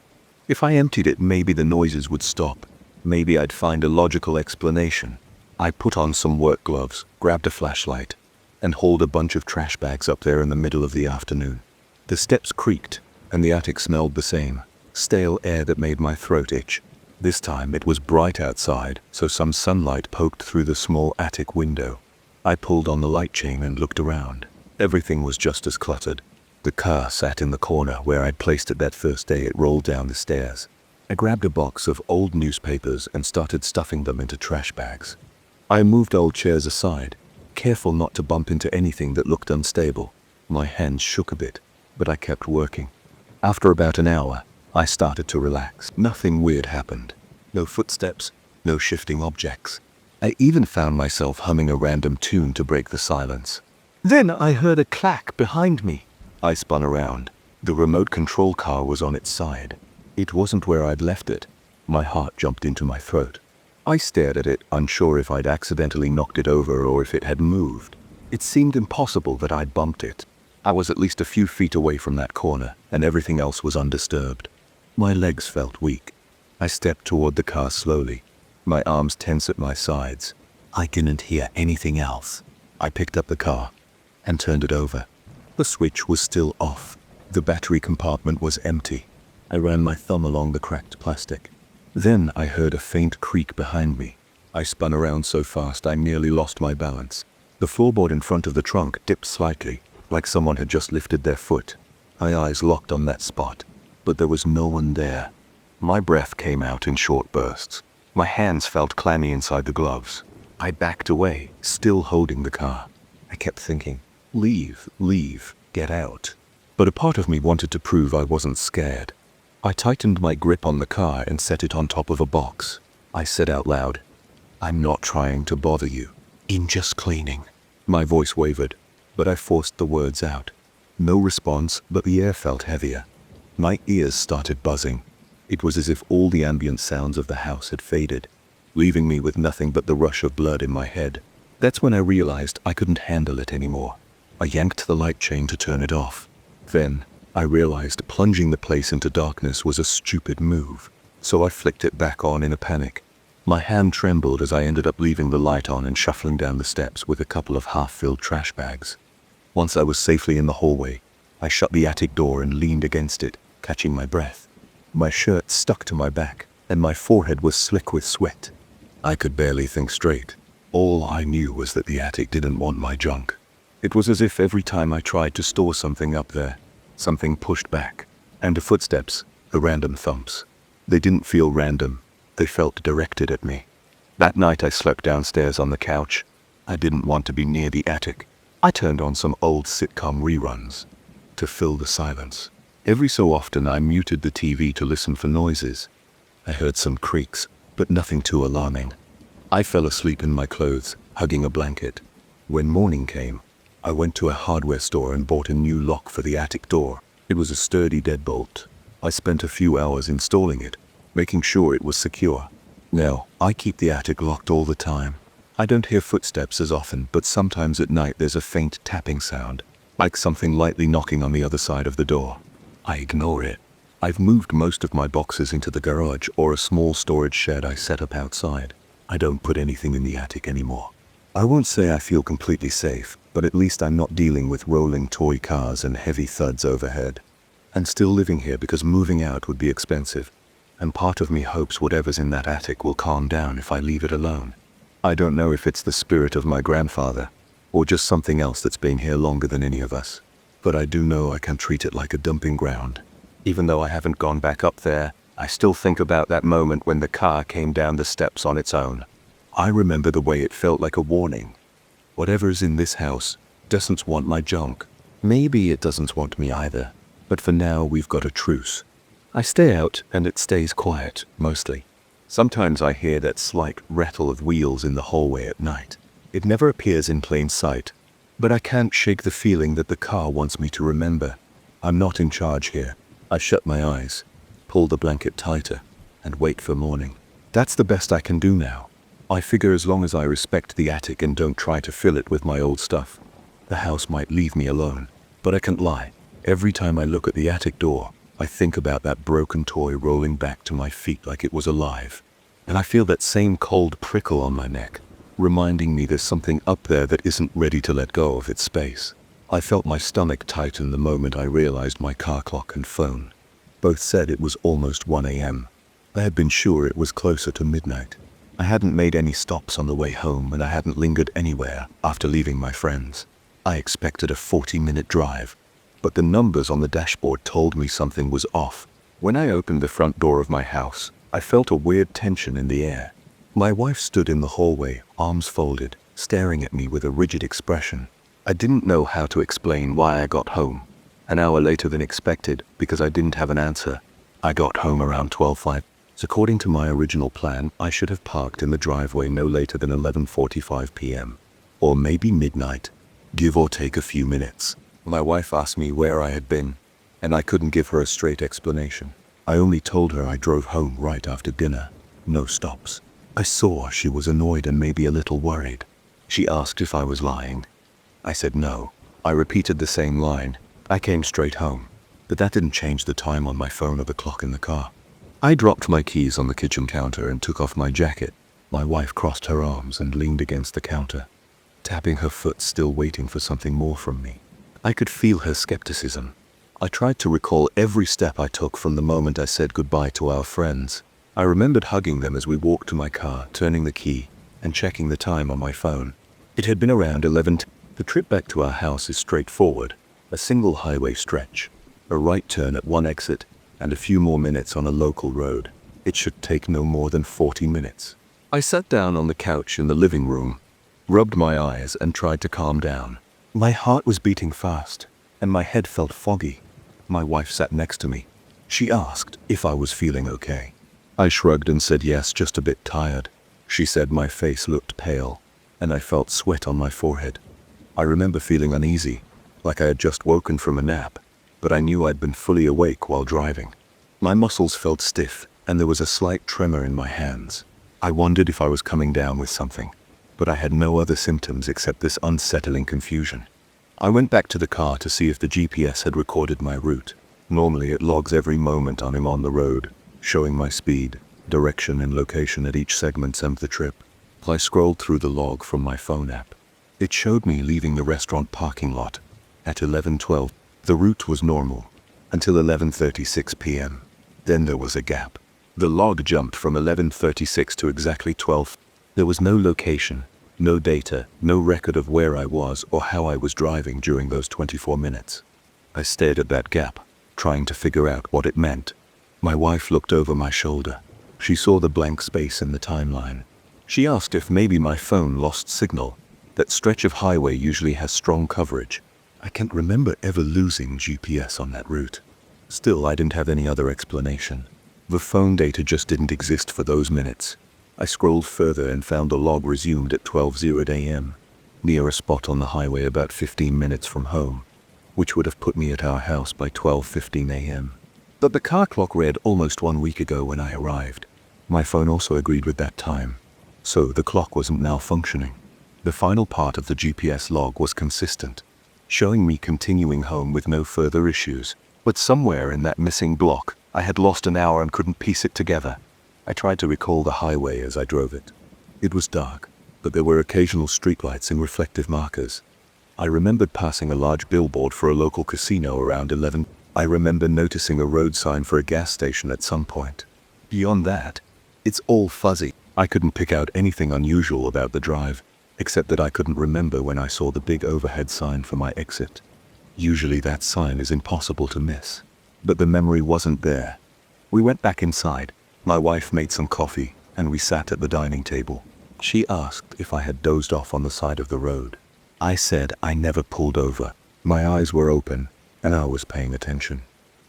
If I emptied it, maybe the noises would stop. Maybe I'd find a logical explanation. I put on some work gloves, grabbed a flashlight, and hauled a bunch of trash bags up there in the middle of the afternoon. The steps creaked, and the attic smelled the same, stale air that made my throat itch. This time it was bright outside, so some sunlight poked through the small attic window. I pulled on the light chain and looked around. Everything was just as cluttered. The car sat in the corner where I'd placed it that first day it rolled down the stairs. I grabbed a box of old newspapers and started stuffing them into trash bags. I moved old chairs aside, careful not to bump into anything that looked unstable. My hands shook a bit, but I kept working. After about an hour, I started to relax. Nothing weird happened. No footsteps, no shifting objects. I even found myself humming a random tune to break the silence. Then I heard a clack behind me. I spun around. The remote control car was on its side. It wasn't where I'd left it. My heart jumped into my throat. I stared at it, unsure if I'd accidentally knocked it over or if it had moved. It seemed impossible that I'd bumped it. I was at least a few feet away from that corner, and everything else was undisturbed. My legs felt weak. I stepped toward the car slowly, my arms tense at my sides. I didn't hear anything else. I picked up the car and turned it over. The switch was still off. The battery compartment was empty. I ran my thumb along the cracked plastic. Then I heard a faint creak behind me. I spun around so fast I nearly lost my balance. The floorboard in front of the trunk dipped slightly, like someone had just lifted their foot. My eyes locked on that spot, but there was no one there. My breath came out in short bursts. My hands felt clammy inside the gloves. I backed away, still holding the car. I kept thinking, leave, get out. But a part of me wanted to prove I wasn't scared. I tightened my grip on the car and set it on top of a box. I said out loud, "I'm not trying to bother you. I'm just cleaning." My voice wavered, but I forced the words out. No response, but the air felt heavier. My ears started buzzing. It was as if all the ambient sounds of the house had faded, leaving me with nothing but the rush of blood in my head. That's when I realized I couldn't handle it anymore. I yanked the light chain to turn it off. Then I realized plunging the place into darkness was a stupid move, so I flicked it back on in a panic. My hand trembled as I ended up leaving the light on and shuffling down the steps with a couple of half-filled trash bags. Once I was safely in the hallway, I shut the attic door and leaned against it, catching my breath. My shirt stuck to my back, and my forehead was slick with sweat. I could barely think straight. All I knew was that the attic didn't want my junk. It was as if every time I tried to store something up there, something pushed back. And the footsteps, the random thumps. They didn't feel random. They felt directed at me. That night I slept downstairs on the couch. I didn't want to be near the attic. I turned on some old sitcom reruns to fill the silence. Every so often I muted the TV to listen for noises. I heard some creaks, but nothing too alarming. I fell asleep in my clothes, hugging a blanket. When morning came, I went to a hardware store and bought a new lock for the attic door. It was a sturdy deadbolt. I spent a few hours installing it, making sure it was secure. Now, I keep the attic locked all the time. I don't hear footsteps as often, but sometimes at night there's a faint tapping sound, like something lightly knocking on the other side of the door. I ignore it. I've moved most of my boxes into the garage or a small storage shed I set up outside. I don't put anything in the attic anymore. I won't say I feel completely safe, but at least I'm not dealing with rolling toy cars and heavy thuds overhead. I'm still living here because moving out would be expensive, and part of me hopes whatever's in that attic will calm down if I leave it alone. I don't know if it's the spirit of my grandfather, or just something else that's been here longer than any of us, but I do know I can treat it like a dumping ground. Even though I haven't gone back up there, I still think about that moment when the car came down the steps on its own. I remember the way it felt like a warning. Whatever's in this house doesn't want my junk. Maybe it doesn't want me either, but for now we've got a truce. I stay out and it stays quiet, mostly. Sometimes I hear that slight rattle of wheels in the hallway at night. It never appears in plain sight, but I can't shake the feeling that the car wants me to remember. I'm not in charge here. I shut my eyes, pull the blanket tighter, and wait for morning. That's the best I can do now. I figure as long as I respect the attic and don't try to fill it with my old stuff, the house might leave me alone. But I can't lie. Every time I look at the attic door, I think about that broken toy rolling back to my feet like it was alive. And I feel that same cold prickle on my neck, reminding me there's something up there that isn't ready to let go of its space. I felt my stomach tighten the moment I realized my car clock and phone both said it was almost 1 a.m. I had been sure it was closer to midnight. I hadn't made any stops on the way home and I hadn't lingered anywhere after leaving my friends. I expected a 40-minute drive, but the numbers on the dashboard told me something was off. When I opened the front door of my house, I felt a weird tension in the air. My wife stood in the hallway, arms folded, staring at me with a rigid expression. I didn't know how to explain why I got home an hour later than expected because I didn't have an answer. I got home around 12:05. According to my original plan, I should have parked in the driveway no later than 11:45 p.m. or maybe midnight, give or take a few minutes. My wife asked me where I had been, and I couldn't give her a straight explanation. I only told her I drove home right after dinner. No stops. I saw she was annoyed and maybe a little worried. She asked if I was lying. I said no. I repeated the same line. I came straight home, but that didn't change the time on my phone or the clock in the car. I dropped my keys on the kitchen counter and took off my jacket. My wife crossed her arms and leaned against the counter, tapping her foot, still waiting for something more from me. I could feel her skepticism. I tried to recall every step I took from the moment I said goodbye to our friends. I remembered hugging them as we walked to my car, turning the key, and checking the time on my phone. It had been around 11. The trip back to our house is straightforward. A single highway stretch, a right turn at one exit, and a few more minutes on a local road. It should take no more than 40 minutes. I sat down on the couch in the living room, rubbed my eyes and tried to calm down. My heart was beating fast, and my head felt foggy. My wife sat next to me. She asked if I was feeling okay. I shrugged and said yes, just a bit tired. She said my face looked pale, and I felt sweat on my forehead. I remember feeling uneasy, like I had just woken from a nap, but I knew I'd been fully awake while driving. My muscles felt stiff, and there was a slight tremor in my hands. I wondered if I was coming down with something, but I had no other symptoms except this unsettling confusion. I went back to the car to see if the GPS had recorded my route. Normally it logs every moment I'm on the road, showing my speed, direction and location at each segment of the trip. I scrolled through the log from my phone app. It showed me leaving the restaurant parking lot at 11:12. The route was normal until 11:36 p.m. Then there was a gap. The log jumped from 11:36 to exactly 12. There was no location, no data, no record of where I was or how I was driving during those 24 minutes. I stared at that gap, trying to figure out what it meant. My wife looked over my shoulder. She saw the blank space in the timeline. She asked if maybe my phone lost signal. That stretch of highway usually has strong coverage. I can't remember ever losing GPS on that route. Still, I didn't have any other explanation. The phone data just didn't exist for those minutes. I scrolled further and found the log resumed at 12:00 a.m., near a spot on the highway about 15 minutes from home, which would have put me at our house by 12:15 a.m. But the car clock read almost 1 week ago when I arrived. My phone also agreed with that time, so the clock wasn't malfunctioning. The final part of the GPS log was consistent, showing me continuing home with no further issues. But somewhere in that missing block, I had lost an hour and couldn't piece it together. I tried to recall the highway as I drove it. It was dark, but there were occasional streetlights and reflective markers. I remembered passing a large billboard for a local casino around 11. I remember noticing a road sign for a gas station at some point. Beyond that, it's all fuzzy. I couldn't pick out anything unusual about the drive, except that I couldn't remember when I saw the big overhead sign for my exit. Usually that sign is impossible to miss, but the memory wasn't there. We went back inside. My wife made some coffee, and we sat at the dining table. She asked if I had dozed off on the side of the road. I said I never pulled over. My eyes were open, and I was paying attention.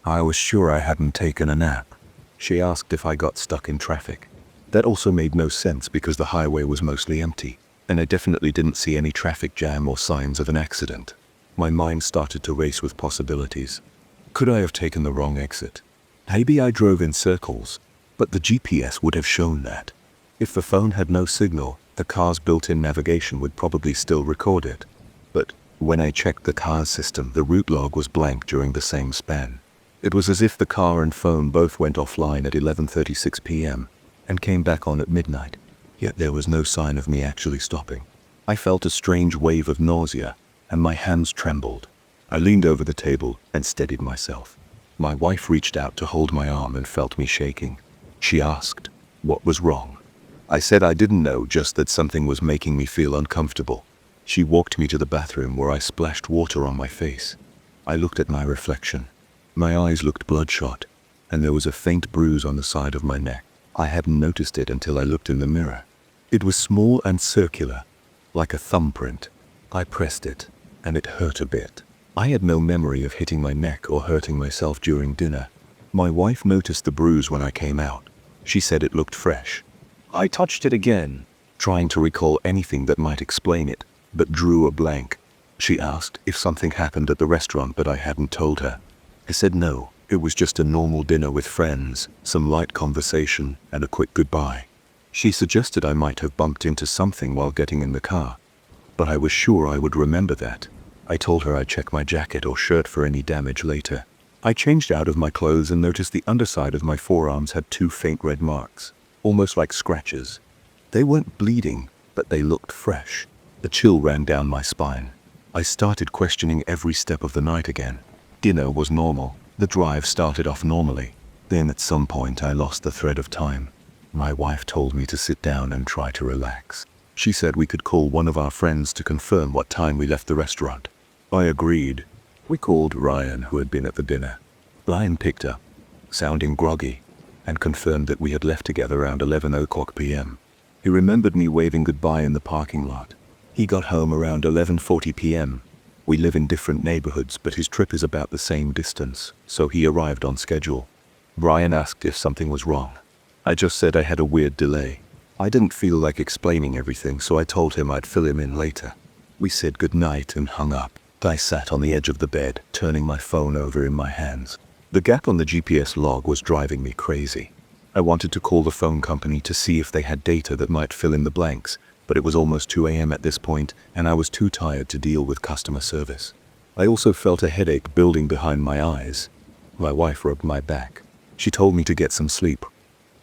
I was sure I hadn't taken a nap. She asked if I got stuck in traffic. That also made no sense because the highway was mostly empty, and I definitely didn't see any traffic jam or signs of an accident. My mind started to race with possibilities. Could I have taken the wrong exit? Maybe I drove in circles, but the GPS would have shown that. If the phone had no signal, the car's built-in navigation would probably still record it. But when I checked the car's system, the route log was blank during the same span. It was as if the car and phone both went offline at 11:36 p.m. and came back on at midnight. Yet there was no sign of me actually stopping. I felt a strange wave of nausea, and my hands trembled. I leaned over the table and steadied myself. My wife reached out to hold my arm and felt me shaking. She asked, what was wrong? I said I didn't know, just that something was making me feel uncomfortable. She walked me to the bathroom where I splashed water on my face. I looked at my reflection. My eyes looked bloodshot, and there was a faint bruise on the side of my neck. I hadn't noticed it until I looked in the mirror. It was small and circular, like a thumbprint. I pressed it, and it hurt a bit. I had no memory of hitting my neck or hurting myself during dinner. My wife noticed the bruise when I came out. She said it looked fresh. I touched it again, trying to recall anything that might explain it, but drew a blank. She asked if something happened at the restaurant, but I hadn't told her. I said no, it was just a normal dinner with friends, some light conversation, and a quick goodbye. She suggested I might have bumped into something while getting in the car, but I was sure I would remember that. I told her I'd check my jacket or shirt for any damage later. I changed out of my clothes and noticed the underside of my forearms had 2 faint red marks, almost like scratches. They weren't bleeding, but they looked fresh. A chill ran down my spine. I started questioning every step of the night again. Dinner was normal. The drive started off normally. Then at some point I lost the thread of time. My wife told me to sit down and try to relax. She said we could call one of our friends to confirm what time we left the restaurant. I agreed. We called Ryan, who had been at the dinner. Ryan picked up, sounding groggy, and confirmed that we had left together around 11 o'clock p.m. He remembered me waving goodbye in the parking lot. He got home around 11:40 p.m. We live in different neighborhoods, but his trip is about the same distance, so he arrived on schedule. Ryan asked if something was wrong. I just said I had a weird delay. I didn't feel like explaining everything, so I told him I'd fill him in later. We said goodnight and hung up. I sat on the edge of the bed, turning my phone over in my hands. The gap on the GPS log was driving me crazy. I wanted to call the phone company to see if they had data that might fill in the blanks, but it was almost 2 a.m. at this point, and I was too tired to deal with customer service. I also felt a headache building behind my eyes. My wife rubbed my back. She told me to get some sleep.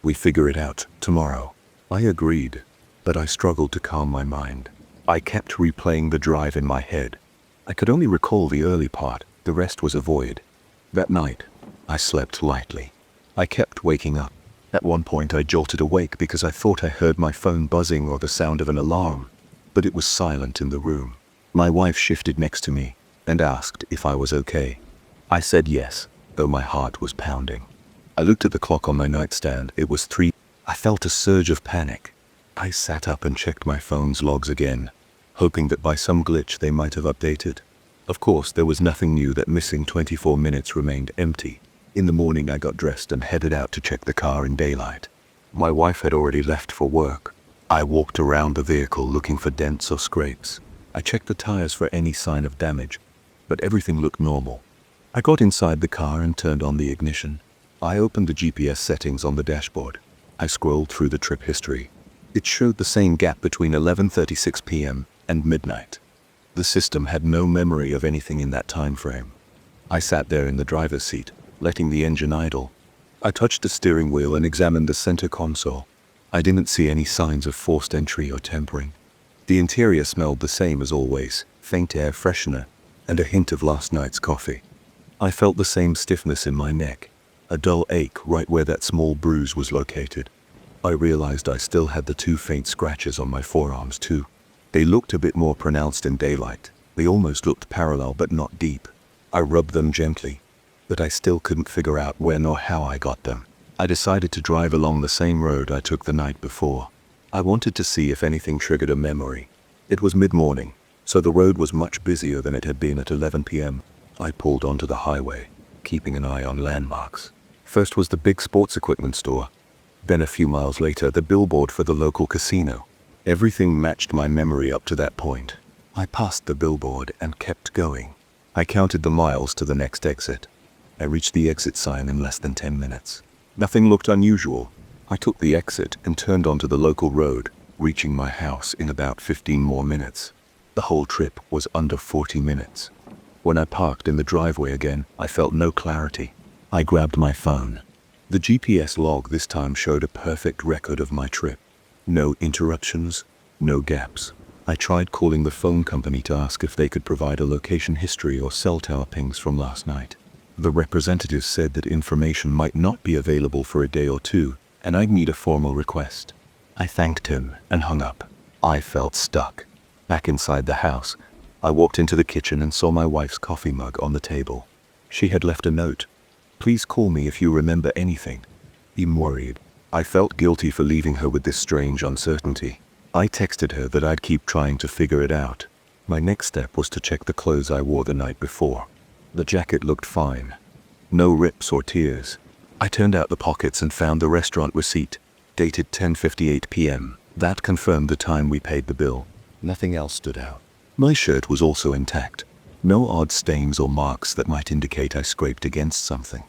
We figure it out tomorrow. I agreed, but I struggled to calm my mind. I kept replaying the drive in my head. I could only recall the early part, the rest was a void. That night, I slept lightly. I kept waking up. At one point I jolted awake because I thought I heard my phone buzzing or the sound of an alarm, but it was silent in the room. My wife shifted next to me and asked if I was okay. I said yes, though my heart was pounding. I looked at the clock on my nightstand. It was 3. I felt a surge of panic. I sat up and checked my phone's logs again, hoping that by some glitch they might have updated. Of course, there was nothing new. That missing 24 minutes remained empty. In the morning I got dressed and headed out to check the car in daylight. My wife had already left for work. I walked around the vehicle looking for dents or scrapes. I checked the tires for any sign of damage, but everything looked normal. I got inside the car and turned on the ignition. I opened the GPS settings on the dashboard. I scrolled through the trip history. It showed the same gap between 11:36 p.m. and midnight. The system had no memory of anything in that time frame. I sat there in the driver's seat, letting the engine idle. I touched the steering wheel and examined the center console. I didn't see any signs of forced entry or tampering. The interior smelled the same as always, faint air freshener, and a hint of last night's coffee. I felt the same stiffness in my neck, a dull ache right where that small bruise was located. I realized I still had the 2 faint scratches on my forearms too. They looked a bit more pronounced in daylight. They almost looked parallel but not deep. I rubbed them gently, but I still couldn't figure out when or how I got them. I decided to drive along the same road I took the night before. I wanted to see if anything triggered a memory. It was mid-morning, so the road was much busier than it had been at 11 p.m. I pulled onto the highway, keeping an eye on landmarks. First was the big sports equipment store. Then a few miles later, the billboard for the local casino. Everything matched my memory up to that point. I passed the billboard and kept going. I counted the miles to the next exit. I reached the exit sign in less than 10 minutes. Nothing looked unusual. I took the exit and turned onto the local road, reaching my house in about 15 more minutes. The whole trip was under 40 minutes. When I parked in the driveway again, I felt no clarity. I grabbed my phone. The GPS log this time showed a perfect record of my trip. No interruptions, no gaps. I tried calling the phone company to ask if they could provide a location history or cell tower pings from last night. The representative said that information might not be available for a day or two, and I'd need a formal request. I thanked him and hung up. I felt stuck. Back inside the house, I walked into the kitchen and saw my wife's coffee mug on the table. She had left a note. "Please call me if you remember anything." I'm worried. I felt guilty for leaving her with this strange uncertainty. I texted her that I'd keep trying to figure it out. My next step was to check the clothes I wore the night before. The jacket looked fine. No rips or tears. I turned out the pockets and found the restaurant receipt, dated 10:58 p.m. That confirmed the time we paid the bill. Nothing else stood out. My shirt was also intact. No odd stains or marks that might indicate I scraped against something.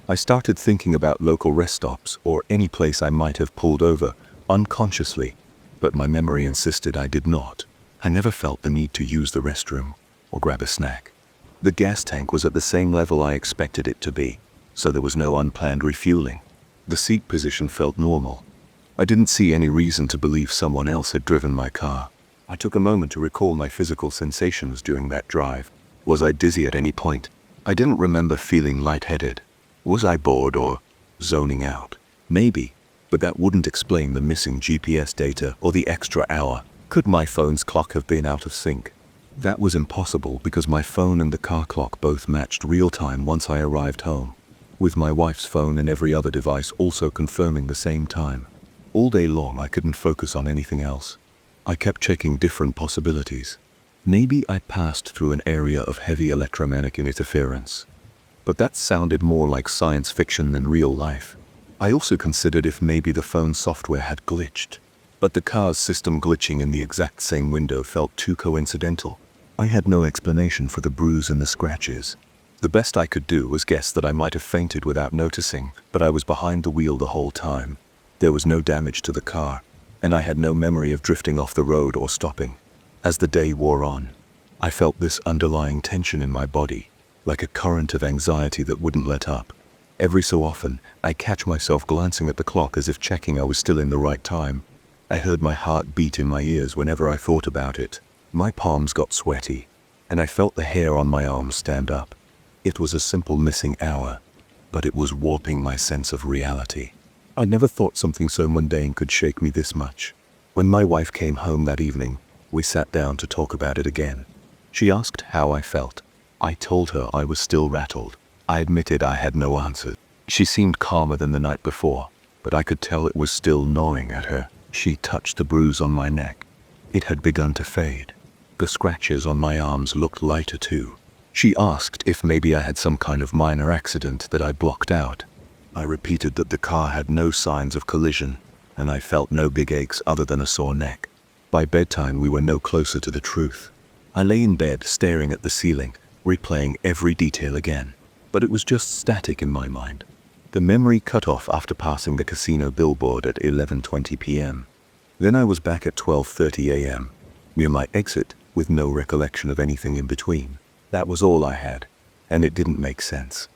I started thinking about local rest stops or any place I might have pulled over, unconsciously, but my memory insisted I did not. I never felt the need to use the restroom or grab a snack. The gas tank was at the same level I expected it to be, so there was no unplanned refueling. The seat position felt normal. I didn't see any reason to believe someone else had driven my car. I took a moment to recall my physical sensations during that drive. Was I dizzy at any point? I didn't remember feeling lightheaded. Was I bored or zoning out? Maybe, but that wouldn't explain the missing GPS data or the extra hour. Could my phone's clock have been out of sync? That was impossible because my phone and the car clock both matched real time once I arrived home, with my wife's phone and every other device also confirming the same time. All day long I couldn't focus on anything else. I kept checking different possibilities. Maybe I passed through an area of heavy electromagnetic interference, but that sounded more like science fiction than real life. I also considered if maybe the phone software had glitched, but the car's system glitching in the exact same window felt too coincidental. I had no explanation for the bruise and the scratches. The best I could do was guess that I might have fainted without noticing, but I was behind the wheel the whole time. There was no damage to the car, and I had no memory of drifting off the road or stopping. As the day wore on, I felt this underlying tension in my body, like a current of anxiety that wouldn't let up. Every so often, I catch myself glancing at the clock as if checking I was still in the right time. I heard my heart beat in my ears whenever I thought about it. My palms got sweaty, and I felt the hair on my arms stand up. It was a simple missing hour, but it was warping my sense of reality. I never thought something so mundane could shake me this much. When my wife came home that evening, we sat down to talk about it again. She asked how I felt. I told her I was still rattled. I admitted I had no answer. She seemed calmer than the night before, but I could tell it was still gnawing at her. She touched the bruise on my neck. It had begun to fade. The scratches on my arms looked lighter too. She asked if maybe I had some kind of minor accident that I blocked out. I repeated that the car had no signs of collision, and I felt no big aches other than a sore neck. By bedtime, we were no closer to the truth. I lay in bed staring at the ceiling, replaying every detail again, but it was just static in my mind. The memory cut off after passing the casino billboard at 11:20 p.m. Then I was back at 12:30 a.m., near my exit, with no recollection of anything in between. That was all I had, and it didn't make sense.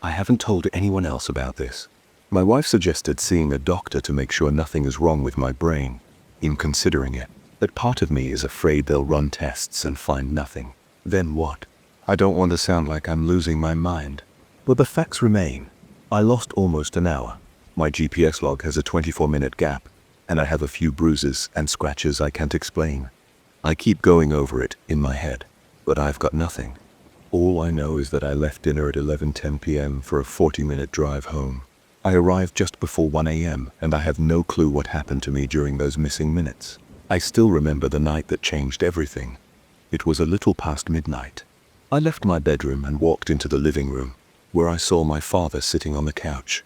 I haven't told anyone else about this. My wife suggested seeing a doctor to make sure nothing is wrong with my brain. In considering it, that part of me is afraid they'll run tests and find nothing. Then what? I don't want to sound like I'm losing my mind. But the facts remain. I lost almost an hour. My GPS log has a 24-minute gap, and I have a few bruises and scratches I can't explain. I keep going over it in my head, but I've got nothing. All I know is that I left dinner at 11:10 p.m. for a 40-minute drive home. I arrived just before 1 a.m. and I have no clue what happened to me during those missing minutes. I still remember the night that changed everything. It was a little past midnight. I left my bedroom and walked into the living room, where I saw my father sitting on the couch.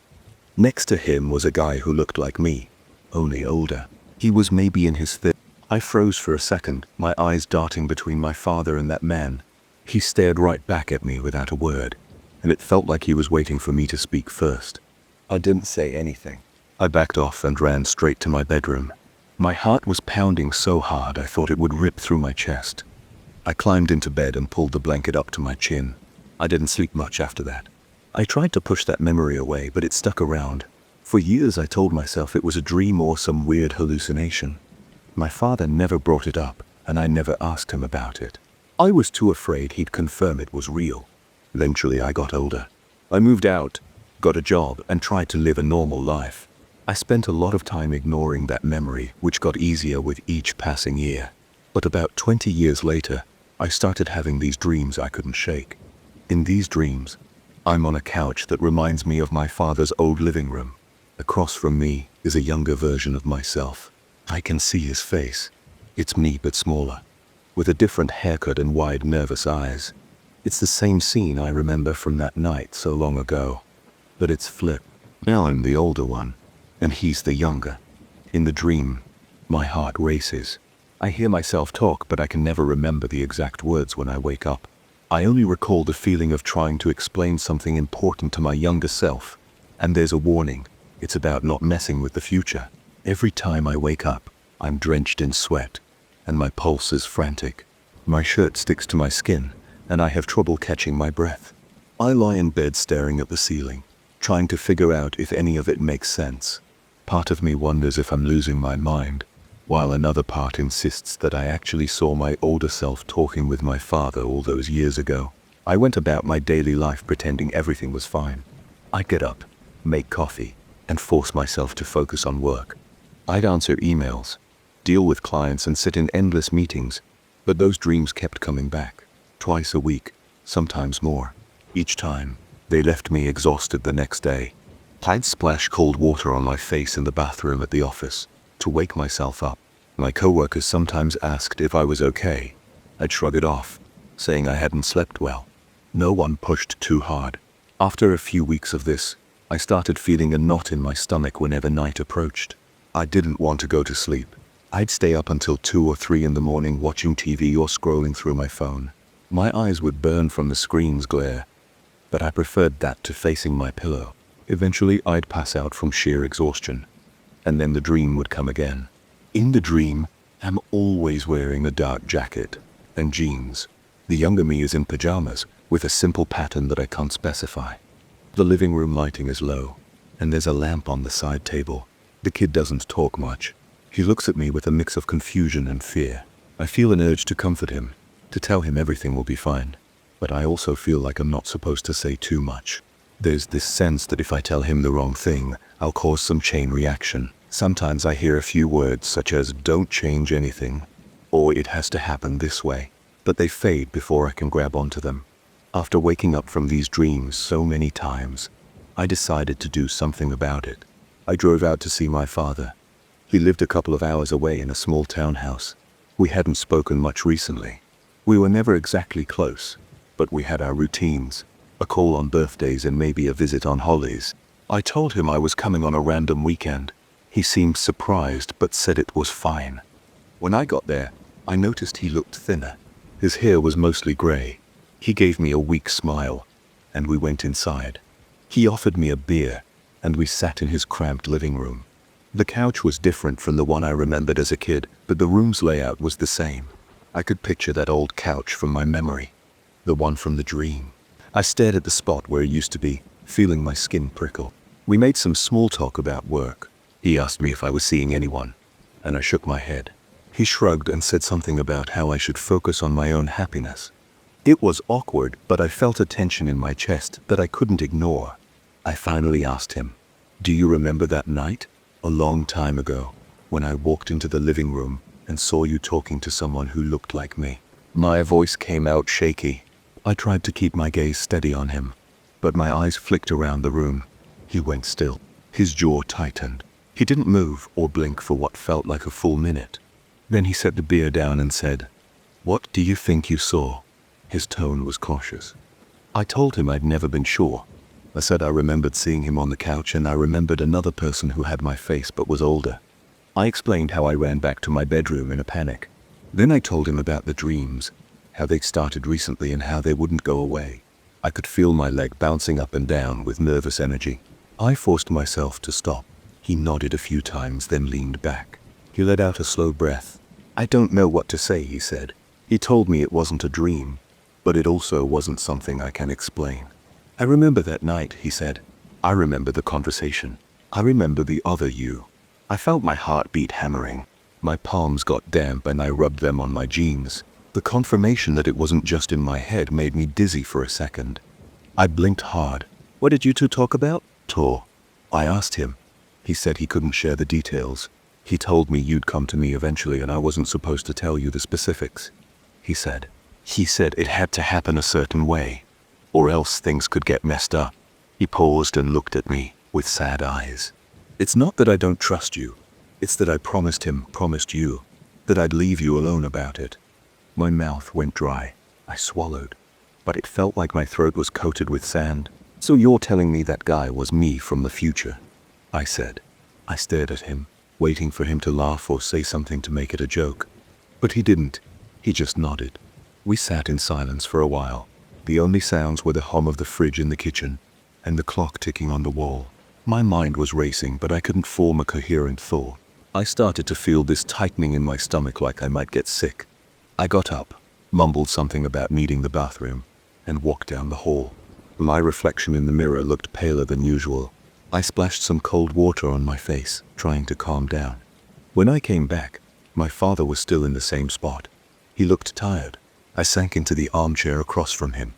Next to him was a guy who looked like me, only older. He was maybe in his 30s. I froze for a second, my eyes darting between my father and that man. He stared right back at me without a word, and it felt like he was waiting for me to speak first. I didn't say anything. I backed off and ran straight to my bedroom. My heart was pounding so hard I thought it would rip through my chest. I climbed into bed and pulled the blanket up to my chin. I didn't sleep much after that. I tried to push that memory away, but it stuck around. For years I told myself it was a dream or some weird hallucination. My father never brought it up, and I never asked him about it. I was too afraid he'd confirm it was real. Eventually I got older. I moved out, got a job, and tried to live a normal life. I spent a lot of time ignoring that memory, which got easier with each passing year. But about 20 years later, I started having these dreams I couldn't shake. In these dreams, I'm on a couch that reminds me of my father's old living room. Across from me is a younger version of myself. I can see his face. It's me but smaller, with a different haircut and wide, nervous eyes. It's the same scene I remember from that night so long ago. But it's flipped. Now I'm the older one, and he's the younger. In the dream, my heart races. I hear myself talk, but I can never remember the exact words when I wake up. I only recall the feeling of trying to explain something important to my younger self. And there's a warning. It's about not messing with the future. Every time I wake up, I'm drenched in sweat, and my pulse is frantic. My shirt sticks to my skin, and I have trouble catching my breath. I lie in bed staring at the ceiling, trying to figure out if any of it makes sense. Part of me wonders if I'm losing my mind, while another part insists that I actually saw my older self talking with my father all those years ago. I went about my daily life pretending everything was fine. I'd get up, make coffee, and force myself to focus on work. I'd answer emails, deal with clients, and sit in endless meetings, but those dreams kept coming back, twice a week, sometimes more. Each time, they left me exhausted the next day. I'd splash cold water on my face in the bathroom at the office to wake myself up. My coworkers sometimes asked if I was okay. I'd shrug it off, saying I hadn't slept well. No one pushed too hard. After a few weeks of this, I started feeling a knot in my stomach whenever night approached. I didn't want to go to sleep. I'd stay up until 2 or 3 in the morning watching TV or scrolling through my phone. My eyes would burn from the screen's glare, but I preferred that to facing my pillow. Eventually, I'd pass out from sheer exhaustion, and then the dream would come again. In the dream, I'm always wearing a dark jacket and jeans. The younger me is in pajamas with a simple pattern that I can't specify. The living room lighting is low, and there's a lamp on the side table. The kid doesn't talk much. He looks at me with a mix of confusion and fear. I feel an urge to comfort him, to tell him everything will be fine. But I also feel like I'm not supposed to say too much. There's this sense that if I tell him the wrong thing, I'll cause some chain reaction. Sometimes I hear a few words such as "don't change anything," or "it has to happen this way," but they fade before I can grab onto them. After waking up from these dreams so many times, I decided to do something about it. I drove out to see my father. He lived a couple of hours away in a small townhouse. We hadn't spoken much recently. We were never exactly close, but we had our routines, a call on birthdays and maybe a visit on holidays. I told him I was coming on a random weekend. He seemed surprised but said it was fine. When I got there, I noticed he looked thinner. His hair was mostly gray. He gave me a weak smile, and we went inside. He offered me a beer, and we sat in his cramped living room. The couch was different from the one I remembered as a kid, but the room's layout was the same. I could picture that old couch from my memory, the one from the dream. I stared at the spot where it used to be, feeling my skin prickle. We made some small talk about work. He asked me if I was seeing anyone, and I shook my head. He shrugged and said something about how I should focus on my own happiness. It was awkward, but I felt a tension in my chest that I couldn't ignore. I finally asked him, "Do you remember that night, a long time ago, when I walked into the living room and saw you talking to someone who looked like me?" My voice came out shaky. I tried to keep my gaze steady on him, but my eyes flicked around the room. He went still. His jaw tightened. He didn't move or blink for what felt like a full minute. Then he set the beer down and said, "What do you think you saw?" His tone was cautious. I told him I'd never been sure. I said I remembered seeing him on the couch, and I remembered another person who had my face but was older. I explained how I ran back to my bedroom in a panic. Then I told him about the dreams, how they'd started recently and how they wouldn't go away. I could feel my leg bouncing up and down with nervous energy. I forced myself to stop. He nodded a few times, then leaned back. He let out a slow breath. "I don't know what to say," he said. He told me it wasn't a dream, but it also wasn't something I can explain. "I remember that night," he said. "I remember the conversation. I remember the other you." I felt my heartbeat hammering. My palms got damp and I rubbed them on my jeans. The confirmation that it wasn't just in my head made me dizzy for a second. I blinked hard. "What did you two talk about?" "Tor." I asked him. He said he couldn't share the details. "He told me you'd come to me eventually and I wasn't supposed to tell you the specifics," he said. "He said it had to happen a certain way, or else things could get messed up." He paused and looked at me with sad eyes. "It's not that I don't trust you. It's that I promised you, that I'd leave you alone about it." My mouth went dry. I swallowed, but it felt like my throat was coated with sand. "So you're telling me that guy was me from the future?" I said. I stared at him, waiting for him to laugh or say something to make it a joke. But he didn't. He just nodded. We sat in silence for a while. The only sounds were the hum of the fridge in the kitchen and the clock ticking on the wall. My mind was racing, but I couldn't form a coherent thought. I started to feel this tightening in my stomach, like I might get sick. I got up, mumbled something about needing the bathroom, and walked down the hall. My reflection in the mirror looked paler than usual. I splashed some cold water on my face, trying to calm down. When I came back, my father was still in the same spot. He looked tired. I sank into the armchair across from him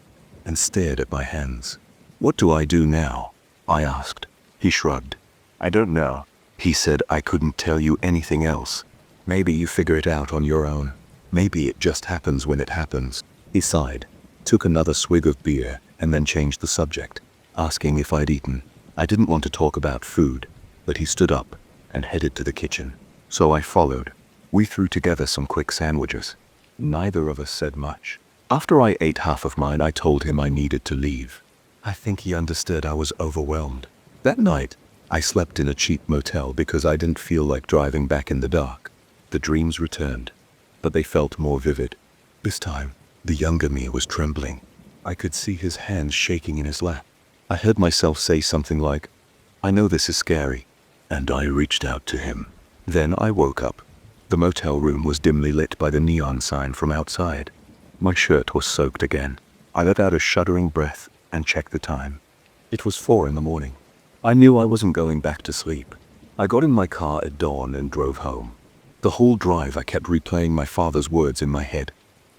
and stared at my hands. "What do I do now?" I asked. He shrugged. "I don't know." He said I couldn't tell you anything else. "Maybe you figure it out on your own. Maybe it just happens when it happens." He sighed, took another swig of beer, and then changed the subject, asking if I'd eaten. I didn't want to talk about food, but he stood up and headed to the kitchen. So I followed. We threw together some quick sandwiches. Neither of us said much. After I ate half of mine, I told him I needed to leave. I think he understood I was overwhelmed. That night, I slept in a cheap motel because I didn't feel like driving back in the dark. The dreams returned, but they felt more vivid. This time, the younger me was trembling. I could see his hands shaking in his lap. I heard myself say something like, "I know this is scary," and I reached out to him. Then I woke up. The motel room was dimly lit by the neon sign from outside. My shirt was soaked again. I let out a shuddering breath and checked the time. It was 4 in the morning. I knew I wasn't going back to sleep. I got in my car at dawn and drove home. The whole drive I kept replaying my father's words in my head.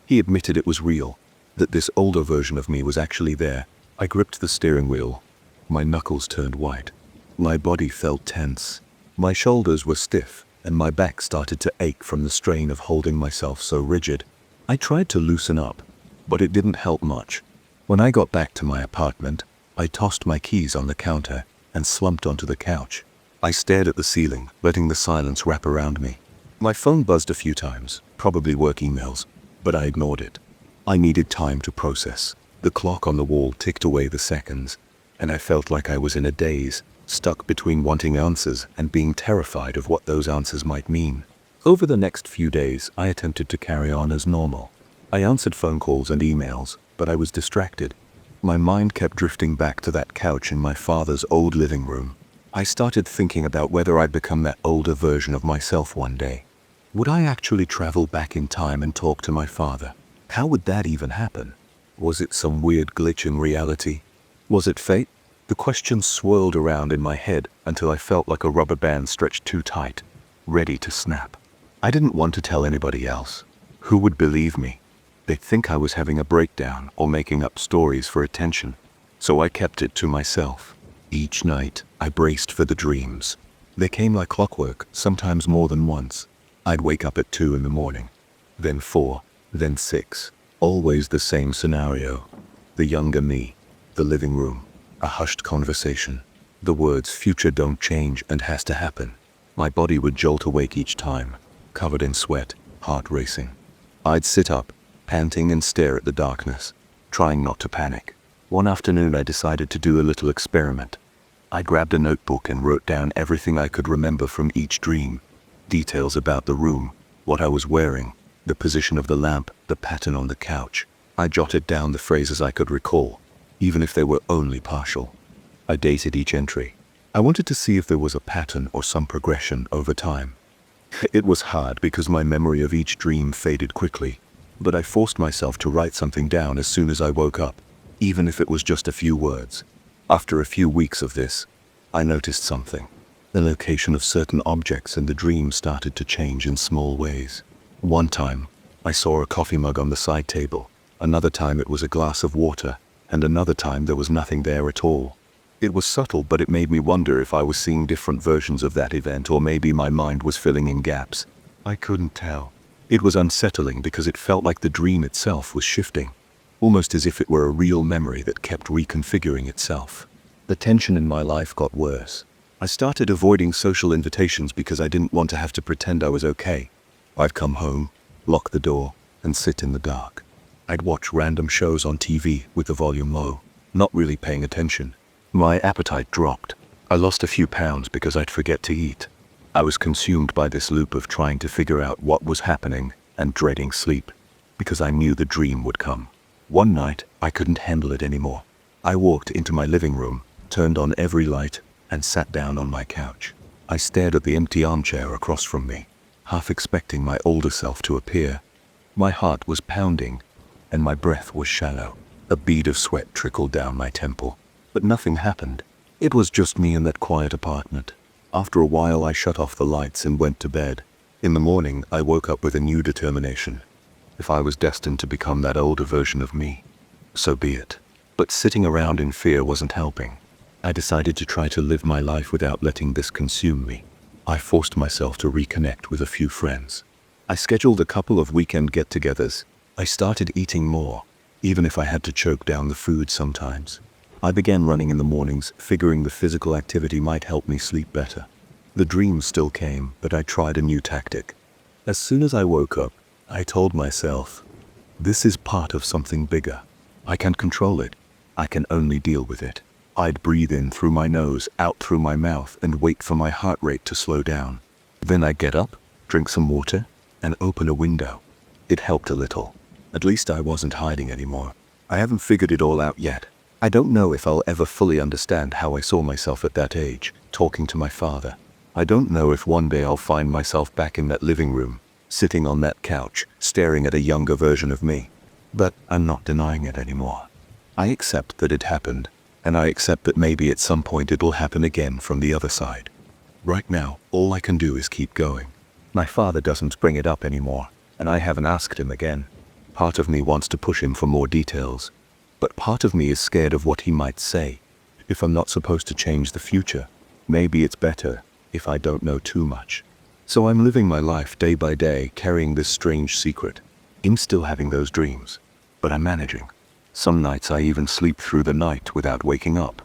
He admitted it was real, that this older version of me was actually there. I gripped the steering wheel. My knuckles turned white. My body felt tense. My shoulders were stiff, and my back started to ache from the strain of holding myself so rigid. I tried to loosen up, but it didn't help much. When I got back to my apartment, I tossed my keys on the counter and slumped onto the couch. I stared at the ceiling, letting the silence wrap around me. My phone buzzed a few times, probably work emails, but I ignored it. I needed time to process. The clock on the wall ticked away the seconds, and I felt like I was in a daze, stuck between wanting answers and being terrified of what those answers might mean. Over the next few days, I attempted to carry on as normal. I answered phone calls and emails, but I was distracted. My mind kept drifting back to that couch in my father's old living room. I started thinking about whether I'd become that older version of myself one day. Would I actually travel back in time and talk to my father? How would that even happen? Was it some weird glitch in reality? Was it fate? The questions swirled around in my head until I felt like a rubber band stretched too tight, ready to snap. I didn't want to tell anybody else. Who would believe me? They'd think I was having a breakdown or making up stories for attention. So I kept it to myself. Each night, I braced for the dreams. They came like clockwork, sometimes more than once. I'd wake up at 2 in the morning, then 4, then 6. Always the same scenario. The younger me, the living room, a hushed conversation. The words "future don't change and has to happen." My body would jolt awake each time, covered in sweat, heart racing. I'd sit up, panting, and stare at the darkness, trying not to panic. One afternoon I decided to do a little experiment. I grabbed a notebook and wrote down everything I could remember from each dream. Details about the room, what I was wearing, the position of the lamp, the pattern on the couch. I jotted down the phrases I could recall, even if they were only partial. I dated each entry. I wanted to see if there was a pattern or some progression over time. It was hard because my memory of each dream faded quickly, but I forced myself to write something down as soon as I woke up, even if it was just a few words. After a few weeks of this, I noticed something. The location of certain objects in the dream started to change in small ways. One time, I saw a coffee mug on the side table. Another time it was a glass of water, and another time there was nothing there at all. It was subtle, but it made me wonder if I was seeing different versions of that event, or maybe my mind was filling in gaps. I couldn't tell. It was unsettling because it felt like the dream itself was shifting, almost as if it were a real memory that kept reconfiguring itself. The tension in my life got worse. I started avoiding social invitations because I didn't want to have to pretend I was okay. I'd come home, lock the door, and sit in the dark. I'd watch random shows on TV with the volume low, not really paying attention. My appetite dropped. I lost a few pounds because I'd forget to eat. I was consumed by this loop of trying to figure out what was happening and dreading sleep, because I knew the dream would come. One night, I couldn't handle it anymore. I walked into my living room, turned on every light, and sat down on my couch. I stared at the empty armchair across from me, half expecting my older self to appear. My heart was pounding, and my breath was shallow. A bead of sweat trickled down my temple, but nothing happened. It was just me in that quiet apartment. After a while, I shut off the lights and went to bed. In the morning, I woke up with a new determination. If I was destined to become that older version of me, so be it. But sitting around in fear wasn't helping. I decided to try to live my life without letting this consume me. I forced myself to reconnect with a few friends. I scheduled a couple of weekend get-togethers. I started eating more, even if I had to choke down the food sometimes. I began running in the mornings, figuring the physical activity might help me sleep better. The dreams still came, but I tried a new tactic. As soon as I woke up, I told myself, this is part of something bigger. I can't control it. I can only deal with it. I'd breathe in through my nose, out through my mouth, and wait for my heart rate to slow down. Then I'd get up, drink some water, and open a window. It helped a little. At least I wasn't hiding anymore. I haven't figured it all out yet. I don't know if I'll ever fully understand how I saw myself at that age, talking to my father. I don't know if one day I'll find myself back in that living room, sitting on that couch, staring at a younger version of me. But I'm not denying it anymore. I accept that it happened, and I accept that maybe at some point it will happen again from the other side. Right now, all I can do is keep going. My father doesn't bring it up anymore, and I haven't asked him again. Part of me wants to push him for more details, but part of me is scared of what he might say. If I'm not supposed to change the future, maybe it's better if I don't know too much. So I'm living my life day by day, carrying this strange secret. I'm still having those dreams, but I'm managing. Some nights I even sleep through the night without waking up.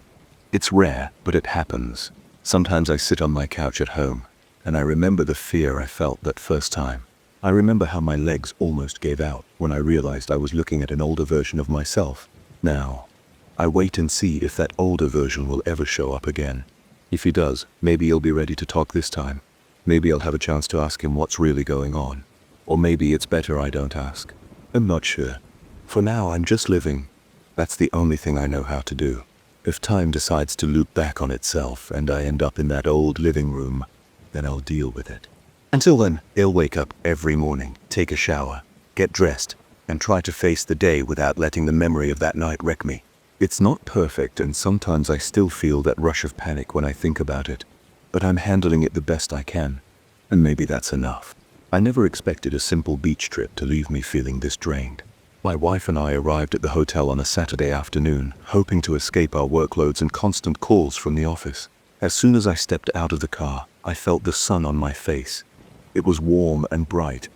It's rare, but it happens. Sometimes I sit on my couch at home, and I remember the fear I felt that first time. I remember how my legs almost gave out when I realized I was looking at an older version of myself. Now, I wait and see if that older version will ever show up again. If he does, maybe he'll be ready to talk this time. Maybe I'll have a chance to ask him what's really going on. Or maybe it's better I don't ask. I'm not sure. For now, I'm just living. That's the only thing I know how to do. If time decides to loop back on itself and I end up in that old living room, then I'll deal with it. Until then, I'll wake up every morning, take a shower, get dressed, and try to face the day without letting the memory of that night wreck me. It's not perfect, and sometimes I still feel that rush of panic when I think about it, but I'm handling it the best I can, and maybe that's enough. I never expected a simple beach trip to leave me feeling this drained. My wife and I arrived at the hotel on a Saturday afternoon, hoping to escape our workloads and constant calls from the office. As soon as I stepped out of the car, I felt the sun on my face. It was warm and bright,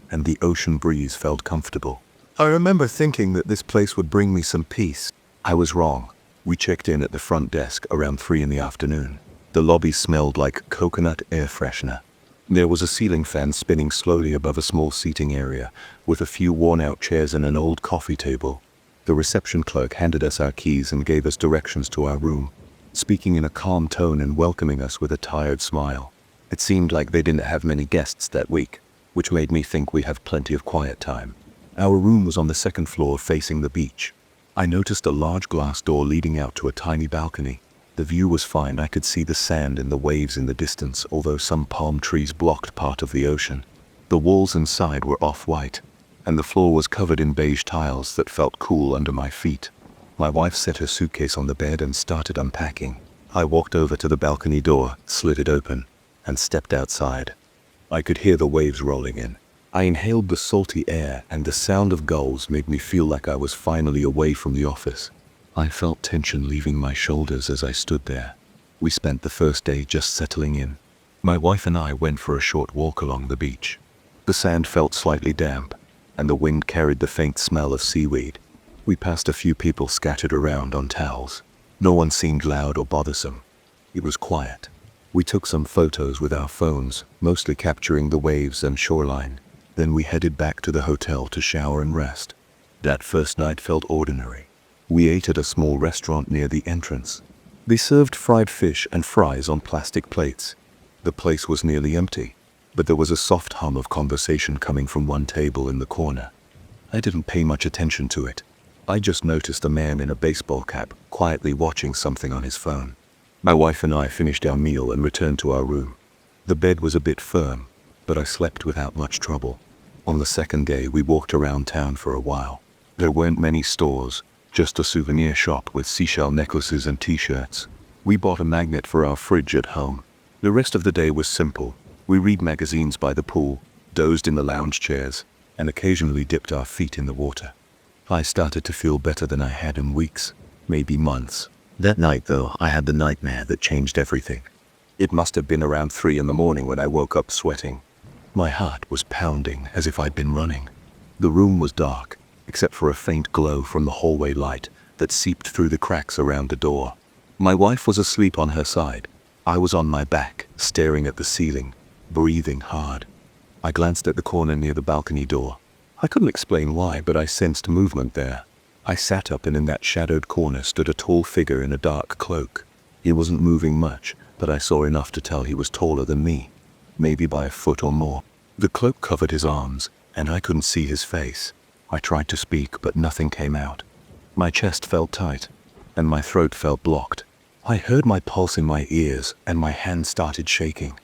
and the ocean breeze felt comfortable. I remember thinking that this place would bring me some peace. I was wrong. We checked in at the front desk around 3 in the afternoon. The lobby smelled like coconut air freshener. There was a ceiling fan spinning slowly above a small seating area, with a few worn-out chairs and an old coffee table. The reception clerk handed us our keys and gave us directions to our room, speaking in a calm tone and welcoming us with a tired smile. It seemed like they didn't have many guests that week, which made me think we have plenty of quiet time. Our room was on the second floor facing the beach. I noticed a large glass door leading out to a tiny balcony. The view was fine. I could see the sand and the waves in the distance, although some palm trees blocked part of the ocean. The walls inside were off-white, and the floor was covered in beige tiles that felt cool under my feet. My wife set her suitcase on the bed and started unpacking. I walked over to the balcony door, slid it open, and stepped outside. I could hear the waves rolling in. I inhaled the salty air, and the sound of gulls made me feel like I was finally away from the office. I felt tension leaving my shoulders as I stood there. We spent the first day just settling in. My wife and I went for a short walk along the beach. The sand felt slightly damp, and the wind carried the faint smell of seaweed. We passed a few people scattered around on towels. No one seemed loud or bothersome. It was quiet. We took some photos with our phones, mostly capturing the waves and shoreline. Then we headed back to the hotel to shower and rest. That first night felt ordinary. We ate at a small restaurant near the entrance. They served fried fish and fries on plastic plates. The place was nearly empty, but there was a soft hum of conversation coming from one table in the corner. I didn't pay much attention to it. I just noticed a man in a baseball cap quietly watching something on his phone. My wife and I finished our meal and returned to our room. The bed was a bit firm, but I slept without much trouble. On the second day, we walked around town for a while. There weren't many stores, just a souvenir shop with seashell necklaces and t-shirts. We bought a magnet for our fridge at home. The rest of the day was simple. We read magazines by the pool, dozed in the lounge chairs, and occasionally dipped our feet in the water. I started to feel better than I had in weeks, maybe months. That night, though, I had the nightmare that changed everything. It must have been around 3 in the morning when I woke up sweating. My heart was pounding as if I'd been running. The room was dark, except for a faint glow from the hallway light that seeped through the cracks around the door. My wife was asleep on her side. I was on my back, staring at the ceiling, breathing hard. I glanced at the corner near the balcony door. I couldn't explain why, but I sensed movement there. I sat up, and in that shadowed corner stood a tall figure in a dark cloak. He wasn't moving much, but I saw enough to tell he was taller than me, maybe by a foot or more. The cloak covered his arms, and I couldn't see his face. I tried to speak, but nothing came out. My chest felt tight, and my throat felt blocked. I heard my pulse in my ears, and my hands started shaking.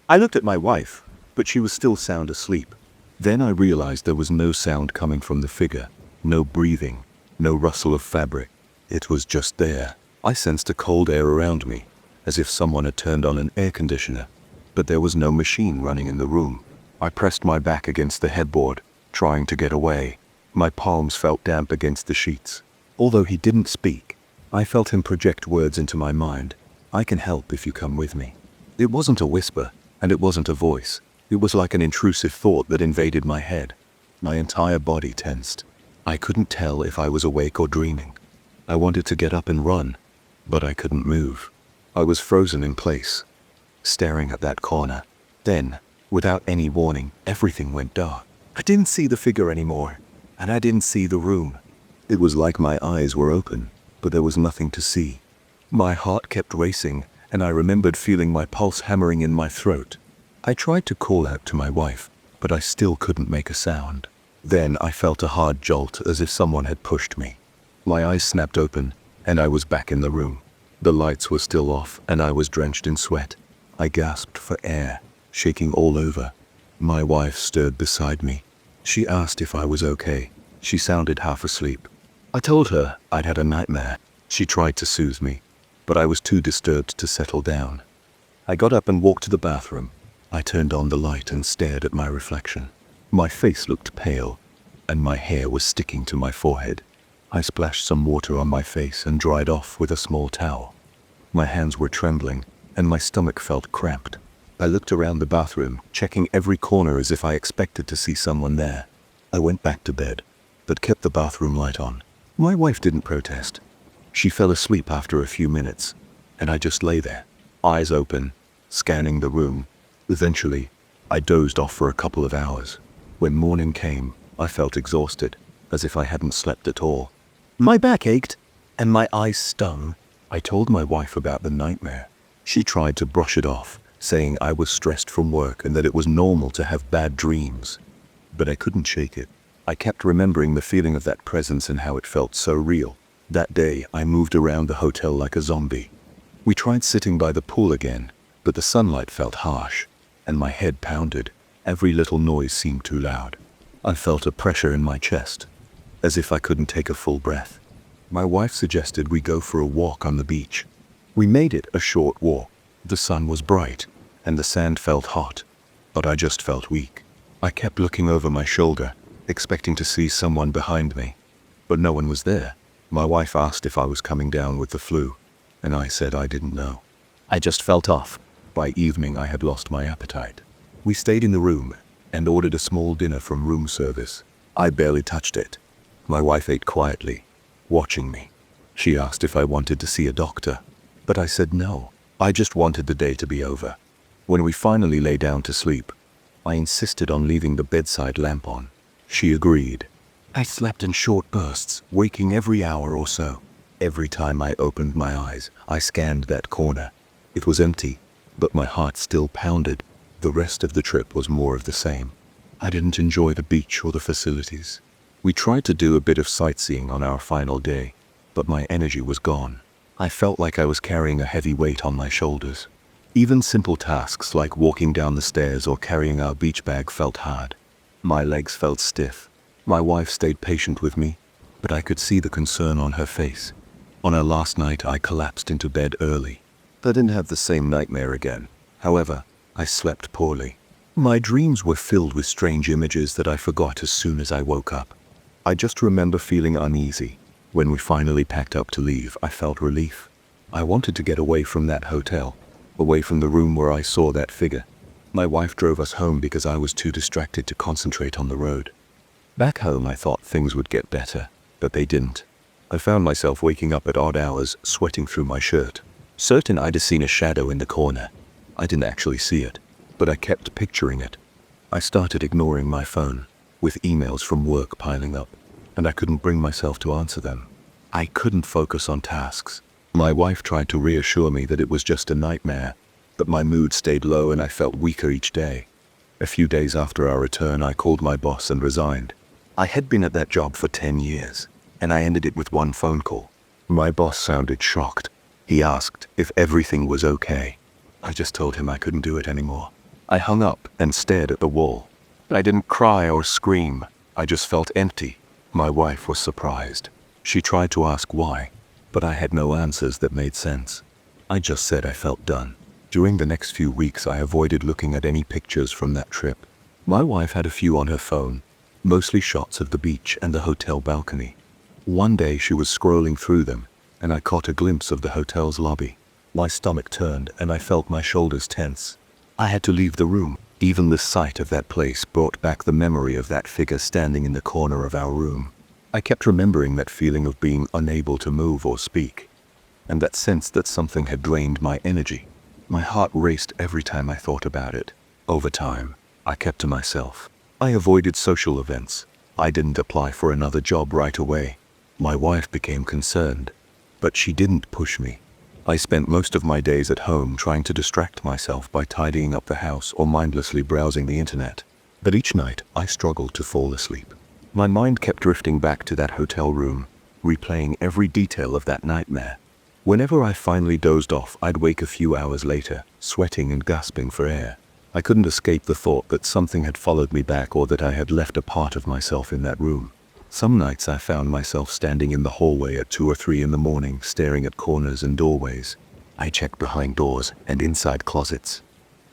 I looked at my wife, but she was still sound asleep. Then I realized there was no sound coming from the figure, no breathing, no rustle of fabric. It was just there. I sensed a cold air around me, as if someone had turned on an air conditioner, but there was no machine running in the room. I pressed my back against the headboard, trying to get away. My palms felt damp against the sheets. Although he didn't speak, I felt him project words into my mind. "I can help if you come with me." It wasn't a whisper, and it wasn't a voice. It was like an intrusive thought that invaded my head. My entire body tensed. I couldn't tell if I was awake or dreaming. I wanted to get up and run, but I couldn't move. I was frozen in place, staring at that corner. Then, without any warning, everything went dark. I didn't see the figure anymore, and I didn't see the room. It was like my eyes were open, but there was nothing to see. My heart kept racing, and I remembered feeling my pulse hammering in my throat. I tried to call out to my wife, but I still couldn't make a sound. Then I felt a hard jolt, as if someone had pushed me. My eyes snapped open, and I was back in the room. The lights were still off, and I was drenched in sweat. I gasped for air, shaking all over. My wife stirred beside me. She asked if I was okay. She sounded half asleep. I told her I'd had a nightmare. She tried to soothe me, but I was too disturbed to settle down. I got up and walked to the bathroom. I turned on the light and stared at my reflection. My face looked pale, and my hair was sticking to my forehead. I splashed some water on my face and dried off with a small towel. My hands were trembling, and my stomach felt cramped. I looked around the bathroom, checking every corner as if I expected to see someone there. I went back to bed, but kept the bathroom light on. My wife didn't protest. She fell asleep after a few minutes, and I just lay there, eyes open, scanning the room. Eventually, I dozed off for a couple of hours. When morning came, I felt exhausted, as if I hadn't slept at all. My back ached, and my eyes stung. I told my wife about the nightmare. She tried to brush it off, saying I was stressed from work and that it was normal to have bad dreams. But I couldn't shake it. I kept remembering the feeling of that presence and how it felt so real. That day, I moved around the hotel like a zombie. We tried sitting by the pool again, but the sunlight felt harsh, and my head pounded. Every little noise seemed too loud. I felt a pressure in my chest, as if I couldn't take a full breath. My wife suggested we go for a walk on the beach. We made it a short walk. The sun was bright, and the sand felt hot, but I just felt weak. I kept looking over my shoulder, expecting to see someone behind me, but no one was there. My wife asked if I was coming down with the flu, and I said I didn't know. I just felt off. By evening, I had lost my appetite. We stayed in the room and ordered a small dinner from room service. I barely touched it. My wife ate quietly, watching me. She asked if I wanted to see a doctor, but I said no. I just wanted the day to be over. When we finally lay down to sleep, I insisted on leaving the bedside lamp on. She agreed. I slept in short bursts, waking every hour or so. Every time I opened my eyes, I scanned that corner. It was empty, but my heart still pounded. The rest of the trip was more of the same. I didn't enjoy the beach or the facilities. We tried to do a bit of sightseeing on our final day, but my energy was gone. I felt like I was carrying a heavy weight on my shoulders. Even simple tasks like walking down the stairs or carrying our beach bag felt hard. My legs felt stiff. My wife stayed patient with me, but I could see the concern on her face. On our last night, I collapsed into bed early. I didn't have the same nightmare again. However, I slept poorly. My dreams were filled with strange images that I forgot as soon as I woke up. I just remember feeling uneasy. When we finally packed up to leave, I felt relief. I wanted to get away from that hotel, away from the room where I saw that figure. My wife drove us home because I was too distracted to concentrate on the road. Back home, I thought things would get better, but they didn't. I found myself waking up at odd hours, sweating through my shirt. Certain I'd have seen a shadow in the corner. I didn't actually see it, but I kept picturing it. I started ignoring my phone, with emails from work piling up, and I couldn't bring myself to answer them. I couldn't focus on tasks. My wife tried to reassure me that it was just a nightmare, but my mood stayed low and I felt weaker each day. A few days after our return, I called my boss and resigned. I had been at that job for 10 years, and I ended it with one phone call. My boss sounded shocked. He asked if everything was okay. I just told him I couldn't do it anymore. I hung up and stared at the wall. I didn't cry or scream. I just felt empty. My wife was surprised. She tried to ask why, but I had no answers that made sense. I just said I felt done. During the next few weeks, I avoided looking at any pictures from that trip. My wife had a few on her phone, mostly shots of the beach and the hotel balcony. One day she was scrolling through them, and I caught a glimpse of the hotel's lobby. My stomach turned and I felt my shoulders tense. I had to leave the room. Even the sight of that place brought back the memory of that figure standing in the corner of our room. I kept remembering that feeling of being unable to move or speak, and that sense that something had drained my energy. My heart raced every time I thought about it. Over time, I kept to myself. I avoided social events. I didn't apply for another job right away. My wife became concerned, but she didn't push me. I spent most of my days at home trying to distract myself by tidying up the house or mindlessly browsing the internet. But each night, I struggled to fall asleep. My mind kept drifting back to that hotel room, replaying every detail of that nightmare. Whenever I finally dozed off, I'd wake a few hours later, sweating and gasping for air. I couldn't escape the thought that something had followed me back or that I had left a part of myself in that room. Some nights I found myself standing in the hallway at 2 or 3 in the morning, staring at corners and doorways. I checked behind doors and inside closets.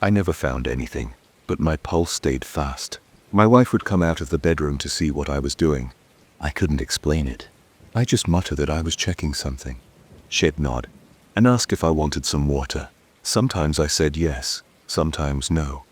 I never found anything, but my pulse stayed fast. My wife would come out of the bedroom to see what I was doing. I couldn't explain it. I just muttered that I was checking something. She'd nod and ask if I wanted some water. Sometimes I said yes, sometimes no.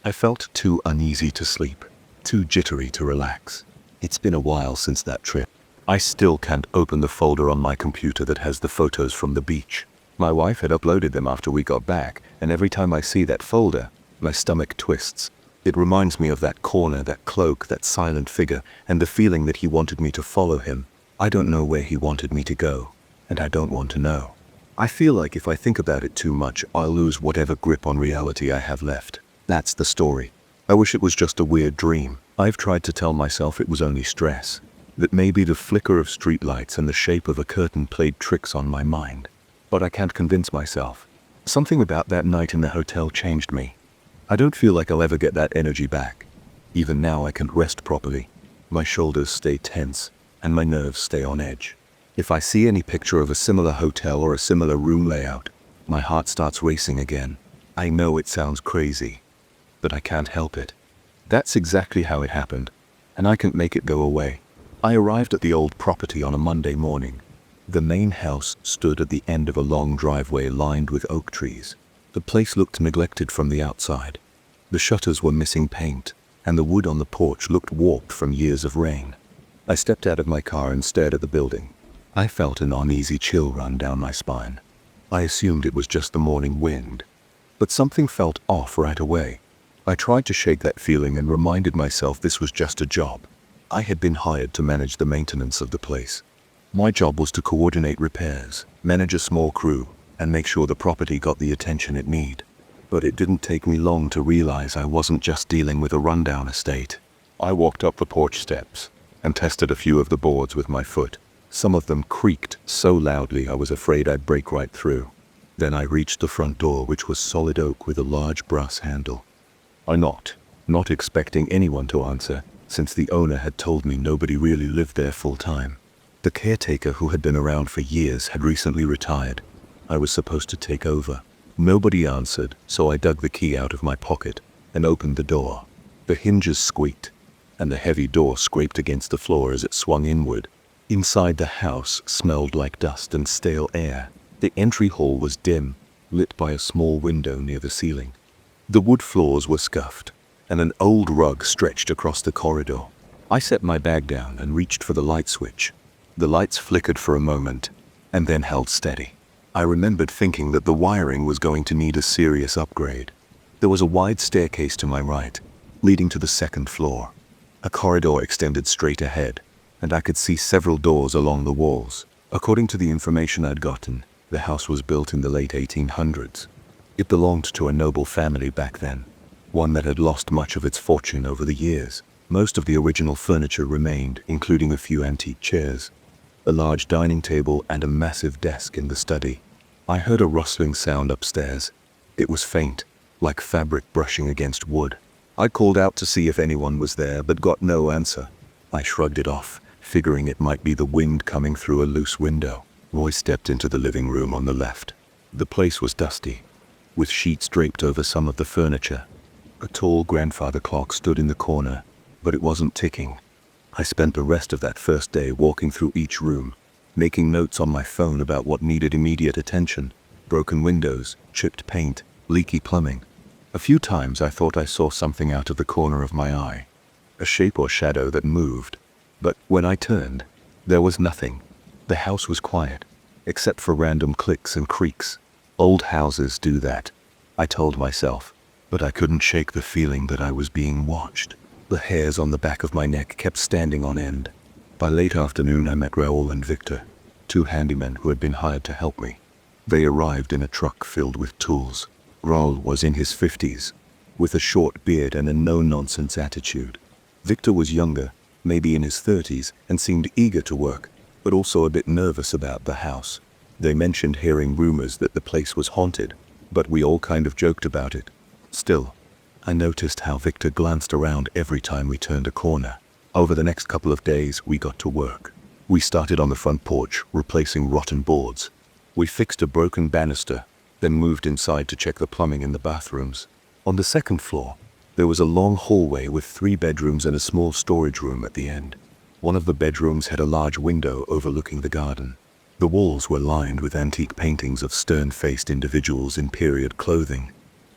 I felt too uneasy to sleep, too jittery to relax. It's been a while since that trip. I still can't open the folder on my computer that has the photos from the beach. My wife had uploaded them after we got back, and every time I see that folder, my stomach twists. It reminds me of that corner, that cloak, that silent figure, and the feeling that he wanted me to follow him. I don't know where he wanted me to go, and I don't want to know. I feel like if I think about it too much, I'll lose whatever grip on reality I have left. That's the story. I wish it was just a weird dream. I've tried to tell myself it was only stress, that maybe the flicker of streetlights and the shape of a curtain played tricks on my mind. But I can't convince myself. Something about that night in the hotel changed me. I don't feel like I'll ever get that energy back. Even now I can't rest properly. My shoulders stay tense, and my nerves stay on edge. If I see any picture of a similar hotel or a similar room layout, my heart starts racing again. I know it sounds crazy, but I can't help it. That's exactly how it happened, and I can't make it go away. I arrived at the old property on a Monday morning. The main house stood at the end of a long driveway lined with oak trees. The place looked neglected from the outside. The shutters were missing paint, and the wood on the porch looked warped from years of rain. I stepped out of my car and stared at the building. I felt an uneasy chill run down my spine. I assumed it was just the morning wind, but something felt off right away. I tried to shake that feeling and reminded myself this was just a job. I had been hired to manage the maintenance of the place. My job was to coordinate repairs, manage a small crew, and make sure the property got the attention it needed. But it didn't take me long to realize I wasn't just dealing with a rundown estate. I walked up the porch steps and tested a few of the boards with my foot. Some of them creaked so loudly I was afraid I'd break right through. Then I reached the front door, which was solid oak with a large brass handle. I knocked, not expecting anyone to answer, since the owner had told me nobody really lived there full time. The caretaker, who had been around for years, had recently retired. I was supposed to take over. Nobody answered, so I dug the key out of my pocket and opened the door. The hinges squeaked, and the heavy door scraped against the floor as it swung inward. Inside, the house smelled like dust and stale air. The entry hall was dim, lit by a small window near the ceiling. The wood floors were scuffed, and an old rug stretched across the corridor. I set my bag down and reached for the light switch. The lights flickered for a moment, and then held steady. I remembered thinking that the wiring was going to need a serious upgrade. There was a wide staircase to my right, leading to the second floor. A corridor extended straight ahead, and I could see several doors along the walls. According to the information I'd gotten, the house was built in the late 1800s. It belonged to a noble family back then, one that had lost much of its fortune over the years. Most of the original furniture remained, including a few antique chairs, a large dining table, and a massive desk in the study. I heard a rustling sound upstairs. It was faint, like fabric brushing against wood. I called out to see if anyone was there, but got no answer. I shrugged it off, figuring it might be the wind coming through a loose window. Roy stepped into the living room on the left. The place was dusty, with sheets draped over some of the furniture. A tall grandfather clock stood in the corner, but it wasn't ticking. I spent the rest of that first day walking through each room, making notes on my phone about what needed immediate attention: broken windows, chipped paint, leaky plumbing. A few times I thought I saw something out of the corner of my eye, a shape or shadow that moved. But when I turned, there was nothing. The house was quiet, except for random clicks and creaks. Old houses do that, I told myself, but I couldn't shake the feeling that I was being watched. The hairs on the back of my neck kept standing on end. By late afternoon, I met Raoul and Victor, two handymen who had been hired to help me. They arrived in a truck filled with tools. Raoul was in his 50s, with a short beard and a no-nonsense attitude. Victor was younger, maybe in his 30s, and seemed eager to work, but also a bit nervous about the house. They mentioned hearing rumors that the place was haunted, but we all kind of joked about it. Still, I noticed how Victor glanced around every time we turned a corner. Over the next couple of days, we got to work. We started on the front porch, replacing rotten boards. We fixed a broken banister, then moved inside to check the plumbing in the bathrooms. On the second floor, there was a long hallway with 3 bedrooms and a small storage room at the end. One of the bedrooms had a large window overlooking the garden. The walls were lined with antique paintings of stern-faced individuals in period clothing.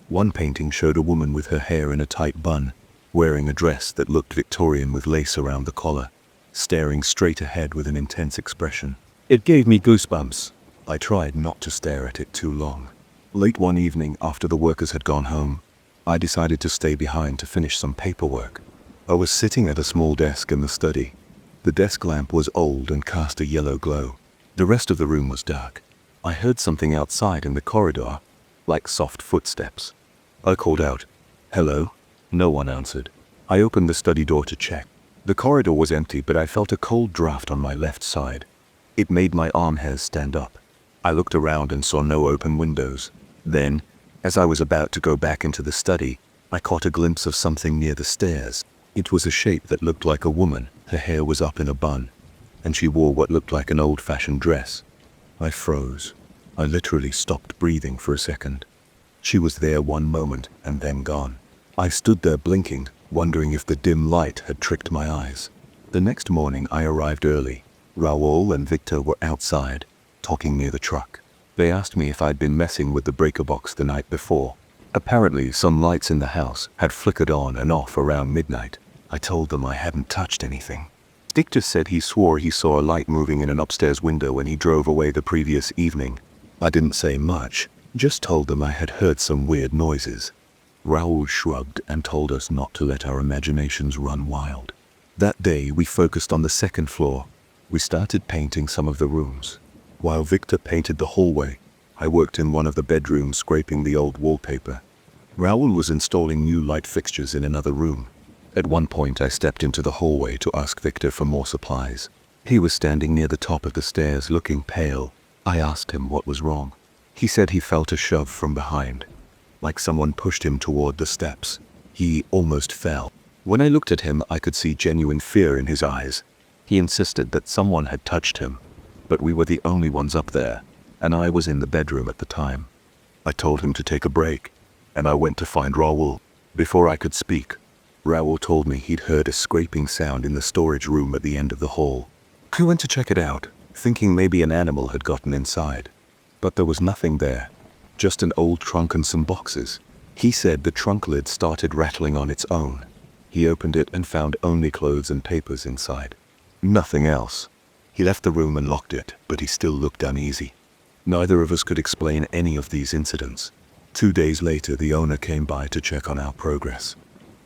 One painting showed a woman with her hair in a tight bun, wearing a dress that looked Victorian with lace around the collar, staring straight ahead with an intense expression. It gave me goosebumps. I tried not to stare at it too long. Late one evening, after the workers had gone home, I decided to stay behind to finish some paperwork. I was sitting at a small desk in the study. The desk lamp was old and cast a yellow glow. The rest of the room was dark. I heard something outside in the corridor, like soft footsteps. I called out, "Hello?" No one answered. I opened the study door to check. The corridor was empty, but I felt a cold draft on my left side. It made my arm hairs stand up. I looked around and saw no open windows. Then, as I was about to go back into the study, I caught a glimpse of something near the stairs. It was a shape that looked like a woman. Her hair was up in a bun, and she wore what looked like an old-fashioned dress. I froze. I literally stopped breathing for a second. She was there one moment and then gone. I stood there blinking, wondering if the dim light had tricked my eyes. The next morning I arrived early. Raoul and Victor were outside, talking near the truck. They asked me if I'd been messing with the breaker box the night before. Apparently, some lights in the house had flickered on and off around midnight. I told them I hadn't touched anything. Victor said he swore he saw a light moving in an upstairs window when he drove away the previous evening. I didn't say much, just told them I had heard some weird noises. Raoul shrugged and told us not to let our imaginations run wild. That day, we focused on the second floor. We started painting some of the rooms. While Victor painted the hallway, I worked in one of the bedrooms scraping the old wallpaper. Raoul was installing new light fixtures in another room. At one point, I stepped into the hallway to ask Victor for more supplies. He was standing near the top of the stairs looking pale. I asked him what was wrong. He said he felt a shove from behind, like someone pushed him toward the steps. He almost fell. When I looked at him, I could see genuine fear in his eyes. He insisted that someone had touched him, but we were the only ones up there, and I was in the bedroom at the time. I told him to take a break, and I went to find Raoul. Before I could speak, Raoul told me he'd heard a scraping sound in the storage room at the end of the hall. I went to check it out, thinking maybe an animal had gotten inside. But there was nothing there, just an old trunk and some boxes. He said the trunk lid started rattling on its own. He opened it and found only clothes and papers inside. Nothing else. He left the room and locked it, but he still looked uneasy. Neither of us could explain any of these incidents. 2 days later, the owner came by to check on our progress.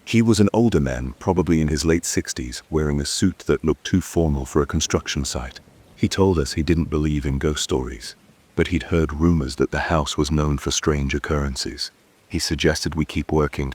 He was an older man, probably in his late 60s, wearing a suit that looked too formal for a construction site. He told us he didn't believe in ghost stories, but he'd heard rumors that the house was known for strange occurrences. He suggested we keep working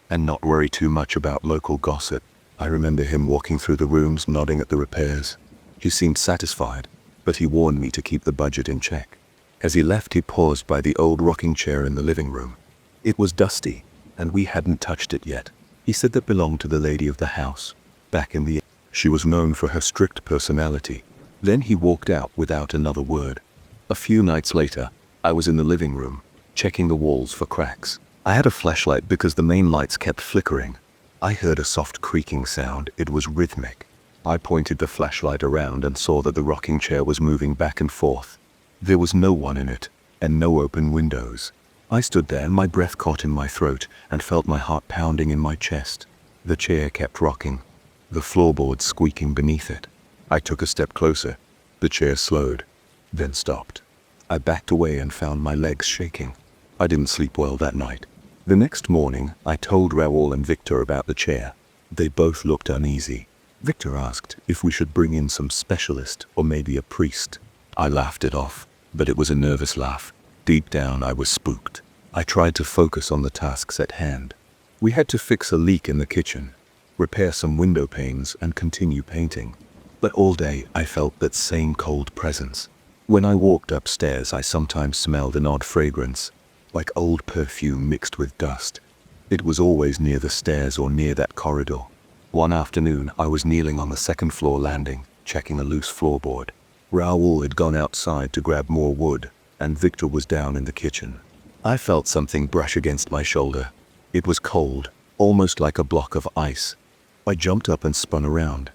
and not worry too much about local gossip. I remember him walking through the rooms, nodding at the repairs. He seemed satisfied, but he warned me to keep the budget in check. As he left, he paused by the old rocking chair in the living room. It was dusty, and we hadn't touched it yet. He said that belonged to the lady of the house. Back in the she was known for her strict personality. Then he walked out without another word. A few nights later, I was in the living room, checking the walls for cracks. I had a flashlight because the main lights kept flickering. I heard a soft creaking sound. It was rhythmic. I pointed the flashlight around and saw that the rocking chair was moving back and forth. There was no one in it, and no open windows. I stood there, my breath caught in my throat, and felt my heart pounding in my chest. The chair kept rocking, the floorboards squeaking beneath it. I took a step closer. The chair slowed, then stopped. I backed away and found my legs shaking. I didn't sleep well that night. The next morning, I told Raoul and Victor about the chair. They both looked uneasy. Victor asked if we should bring in some specialist or maybe a priest. I laughed it off, but it was a nervous laugh. Deep down, I was spooked. I tried to focus on the tasks at hand. We had to fix a leak in the kitchen, repair some window panes, and continue painting. But all day, I felt that same cold presence. When I walked upstairs, I sometimes smelled an odd fragrance, like old perfume mixed with dust. It was always near the stairs or near that corridor. One afternoon, I was kneeling on the second floor landing, checking a loose floorboard. Raoul had gone outside to grab more wood, and Victor was down in the kitchen. I felt something brush against my shoulder. It was cold, almost like a block of ice. I jumped up and spun around.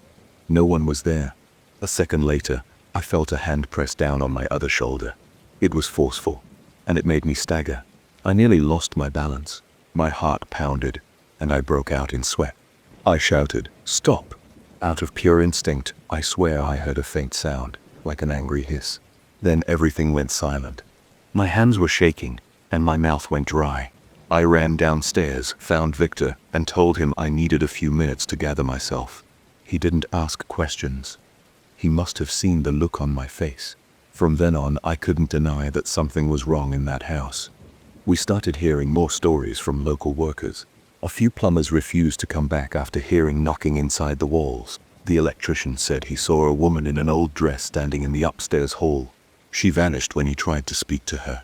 No one was there. A second later, I felt a hand press down on my other shoulder. It was forceful, and it made me stagger. I nearly lost my balance. My heart pounded, and I broke out in sweat. I shouted, "Stop!" Out of pure instinct, I swear I heard a faint sound, like an angry hiss. Then everything went silent. My hands were shaking, and my mouth went dry. I ran downstairs, found Victor, and told him I needed a few minutes to gather myself. He didn't ask questions. He must have seen the look on my face. From then on, I couldn't deny that something was wrong in that house. We started hearing more stories from local workers. A few plumbers refused to come back after hearing knocking inside the walls. The electrician said he saw a woman in an old dress standing in the upstairs hall. She vanished when he tried to speak to her.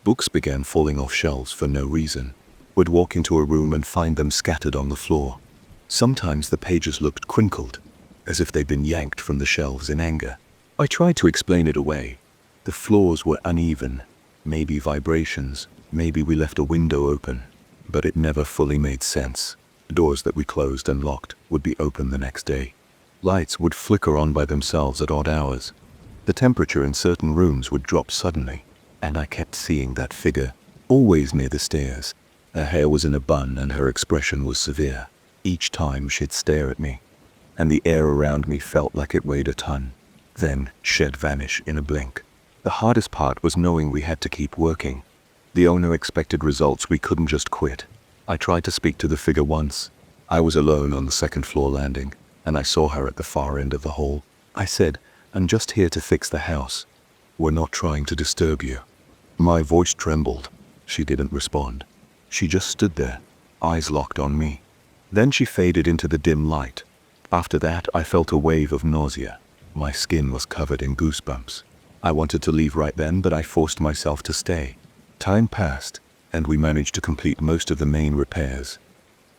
Books began falling off shelves for no reason. We'd walk into a room and find them scattered on the floor. Sometimes the pages looked crinkled, as if they'd been yanked from the shelves in anger. I tried to explain it away. The floors were uneven, maybe vibrations, maybe we left a window open, but it never fully made sense. Doors that we closed and locked would be open the next day. Lights would flicker on by themselves at odd hours. The temperature in certain rooms would drop suddenly, and I kept seeing that figure, always near the stairs. Her hair was in a bun and her expression was severe. Each time she'd stare at me, and the air around me felt like it weighed a ton. Then she'd vanish in a blink. The hardest part was knowing we had to keep working. The owner expected results. We couldn't just quit. I tried to speak to the figure once. I was alone on the second floor landing, and I saw her at the far end of the hall. I said, "I'm just here to fix the house. We're not trying to disturb you." My voice trembled. She didn't respond. She just stood there, eyes locked on me. Then she faded into the dim light. After that, I felt a wave of nausea. My skin was covered in goosebumps. I wanted to leave right then, but I forced myself to stay. Time passed, and we managed to complete most of the main repairs.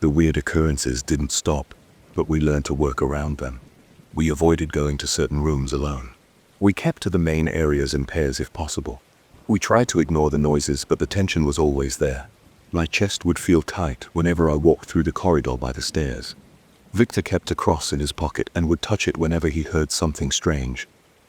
The weird occurrences didn't stop, but we learned to work around them. We avoided going to certain rooms alone. We kept to the main areas in pairs if possible. We tried to ignore the noises, but the tension was always there. My chest would feel tight whenever I walked through the corridor by the stairs. Victor kept a cross in his pocket and would touch it whenever he heard something strange.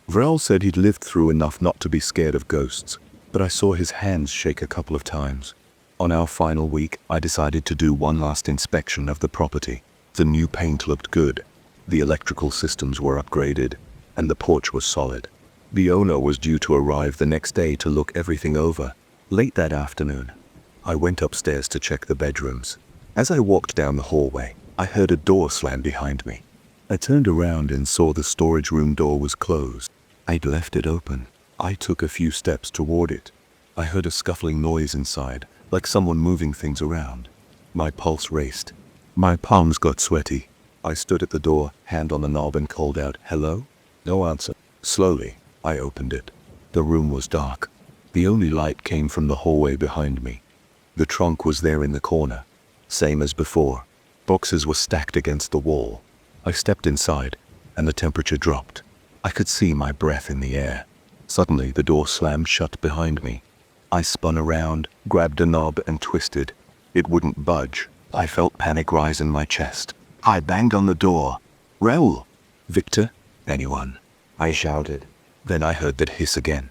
Vrel said he'd lived through enough not to be scared of ghosts, but I saw his hands shake a couple of times. On our final week, I decided to do one last inspection of the property. The new paint looked good. The electrical systems were upgraded, and the porch was solid. The owner was due to arrive the next day to look everything over. Late that afternoon, I went upstairs to check the bedrooms. As I walked down the hallway, I heard a door slam behind me. I turned around and saw the storage room door was closed. I'd left it open. I took a few steps toward it. I heard a scuffling noise inside, like someone moving things around. My pulse raced. My palms got sweaty. I stood at the door, hand on the knob, and called out, "Hello?" No answer. Slowly, I opened it. The room was dark. The only light came from the hallway behind me. The trunk was there in the corner, same as before. Boxes were stacked against the wall. I stepped inside, and the temperature dropped. I could see my breath in the air. Suddenly, the door slammed shut behind me. I spun around, grabbed a knob, and twisted. It wouldn't budge. I felt panic rise in my chest. I banged on the door. "Raoul!" "Victor?" "Anyone?" I shouted. Then I heard that hiss again,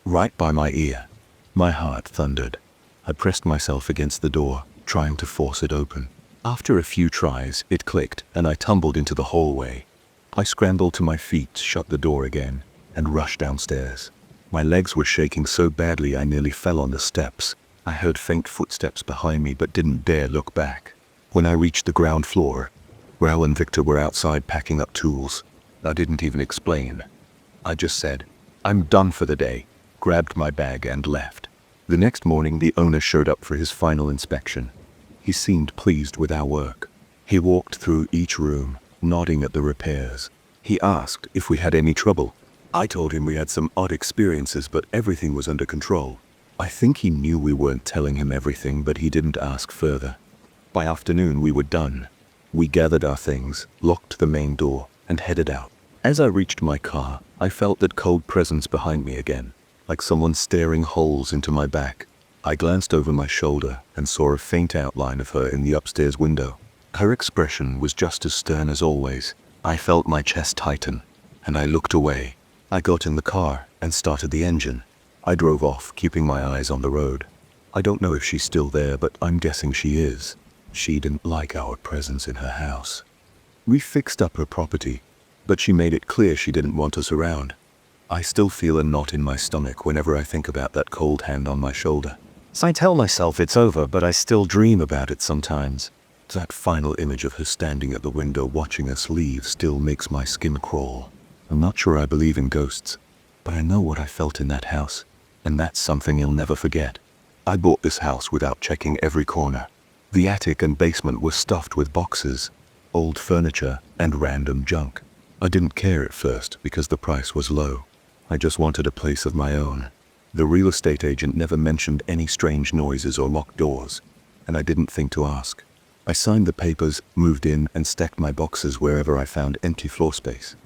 right by my ear. My heart thundered. I pressed myself against the door, trying to force it open. After a few tries, it clicked, and I tumbled into the hallway. I scrambled to my feet, shut the door again, and rushed downstairs. My legs were shaking so badly I nearly fell on the steps. I heard faint footsteps behind me but didn't dare look back. When I reached the ground floor, Raoul and Victor were outside packing up tools. I didn't even explain. I just said, "I'm done for the day," grabbed my bag and left. The next morning, the owner showed up for his final inspection. He seemed pleased with our work. He walked through each room, nodding at the repairs. He asked if we had any trouble. I told him we had some odd experiences, but everything was under control. I think he knew we weren't telling him everything, but he didn't ask further. By afternoon, we were done. We gathered our things, locked the main door, and headed out. As I reached my car, I felt that cold presence behind me again, like someone staring holes into my back. I glanced over my shoulder and saw a faint outline of her in the upstairs window. Her expression was just as stern as always. I felt my chest tighten, and I looked away. I got in the car and started the engine. I drove off, keeping my eyes on the road. I don't know if she's still there, but I'm guessing she is. She didn't like our presence in her house. We fixed up her property, but she made it clear she didn't want us around. I still feel a knot in my stomach whenever I think about that cold hand on my shoulder. So I tell myself it's over, but I still dream about it sometimes. That final image of her standing at the window watching us leave still makes my skin crawl. I'm not sure I believe in ghosts, but I know what I felt in that house, and that's something you'll never forget. I bought this house without checking every corner. The attic and basement were stuffed with boxes, old furniture, and random junk. I didn't care at first because the price was low. I just wanted a place of my own. The real estate agent never mentioned any strange noises or locked doors, and I didn't think to ask. I signed the papers, moved in, and stacked my boxes wherever I found empty floor space.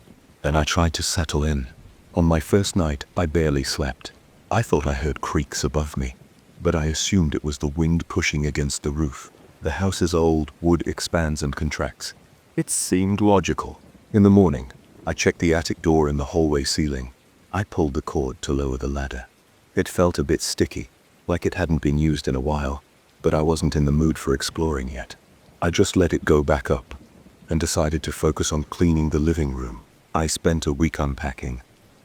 Then I tried to settle in. On my first night, I barely slept. I thought I heard creaks above me, but I assumed it was the wind pushing against the roof. The house is old, wood expands and contracts. It seemed logical. In the morning, I checked the attic door and the hallway ceiling. I pulled the cord to lower the ladder. It felt a bit sticky, like it hadn't been used in a while, but I wasn't in the mood for exploring yet. I just let it go back up and decided to focus on cleaning the living room. I spent a week unpacking.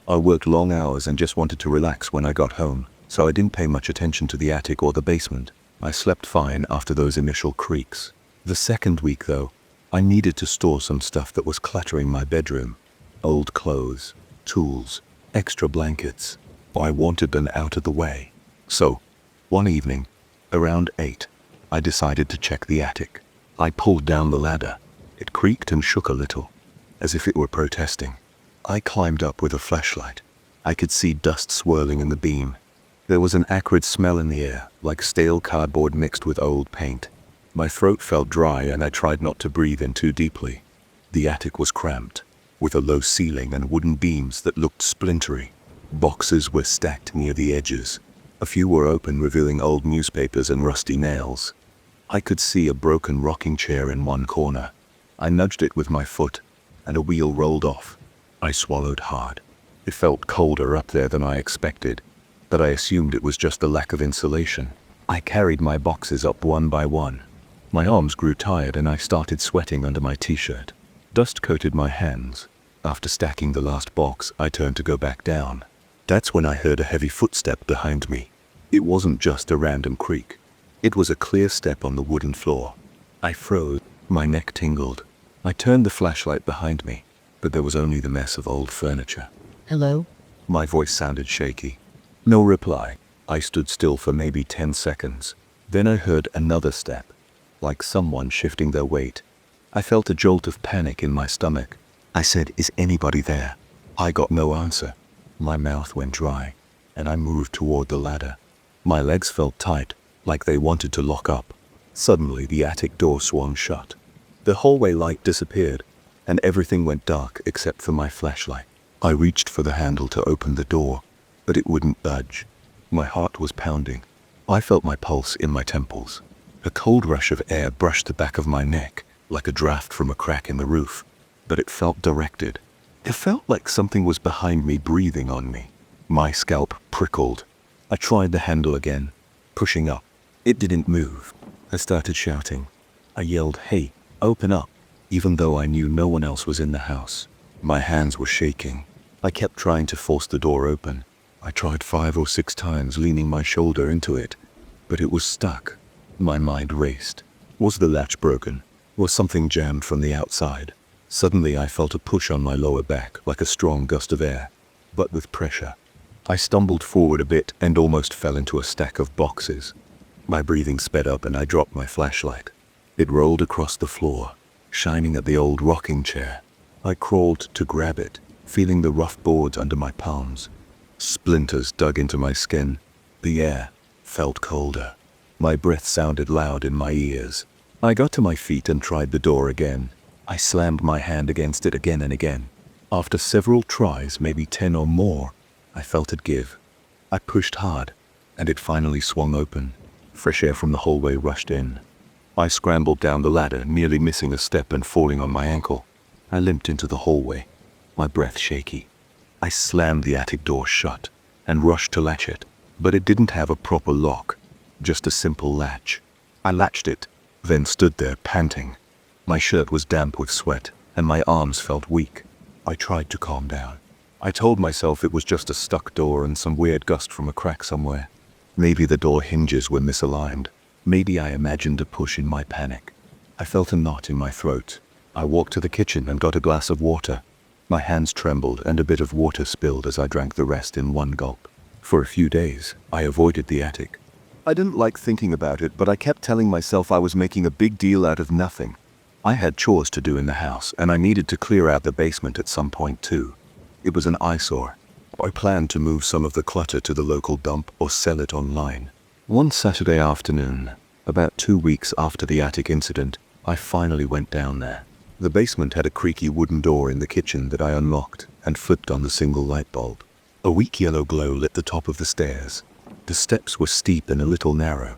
I worked long hours and just wanted to relax when I got home, so I didn't pay much attention to the attic or the basement. I slept fine after those initial creaks. The second week, though, I needed to store some stuff that was cluttering my bedroom. Old clothes, tools, extra blankets. I wanted them out of the way. So, one evening, around 8, I decided to check the attic. I pulled down the ladder. It creaked and shook a little, as if it were protesting. I climbed up with a flashlight. I could see dust swirling in the beam. There was an acrid smell in the air, like stale cardboard mixed with old paint. My throat felt dry and I tried not to breathe in too deeply. The attic was cramped, with a low ceiling and wooden beams that looked splintery. Boxes were stacked near the edges. A few were open, revealing old newspapers and rusty nails. I could see a broken rocking chair in one corner. I nudged it with my foot, and a wheel rolled off. I swallowed hard. It felt colder up there than I expected, but I assumed it was just the lack of insulation. I carried my boxes up one by one. My arms grew tired and I started sweating under my t-shirt. Dust coated my hands. After stacking the last box, I turned to go back down. That's when I heard a heavy footstep behind me. It wasn't just a random creak. It was a clear step on the wooden floor. I froze. My neck tingled. I turned the flashlight behind me, but there was only the mess of old furniture. Hello? My voice sounded shaky. No reply. I stood still for maybe 10 seconds. Then I heard another step, like someone shifting their weight. I felt a jolt of panic in my stomach. I said, "Is anybody there?" I got no answer. My mouth went dry, and I moved toward the ladder. My legs felt tight, like they wanted to lock up. Suddenly, the attic door swung shut. The hallway light disappeared, and everything went dark except for my flashlight. I reached for the handle to open the door, but it wouldn't budge. My heart was pounding. I felt my pulse in my temples. A cold rush of air brushed the back of my neck, like a draft from a crack in the roof, but it felt directed. It felt like something was behind me, breathing on me. My scalp prickled. I tried the handle again, pushing up. It didn't move. I started shouting. I yelled, "Hey, open up," even though I knew no one else was in the house. My hands were shaking. I kept trying to force the door open. I tried 5 or 6 times, leaning my shoulder into it, but it was stuck. My mind raced. Was the latch broken? Was something jammed from the outside? Suddenly I felt a push on my lower back, like a strong gust of air, but with pressure. I stumbled forward a bit and almost fell into a stack of boxes. My breathing sped up and I dropped my flashlight. It rolled across the floor, shining at the old rocking chair. I crawled to grab it, feeling the rough boards under my palms. Splinters dug into my skin. The air felt colder. My breath sounded loud in my ears. I got to my feet and tried the door again. I slammed my hand against it again and again. After several tries, maybe 10 or more, I felt it give. I pushed hard, and it finally swung open. Fresh air from the hallway rushed in. I scrambled down the ladder, nearly missing a step and falling on my ankle. I limped into the hallway, my breath shaky. I slammed the attic door shut and rushed to latch it, but it didn't have a proper lock, just a simple latch. I latched it, then stood there panting. My shirt was damp with sweat, and my arms felt weak. I tried to calm down. I told myself it was just a stuck door and some weird gust from a crack somewhere. Maybe the door hinges were misaligned. Maybe I imagined a push in my panic. I felt a knot in my throat. I walked to the kitchen and got a glass of water. My hands trembled and a bit of water spilled as I drank the rest in one gulp. For a few days, I avoided the attic. I didn't like thinking about it, but I kept telling myself I was making a big deal out of nothing. I had chores to do in the house, and I needed to clear out the basement at some point too. It was an eyesore. I planned to move some of the clutter to the local dump or sell it online. One Saturday afternoon, about 2 weeks after the attic incident, I finally went down there. The basement had a creaky wooden door in the kitchen that I unlocked and flipped on the single light bulb. A weak yellow glow lit the top of the stairs. The steps were steep and a little narrow.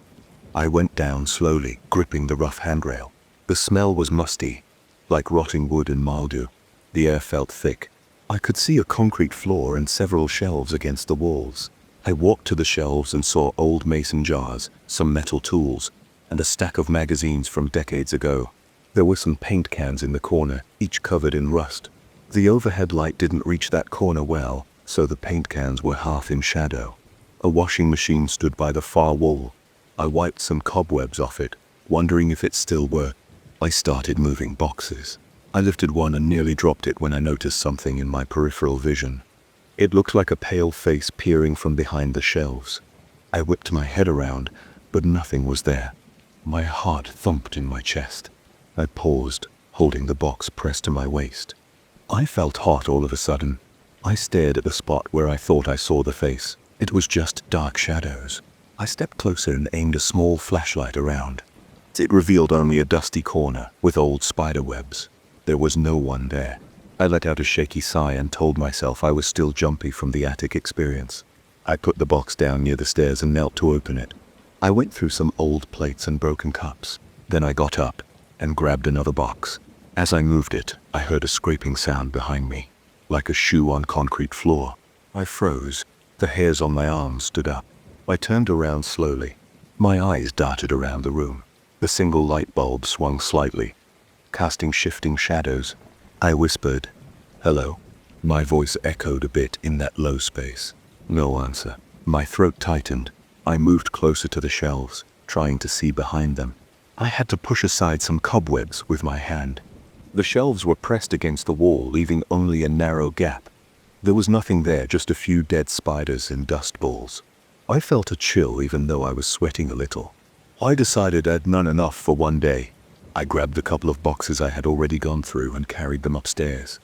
I went down slowly, gripping the rough handrail. The smell was musty, like rotting wood and mildew. The air felt thick. I could see a concrete floor and several shelves against the walls. I walked to the shelves and saw old mason jars, some metal tools, and a stack of magazines from decades ago. There were some paint cans in the corner, each covered in rust. The overhead light didn't reach that corner well, so the paint cans were half in shadow. A washing machine stood by the far wall. I wiped some cobwebs off it, wondering if it still worked. I started moving boxes. I lifted one and nearly dropped it when I noticed something in my peripheral vision. It looked like a pale face peering from behind the shelves. I whipped my head around, but nothing was there. My heart thumped in my chest. I paused, holding the box pressed to my waist. I felt hot all of a sudden. I stared at the spot where I thought I saw the face. It was just dark shadows. I stepped closer and aimed a small flashlight around. It revealed only a dusty corner with old spider webs. There was no one there. I let out a shaky sigh and told myself I was still jumpy from the attic experience. I put the box down near the stairs and knelt to open it. I went through some old plates and broken cups. Then I got up and grabbed another box. As I moved it, I heard a scraping sound behind me, like a shoe on concrete floor. I froze. The hairs on my arms stood up. I turned around slowly. My eyes darted around the room. The single light bulb swung slightly, casting shifting shadows. I whispered, "Hello?" My voice echoed a bit in that low space. No answer. My throat tightened. I moved closer to the shelves, trying to see behind them. I had to push aside some cobwebs with my hand. The shelves were pressed against the wall, leaving only a narrow gap. There was nothing there, just a few dead spiders and dust balls. I felt a chill even though I was sweating a little. I decided I'd done enough for one day. I grabbed the couple of boxes I had already gone through and carried them upstairs.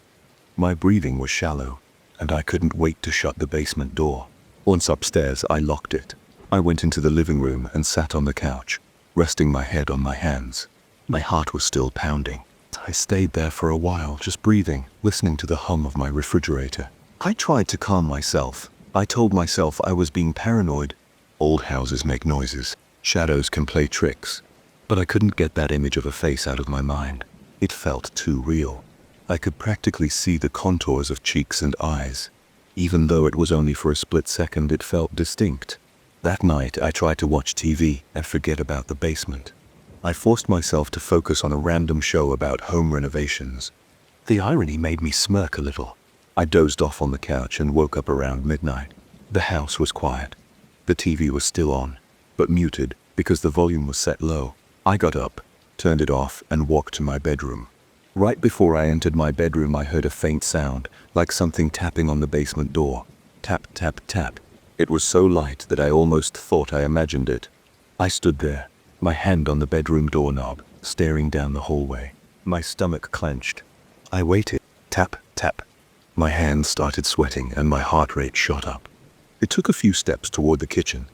My breathing was shallow, and I couldn't wait to shut the basement door. Once upstairs, I locked it. I went into the living room and sat on the couch, resting my head on my hands. My heart was still pounding. I stayed there for a while, just breathing, listening to the hum of my refrigerator. I tried to calm myself. I told myself I was being paranoid. Old houses make noises. Shadows can play tricks. But I couldn't get that image of a face out of my mind. It felt too real. I could practically see the contours of cheeks and eyes. Even though it was only for a split second, it felt distinct. That night, I tried to watch TV and forget about the basement. I forced myself to focus on a random show about home renovations. The irony made me smirk a little. I dozed off on the couch and woke up around midnight. The house was quiet. The TV was still on, but muted because the volume was set low. I got up, turned it off, and walked to my bedroom. Right before I entered my bedroom, I heard a faint sound, like something tapping on the basement door. Tap, tap, tap. It was so light that I almost thought I imagined it. I stood there, my hand on the bedroom doorknob, staring down the hallway. My stomach clenched. I waited. Tap, tap. My hands started sweating and my heart rate shot up. It took a few steps toward the kitchen.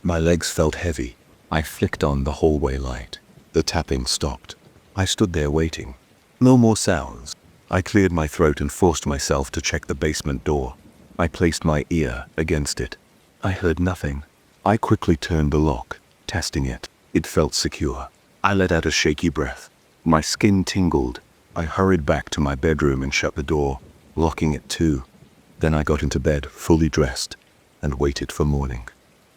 My legs felt heavy. I flicked on the hallway light. The tapping stopped. I stood there waiting. No more sounds. I cleared my throat and forced myself to check the basement door. I placed my ear against it. I heard nothing. I quickly turned the lock, testing it. It felt secure. I let out a shaky breath. My skin tingled. I hurried back to my bedroom and shut the door, locking it too. Then I got into bed, fully dressed, and waited for morning.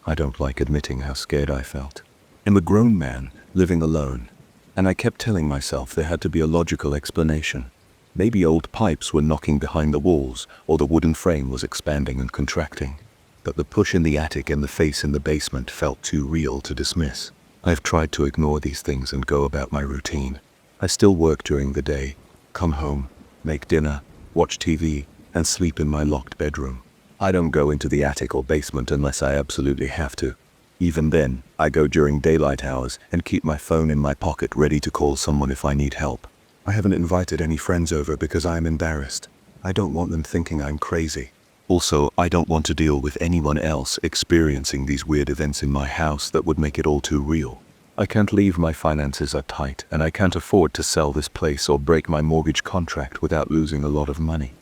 I don't like admitting how scared I felt. I'm a grown man, living alone, and I kept telling myself there had to be a logical explanation. Maybe old pipes were knocking behind the walls, or the wooden frame was expanding and contracting. But the push in the attic and the face in the basement felt too real to dismiss. I've tried to ignore these things and go about my routine. I still work during the day, come home, make dinner, watch TV, and sleep in my locked bedroom. I don't go into the attic or basement unless I absolutely have to. Even then, I go during daylight hours and keep my phone in my pocket ready to call someone if I need help. I haven't invited any friends over because I am embarrassed. I don't want them thinking I'm crazy. Also, I don't want to deal with anyone else experiencing these weird events in my house that would make it all too real. I can't leave, my finances are tight, and I can't afford to sell this place or break my mortgage contract without losing a lot of money.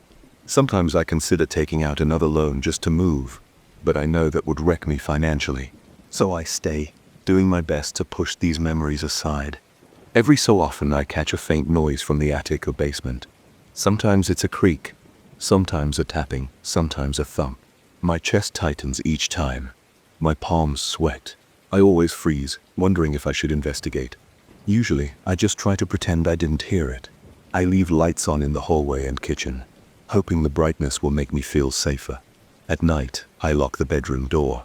Sometimes I consider taking out another loan just to move, but I know that would wreck me financially. So I stay, doing my best to push these memories aside. Every so often I catch a faint noise from the attic or basement. Sometimes it's a creak, sometimes a tapping, sometimes a thump. My chest tightens each time. My palms sweat. I always freeze, wondering if I should investigate. Usually, I just try to pretend I didn't hear it. I leave lights on in the hallway and kitchen, hoping the brightness will make me feel safer. At night, I lock the bedroom door.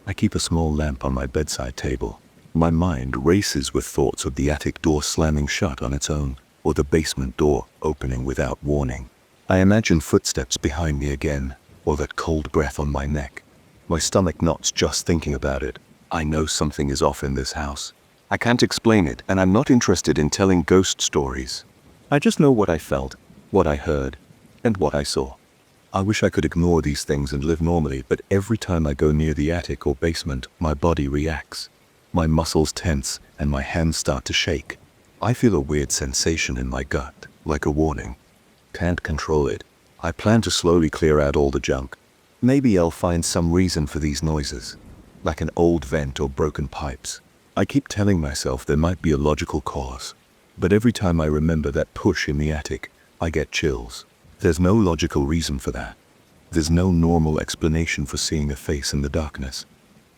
I keep a small lamp on my bedside table. My mind races with thoughts of the attic door slamming shut on its own, or the basement door opening without warning. I imagine footsteps behind me again, or that cold breath on my neck. My stomach knots just thinking about it. I know something is off in this house. I can't explain it, and I'm not interested in telling ghost stories. I just know what I felt, what I heard, and what I saw. I wish I could ignore these things and live normally, but every time I go near the attic or basement, my body reacts. My muscles tense and my hands start to shake. I feel a weird sensation in my gut, like a warning. Can't control it. I plan to slowly clear out all the junk. Maybe I'll find some reason for these noises, like an old vent or broken pipes. I keep telling myself there might be a logical cause, but every time I remember that push in the attic, I get chills. There's no logical reason for that. There's no normal explanation for seeing a face in the darkness.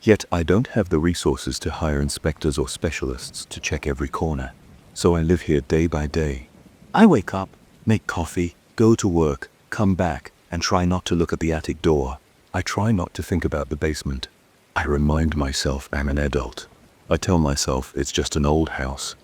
Yet I don't have the resources to hire inspectors or specialists to check every corner, so I live here day by day. I wake up, make coffee, go to work, come back, and try not to look at the attic door. I try not to think about the basement. I remind myself I'm an adult. I tell myself it's just an old house.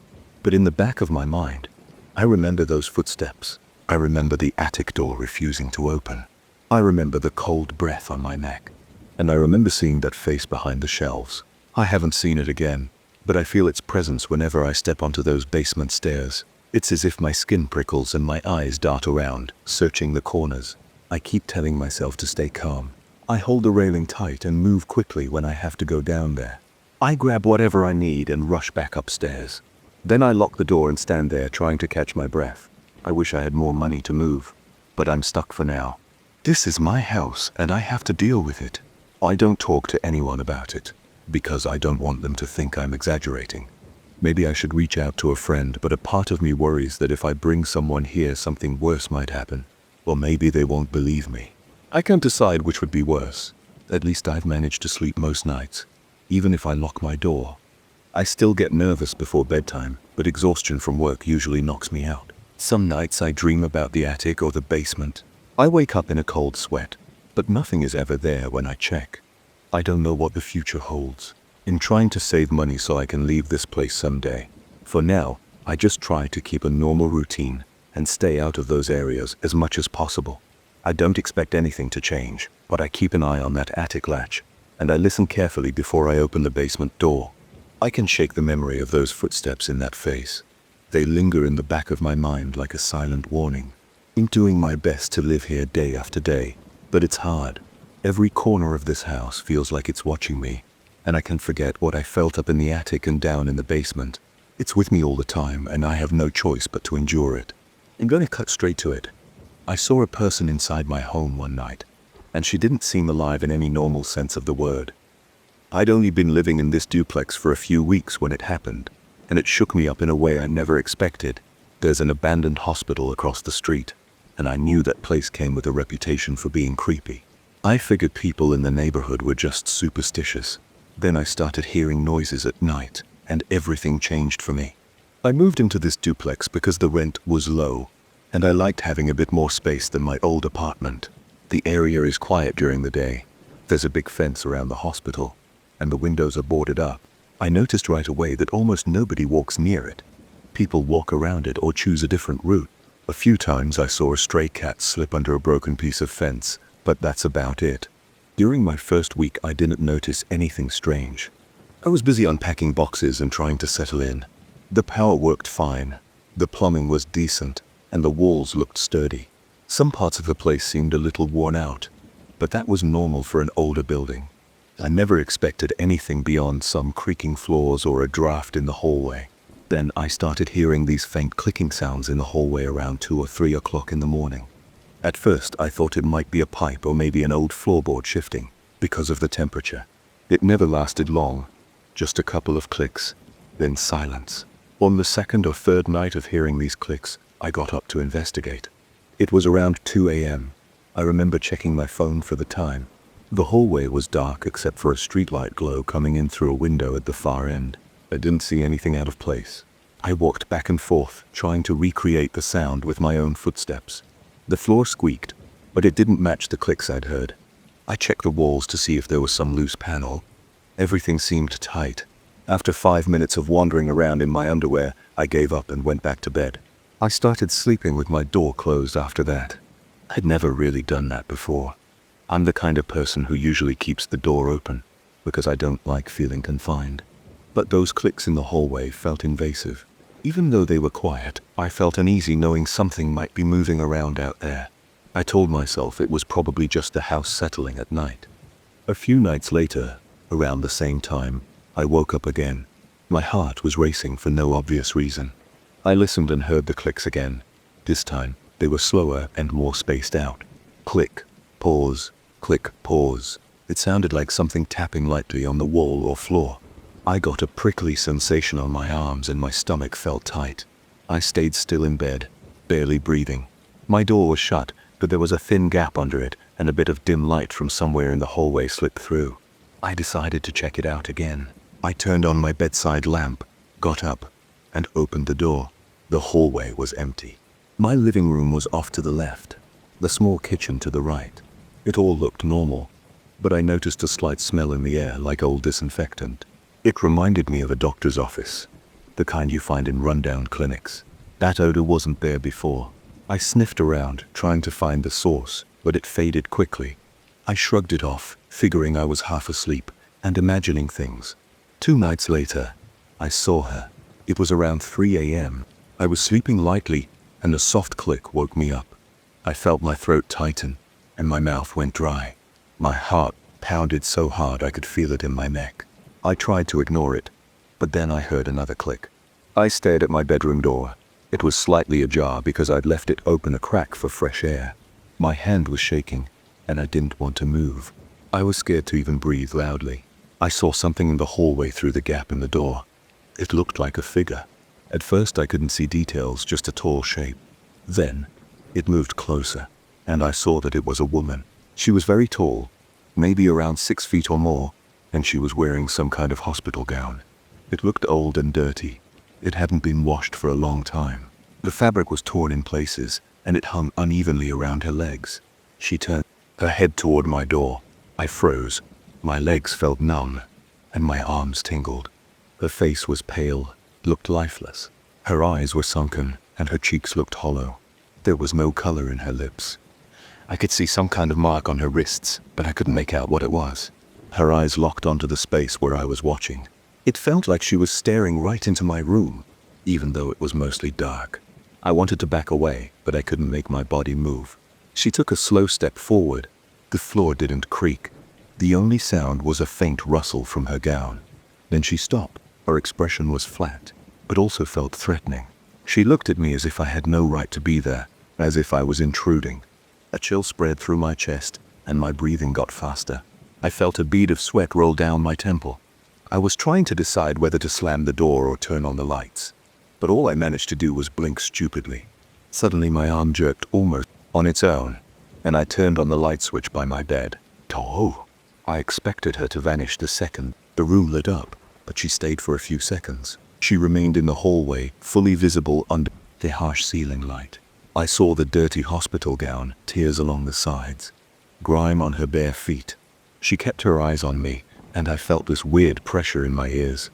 But in the back of my mind, I remember those footsteps. I remember the attic door refusing to open. I remember the cold breath on my neck. And I remember seeing that face behind the shelves. I haven't seen it again, but I feel its presence whenever I step onto those basement stairs. It's as if my skin prickles and my eyes dart around, searching the corners. I keep telling myself to stay calm. I hold the railing tight and move quickly when I have to go down there. I grab whatever I need and rush back upstairs. Then I lock the door and stand there trying to catch my breath. I wish I had more money to move, but I'm stuck for now. This is my house and I have to deal with it. I don't talk to anyone about it, because I don't want them to think I'm exaggerating. Maybe I should reach out to a friend, but a part of me worries that if I bring someone here, something worse might happen. Or maybe they won't believe me. I can't decide which would be worse. At least I've managed to sleep most nights, even if I lock my door. I still get nervous before bedtime, but exhaustion from work usually knocks me out. Some nights I dream about the attic or the basement. I wake up in a cold sweat, but nothing is ever there when I check. I don't know what the future holds. In trying to save money so I can leave this place someday. For now, I just try to keep a normal routine and stay out of those areas as much as possible. I don't expect anything to change, but I keep an eye on that attic latch, and I listen carefully before I open the basement door. I can shake the memory of those footsteps in that face. They linger in the back of my mind like a silent warning. I'm doing my best to live here day after day, but it's hard. Every corner of this house feels like it's watching me, and I can forget what I felt up in the attic and down in the basement. It's with me all the time, and I have no choice but to endure it. I'm going to cut straight to it. I saw a person inside my home one night, and she didn't seem alive in any normal sense of the word. I'd only been living in this duplex for a few weeks when it happened, and it shook me up in a way I never expected. There's an abandoned hospital across the street, and I knew that place came with a reputation for being creepy. I figured people in the neighborhood were just superstitious. Then I started hearing noises at night, and everything changed for me. I moved into this duplex because the rent was low, and I liked having a bit more space than my old apartment. The area is quiet during the day. There's a big fence around the hospital, and the windows are boarded up. I noticed right away that almost nobody walks near it. People walk around it or choose a different route. A few times I saw a stray cat slip under a broken piece of fence, but that's about it. During my first week, I didn't notice anything strange. I was busy unpacking boxes and trying to settle in. The power worked fine, the plumbing was decent, and the walls looked sturdy. Some parts of the place seemed a little worn out, but that was normal for an older building. I never expected anything beyond some creaking floors or a draft in the hallway. Then I started hearing these faint clicking sounds in the hallway around 2 or 3 o'clock in the morning. At first I thought it might be a pipe or maybe an old floorboard shifting, because of the temperature. It never lasted long, just a couple of clicks, then silence. On the second or third night of hearing these clicks, I got up to investigate. It was around 2 a.m. I remember checking my phone for the time. The hallway was dark except for a streetlight glow coming in through a window at the far end. I didn't see anything out of place. I walked back and forth, trying to recreate the sound with my own footsteps. The floor squeaked, but it didn't match the clicks I'd heard. I checked the walls to see if there was some loose panel. Everything seemed tight. After 5 minutes of wandering around in my underwear, I gave up and went back to bed. I started sleeping with my door closed after that. I'd never really done that before. I'm the kind of person who usually keeps the door open, because I don't like feeling confined. But those clicks in the hallway felt invasive. Even though they were quiet, I felt uneasy knowing something might be moving around out there. I told myself it was probably just the house settling at night. A few nights later, around the same time, I woke up again. My heart was racing for no obvious reason. I listened and heard the clicks again. This time, they were slower and more spaced out. Click, pause, click, pause. It sounded like something tapping lightly on the wall or floor. I got a prickly sensation on my arms and my stomach felt tight. I stayed still in bed, barely breathing. My door was shut, but there was a thin gap under it and a bit of dim light from somewhere in the hallway slipped through. I decided to check it out again. I turned on my bedside lamp, got up, and opened the door. The hallway was empty. My living room was off to the left, the small kitchen to the right. It all looked normal, but I noticed a slight smell in the air like old disinfectant. It reminded me of a doctor's office, the kind you find in rundown clinics. That odor wasn't there before. I sniffed around, trying to find the source, but it faded quickly. I shrugged it off, figuring I was half asleep and imagining things. 2 nights later, I saw her. It was around 3 a.m. I was sleeping lightly, and a soft click woke me up. I felt my throat tighten, and my mouth went dry. My heart pounded so hard I could feel it in my neck. I tried to ignore it, but then I heard another click. I stared at my bedroom door. It was slightly ajar because I'd left it open a crack for fresh air. My hand was shaking, and I didn't want to move. I was scared to even breathe loudly. I saw something in the hallway through the gap in the door. It looked like a figure. At first I couldn't see details, just a tall shape. Then, it moved closer, and I saw that it was a woman. She was very tall, maybe around 6 feet or more, and she was wearing some kind of hospital gown. It looked old and dirty. It hadn't been washed for a long time. The fabric was torn in places, and it hung unevenly around her legs. She turned her head toward my door. I froze. My legs felt numb, and my arms tingled. Her face was pale, looked lifeless. Her eyes were sunken, and her cheeks looked hollow. There was no color in her lips. I could see some kind of mark on her wrists, but I couldn't make out what it was. Her eyes locked onto the space where I was watching. It felt like she was staring right into my room, even though it was mostly dark. I wanted to back away, but I couldn't make my body move. She took a slow step forward. The floor didn't creak. The only sound was a faint rustle from her gown. Then she stopped. Her expression was flat, but also felt threatening. She looked at me as if I had no right to be there, as if I was intruding. A chill spread through my chest, and my breathing got faster. I felt a bead of sweat roll down my temple. I was trying to decide whether to slam the door or turn on the lights, but all I managed to do was blink stupidly. Suddenly my arm jerked almost on its own, and I turned on the light switch by my bed. Oh! I expected her to vanish the second the room lit up, but she stayed for a few seconds. She remained in the hallway, fully visible under the harsh ceiling light. I saw the dirty hospital gown, tears along the sides, grime on her bare feet. She kept her eyes on me, and I felt this weird pressure in my ears,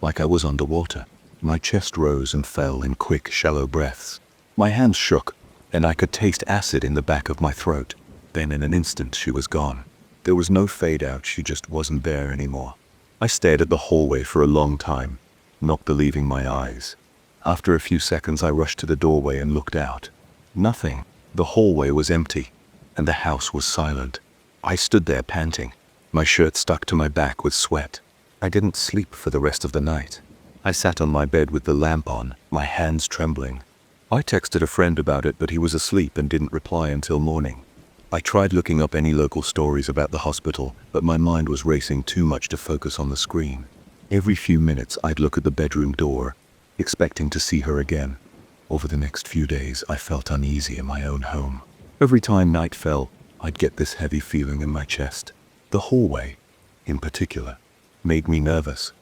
like I was underwater. My chest rose and fell in quick, shallow breaths. My hands shook, and I could taste acid in the back of my throat. Then in an instant she was gone. There was no fade out, she just wasn't there anymore. I stared at the hallway for a long time, not believing my eyes. After a few seconds I rushed to the doorway and looked out. Nothing. The hallway was empty, and the house was silent. I stood there panting, my shirt stuck to my back with sweat. I didn't sleep for the rest of the night. I sat on my bed with the lamp on, my hands trembling. I texted a friend about it, but he was asleep and didn't reply until morning. I tried looking up any local stories about the hospital, but my mind was racing too much to focus on the screen. Every few minutes I'd look at the bedroom door, expecting to see her again. Over the next few days I felt uneasy in my own home. Every time night fell, I'd get this heavy feeling in my chest. The hallway, in particular, made me nervous.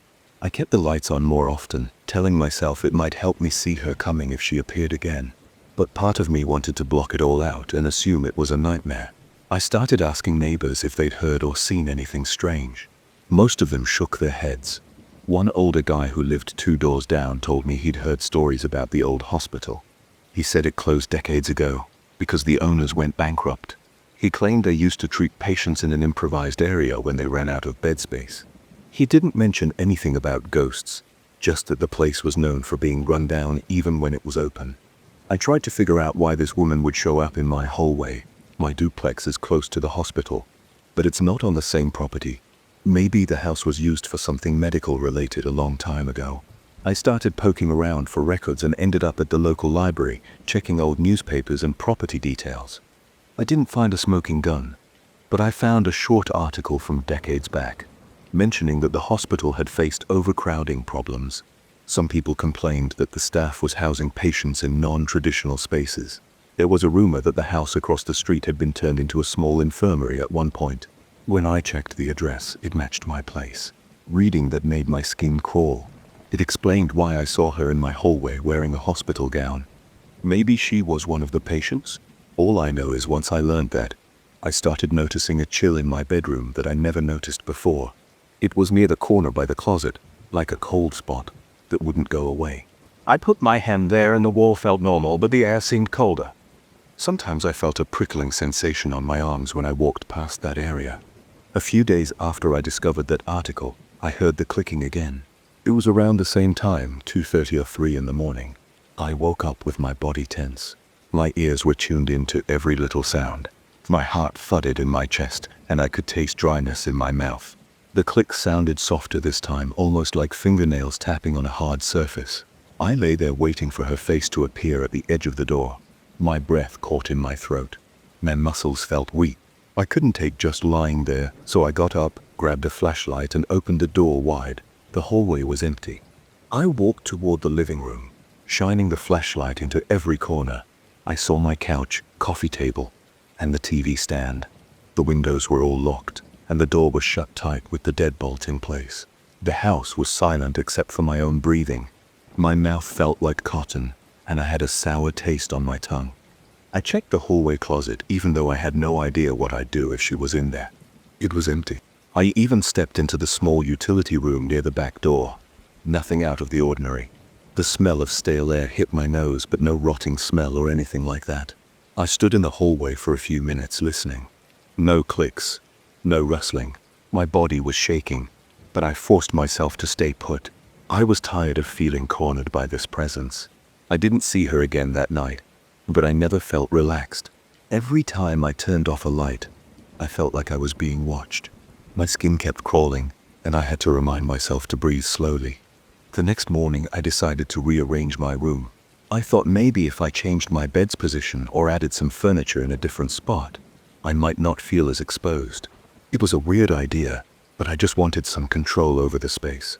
I kept the lights on more often, telling myself it might help me see her coming if she appeared again. But part of me wanted to block it all out and assume it was a nightmare. I started asking neighbors if they'd heard or seen anything strange. Most of them shook their heads. One older guy who lived 2 doors down told me he'd heard stories about the old hospital. He said it closed decades ago because the owners went bankrupt. He claimed they used to treat patients in an improvised area when they ran out of bed space. He didn't mention anything about ghosts, just that the place was known for being run down even when it was open. I tried to figure out why this woman would show up in my hallway. My duplex is close to the hospital, but it's not on the same property. Maybe the house was used for something medical related a long time ago. I started poking around for records and ended up at the local library, checking old newspapers and property details. I didn't find a smoking gun, but I found a short article from decades back, mentioning that the hospital had faced overcrowding problems. Some people complained that the staff was housing patients in non-traditional spaces. There was a rumor that the house across the street had been turned into a small infirmary at one point. When I checked the address, it matched my place. Reading that made my skin crawl. It explained why I saw her in my hallway wearing a hospital gown. Maybe she was one of the patients? All I know is once I learned that, I started noticing a chill in my bedroom that I never noticed before. It was near the corner by the closet, like a cold spot that wouldn't go away. I put my hand there and the wall felt normal, but the air seemed colder. Sometimes I felt a prickling sensation on my arms when I walked past that area. A few days after I discovered that article, I heard the clicking again. It was around the same time, 2:30 or 3 in the morning. I woke up with my body tense. My ears were tuned in to every little sound. My heart thudded in my chest, and I could taste dryness in my mouth. The click sounded softer this time, almost like fingernails tapping on a hard surface. I lay there waiting for her face to appear at the edge of the door. My breath caught in my throat. My muscles felt weak. I couldn't take just lying there, so I got up, grabbed a flashlight, and opened the door wide. The hallway was empty. I walked toward the living room, shining the flashlight into every corner. I saw my couch, coffee table, and the TV stand. The windows were all locked, and the door was shut tight with the deadbolt in place. The house was silent except for my own breathing. My mouth felt like cotton, and I had a sour taste on my tongue. I checked the hallway closet, even though I had no idea what I'd do if she was in there. It was empty. I even stepped into the small utility room near the back door. Nothing out of the ordinary. The smell of stale air hit my nose, but no rotting smell or anything like that. I stood in the hallway for a few minutes listening. No clicks, no rustling. My body was shaking, but I forced myself to stay put. I was tired of feeling cornered by this presence. I didn't see her again that night, but I never felt relaxed. Every time I turned off a light, I felt like I was being watched. My skin kept crawling, and I had to remind myself to breathe slowly. The next morning I decided to rearrange my room. I thought maybe if I changed my bed's position or added some furniture in a different spot, I might not feel as exposed. It was a weird idea, but I just wanted some control over the space.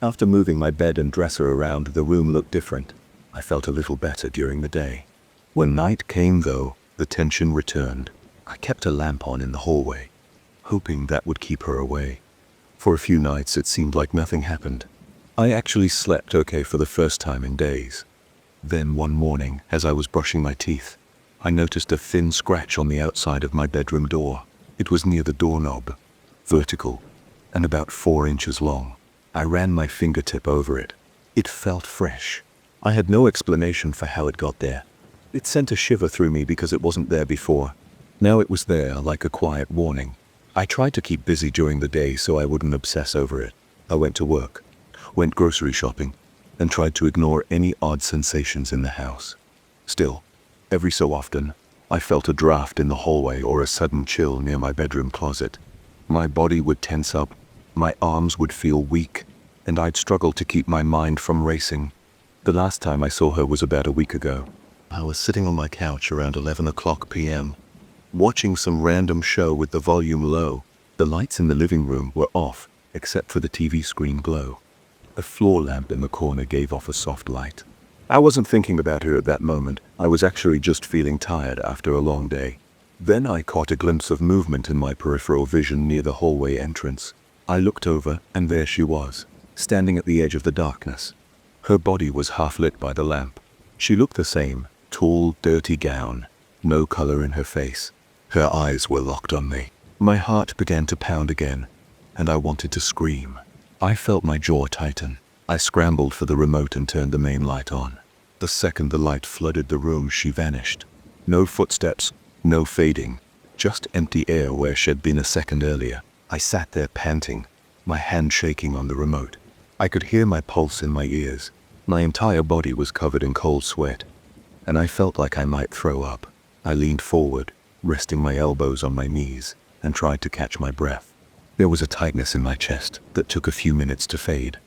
After moving my bed and dresser around, the room looked different. I felt a little better during the day. When night came, though, the tension returned. I kept a lamp on in the hallway, hoping that would keep her away. For a few nights it seemed like nothing happened. I actually slept okay for the first time in days. Then one morning, as I was brushing my teeth, I noticed a thin scratch on the outside of my bedroom door. It was near the doorknob, vertical, and about 4 inches long. I ran my fingertip over it. It felt fresh. I had no explanation for how it got there. It sent a shiver through me because it wasn't there before. Now it was there, like a quiet warning. I tried to keep busy during the day so I wouldn't obsess over it. I went to work, went grocery shopping, and tried to ignore any odd sensations in the house. Still, every so often, I felt a draft in the hallway or a sudden chill near my bedroom closet. My body would tense up, my arms would feel weak, and I'd struggle to keep my mind from racing. The last time I saw her was about a week ago. I was sitting on my couch around 11 o'clock p.m., watching some random show with the volume low. The lights in the living room were off, except for the TV screen glow. A floor lamp in the corner gave off a soft light. I wasn't thinking about her at that moment. I was actually just feeling tired after a long day. Then I caught a glimpse of movement in my peripheral vision near the hallway entrance. I looked over, and there she was, standing at the edge of the darkness. Her body was half lit by the lamp. She looked the same, tall, dirty gown, no color in her face. Her eyes were locked on me. My heart began to pound again, and I wanted to scream. I felt my jaw tighten. I scrambled for the remote and turned the main light on. The second the light flooded the room, she vanished. No footsteps, no fading, just empty air where she'd been a second earlier. I sat there panting, my hand shaking on the remote. I could hear my pulse in my ears. My entire body was covered in cold sweat, and I felt like I might throw up. I leaned forward, resting my elbows on my knees, and tried to catch my breath. There was a tightness in my chest that took a few minutes to fade.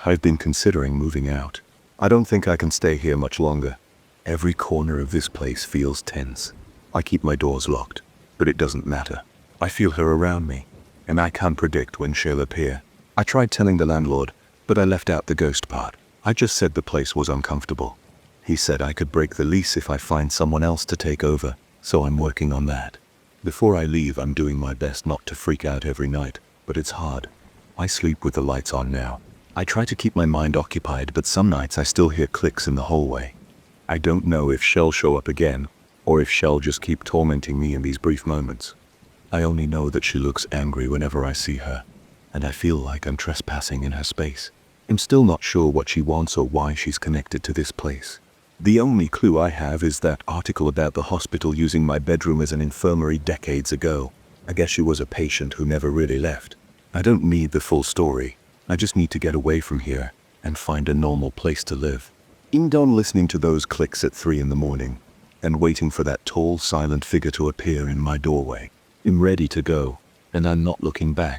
I've been considering moving out. I don't think I can stay here much longer. Every corner of this place feels tense. I keep my doors locked, but it doesn't matter. I feel her around me, and I can't predict when she'll appear. I tried telling the landlord, but I left out the ghost part. I just said the place was uncomfortable. He said I could break the lease if I find someone else to take over, so I'm working on that. Before I leave, I'm doing my best not to freak out every night, but it's hard. I sleep with the lights on now. I try to keep my mind occupied, but some nights I still hear clicks in the hallway. I don't know if she'll show up again, or if she'll just keep tormenting me in these brief moments. I only know that she looks angry whenever I see her, and I feel like I'm trespassing in her space. I'm still not sure what she wants or why she's connected to this place. The only clue I have is that article about the hospital using my bedroom as an infirmary decades ago. I guess she was a patient who never really left. I don't need the full story. I just need to get away from here and find a normal place to live. I'm done listening to those clicks at 3 in the morning and waiting for that tall, silent figure to appear in my doorway. I'm ready to go, and I'm not looking back.